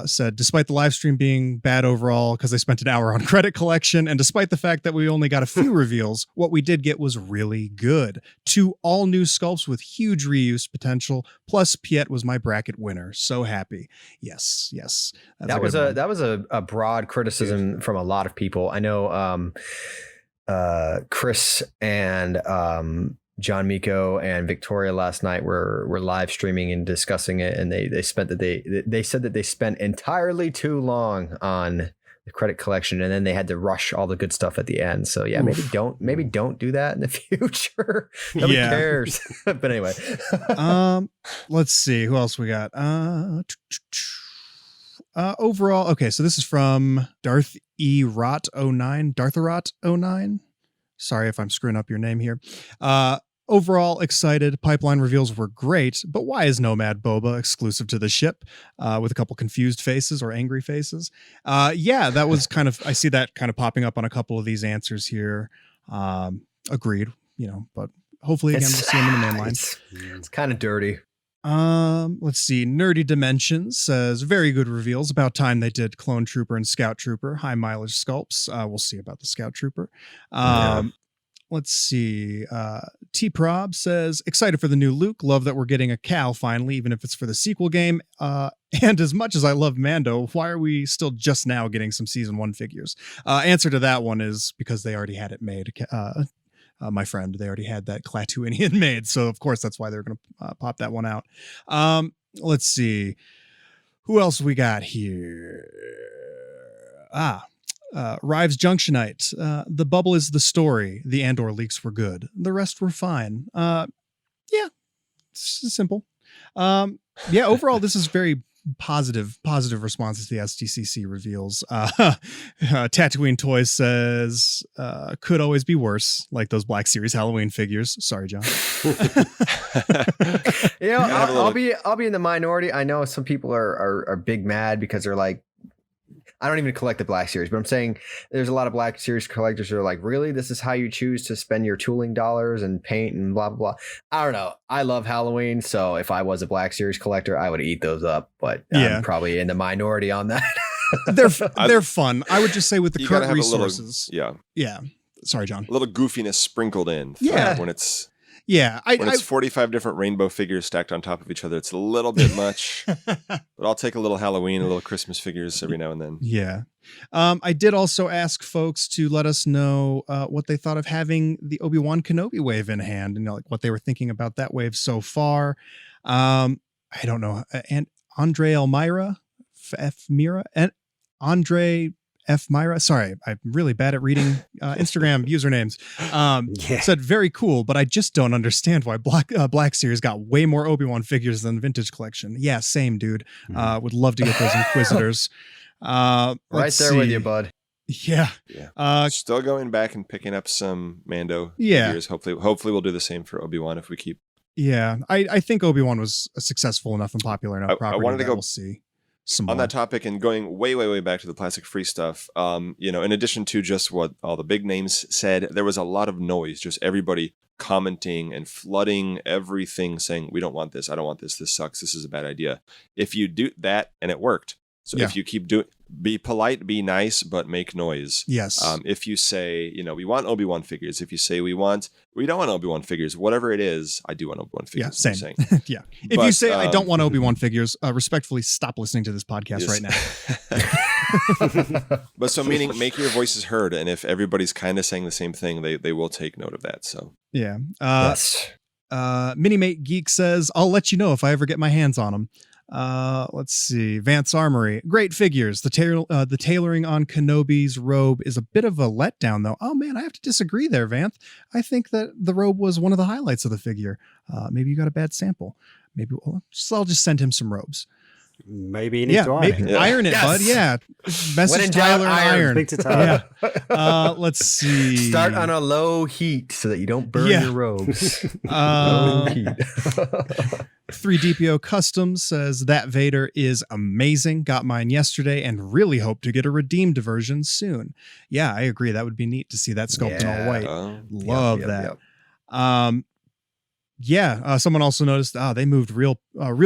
said, despite the live stream being bad overall because I spent an hour on credit collection, and despite the fact that we only got a few reveals, what we did get was really good. 2 all new sculpts with huge reuse potential. Plus, Piet was my bracket winner. So happy. Yes. That was a broad criticism from a lot of people. I know Chris and John Miko and Victoria last night were live streaming and discussing it, and they said that they spent entirely too long on the credit collection, and then they had to rush all the good stuff at the end. So yeah, maybe don't do that in the future. Nobody cares. But anyway, let's see who else we got. Overall, okay, so this is from Darth E. Rot 09. Dartharot 09. Sorry if I'm screwing up your name here. Overall excited. Pipeline reveals were great, but why is Nomad Boba exclusive to the ship? With a couple confused faces or angry faces. That was kind of, I see that kind of popping up on a couple of these answers here. Agreed, but hopefully again, we'll see him in the main line. It's kind of dirty. Let's see. Nerdy Dimensions says very good reveals. About time they did Clone Trooper and Scout Trooper. High mileage sculpts. We'll see about the Scout Trooper. Let's see. T-Prob says, excited for the new Luke. Love that we're getting a Cal finally, even if it's for the sequel game. And as much as I love Mando, why are we still just now getting some season 1 figures? Answer to that one is because they already had it made. My friend, they already had that Klaatuinian made. So of course, that's why they're going to pop that one out. Let's see. Who else we got here? Rives Junctionite. The bubble is the story. The Andor leaks were good. The rest were fine. It's simple. Overall, this is very positive responses to the SDCC reveals. Tatooine Toys says, could always be worse, like those Black Series Halloween figures. Sorry, John. I'll be in the minority. I know some people are big mad because they're like, I don't even collect the Black Series, but I'm saying there's a lot of Black Series collectors who are like, really? This is how you choose to spend your tooling dollars and paint and blah, blah, blah. I don't know. I love Halloween. So if I was a Black Series collector, I would eat those up, but I'm probably in the minority on that. They're fun. I would just say with the current resources. Yeah. Sorry, John. A little goofiness sprinkled in. When it's... when it's 45 different rainbow figures stacked on top of each other, it's a little bit much. But I'll take a little Halloween, a little Christmas figures every now and then. Yeah. I did also ask folks to let us know what they thought of having the Obi-Wan Kenobi wave in hand, and like what they were thinking about that wave so far. I don't know. And Andre Elmira, F. Mira, and Andre F. Myra. Sorry, I'm really bad at reading Instagram usernames. Said very cool, but I just don't understand why Black Series got way more Obi-Wan figures than the Vintage Collection. Yeah, same, dude. Would love to get those Inquisitors. Right there with you, bud. Yeah. Still going back and picking up some Mando figures. Hopefully we'll do the same for Obi-Wan if we keep. Yeah, I think Obi-Wan was successful enough and popular enough property. I wanted to go. We'll see. On that topic and going way back to the plastic free stuff, in addition to just what all the big names said, there was a lot of noise, just everybody commenting and flooding everything saying, we don't want this, I don't want this, this sucks, this is a bad idea. If you do that, and it worked. So if you keep doing, be polite, be nice, but make noise. Yes. If you say, we want Obi-Wan figures. If you say we don't want Obi-Wan figures, whatever it is, I do want Obi-Wan figures. Yeah, same. Yeah. If you say I don't want Obi-Wan figures, respectfully stop listening to this podcast right now. But so meaning make your voices heard. And if everybody's kind of saying the same thing, they will take note of that. So yeah. Yes. Minimate Geek says, I'll let you know if I ever get my hands on them. Let's see. Vance Armory. Great figures. The tailoring on Kenobi's robe is a bit of a letdown, though. Oh, man, I have to disagree there, Vance. I think that the robe was one of the highlights of the figure. Maybe you got a bad sample. Maybe I'll just send him some robes. Maybe you need to iron it. Iron it, bud. Yeah. Message Tyler and iron. Speak to Tyler. Yeah. Let's see. Start on a low heat so that you don't burn your robes. Low heat. 3DPO Customs says that Vader is amazing. Got mine yesterday and really hope to get a redeemed version soon. Yeah, I agree. That would be neat to see that sculpt in all white. Love that. Someone also noticed they moved real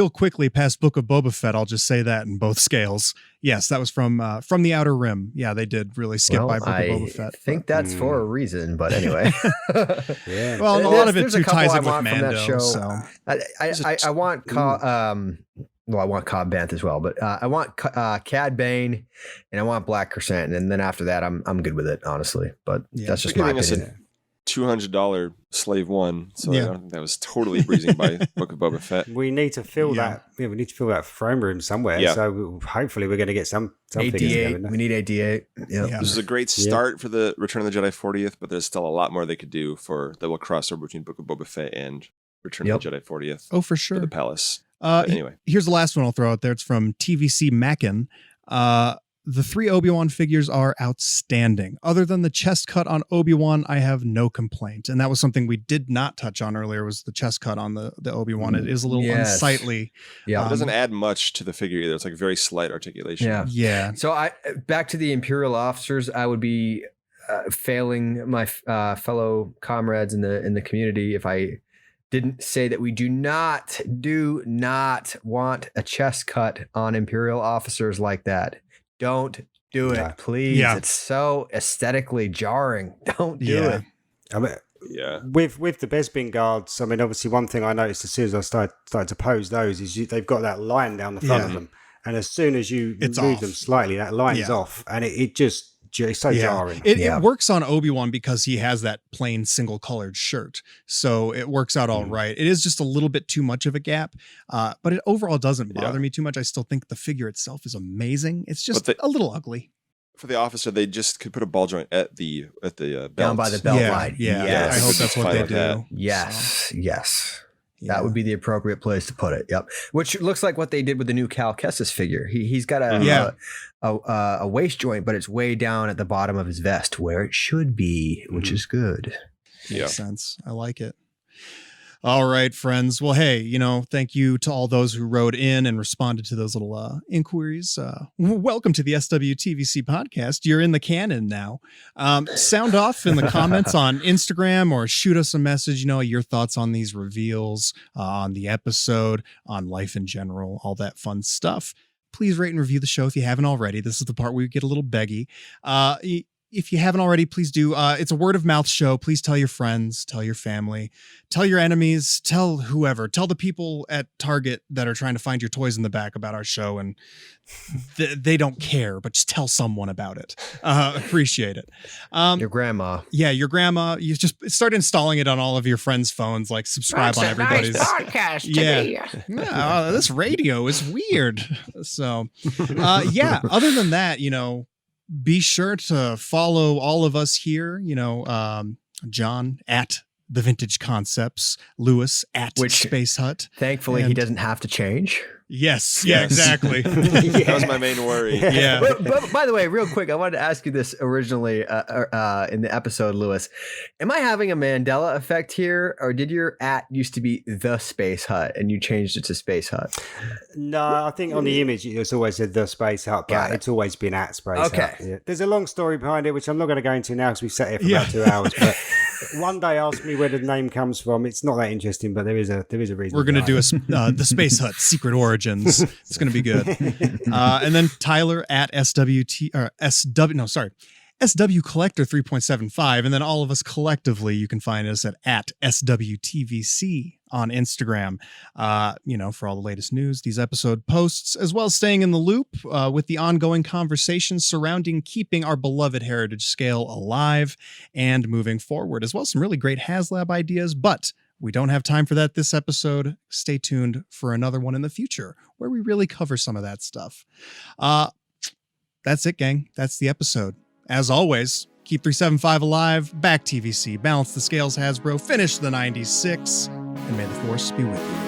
quickly past Book of Boba Fett. I'll just say that in both scales. Yes, that was from the Outer Rim. Yeah, they did really skip by Book of Boba Fett. I think that's for a reason, but anyway. Yeah. Well, a lot of it too ties in with Mando. So I want I want Cobb Vanth as well, but I want Cad Bane and I want Black Crescent, and then after that, I'm good with it, honestly. But that's just my opinion. $200 Slave One, so I don't think that was totally breezing by Book of Boba Fett. We need to fill that. Yeah, we need to fill that frame room somewhere. Yeah. So hopefully we're going to get some AD8. We need AD8. Yeah. This is a great start for the Return of the Jedi 40th, but there's still a lot more they could do that will cross over between Book of Boba Fett and Return of the Jedi 40th. Oh, for sure. For the Palace. Anyway, here's the last one I'll throw out there. It's from TVC Mackin. The 3 Obi-Wan figures are outstanding. Other than the chest cut on Obi-Wan, I have no complaint. And that was something we did not touch on earlier, was the chest cut on the Obi-Wan. It is a little unsightly. Yeah, it doesn't add much to the figure either. It's like very slight articulation. Yeah. So back to the Imperial officers, I would be failing my fellow comrades in the community if I didn't say that we do not want a chest cut on Imperial officers like that. Don't do it, please. Yeah. It's so aesthetically jarring. Don't do it. I mean, with the Bespin guards, I mean, obviously one thing I noticed as soon as I started to pose those is they've got that line down the front of them. And as soon as you move them slightly, that line is off. And it's so jarring. It works on Obi-Wan because he has that plain single colored shirt. So it works out all right. It is just a little bit too much of a gap, but it overall doesn't bother me too much. I still think the figure itself is amazing. It's just a little ugly. For the officer, they just could put a ball joint at the belt. Down by the belt line. Yeah. I hope that's what they do. Yes. That would be the appropriate place to put it. Yep. Which looks like what they did with the new Cal Kestis figure. He's got a waist joint, but it's way down at the bottom of his vest where it should be, which is good. Makes sense. I like it. All right, friends. Well, hey, thank you to all those who wrote in and responded to those little inquiries. Welcome to the SWTVC podcast. You're in the canon now. Sound off in the comments on Instagram or shoot us a message, your thoughts on these reveals, on the episode, on life in general, all that fun stuff. Please rate and review the show if you haven't already. This is the part where we get a little beggy. If you haven't already, please do. It's a word of mouth show. Please tell your friends, tell your family, tell your enemies, tell whoever, tell the people at Target that are trying to find your toys in the back about our show. And they don't care, but just tell someone about it. Appreciate it. Your grandma. Yeah, your grandma. You just start installing it on all of your friends' phones, like subscribe on everybody's. Nice podcast today. This radio is weird. So, other than that, be sure to follow all of us here, John at The Vintage Concepts, Lewis at Space Hut. Thankfully, he doesn't have to change. Yes. Yeah, exactly. That was my main worry. Yeah. But by the way, real quick, I wanted to ask you this originally in the episode, Lewis. Am I having a Mandela effect here, or did your @ used to be The Space Hut and you changed it to Space Hut? No, I think on the image it's always said The Space Hut, but it's always been at Space Hut. Yeah. There's a long story behind it, which I'm not going to go into now because we've sat here for about 2 hours. But one day ask me where the name comes from. It's not that interesting, but there is a reason. We're going to do the Space Hut Secret Origins. It's going to be good. And then Tyler at SW Collector 3.75, and then all of us collectively, you can find us at SWTVC on Instagram, for all the latest news, these episode posts, as well as staying in the loop with the ongoing conversations surrounding keeping our beloved heritage scale alive and moving forward, as well as some really great HasLab ideas, but we don't have time for that this episode. Stay tuned for another one in the future where we really cover some of that stuff. That's it, gang. That's the episode. As always, keep 375 alive, back TVC, balance the scales, Hasbro, finish the 96, and may the force be with you.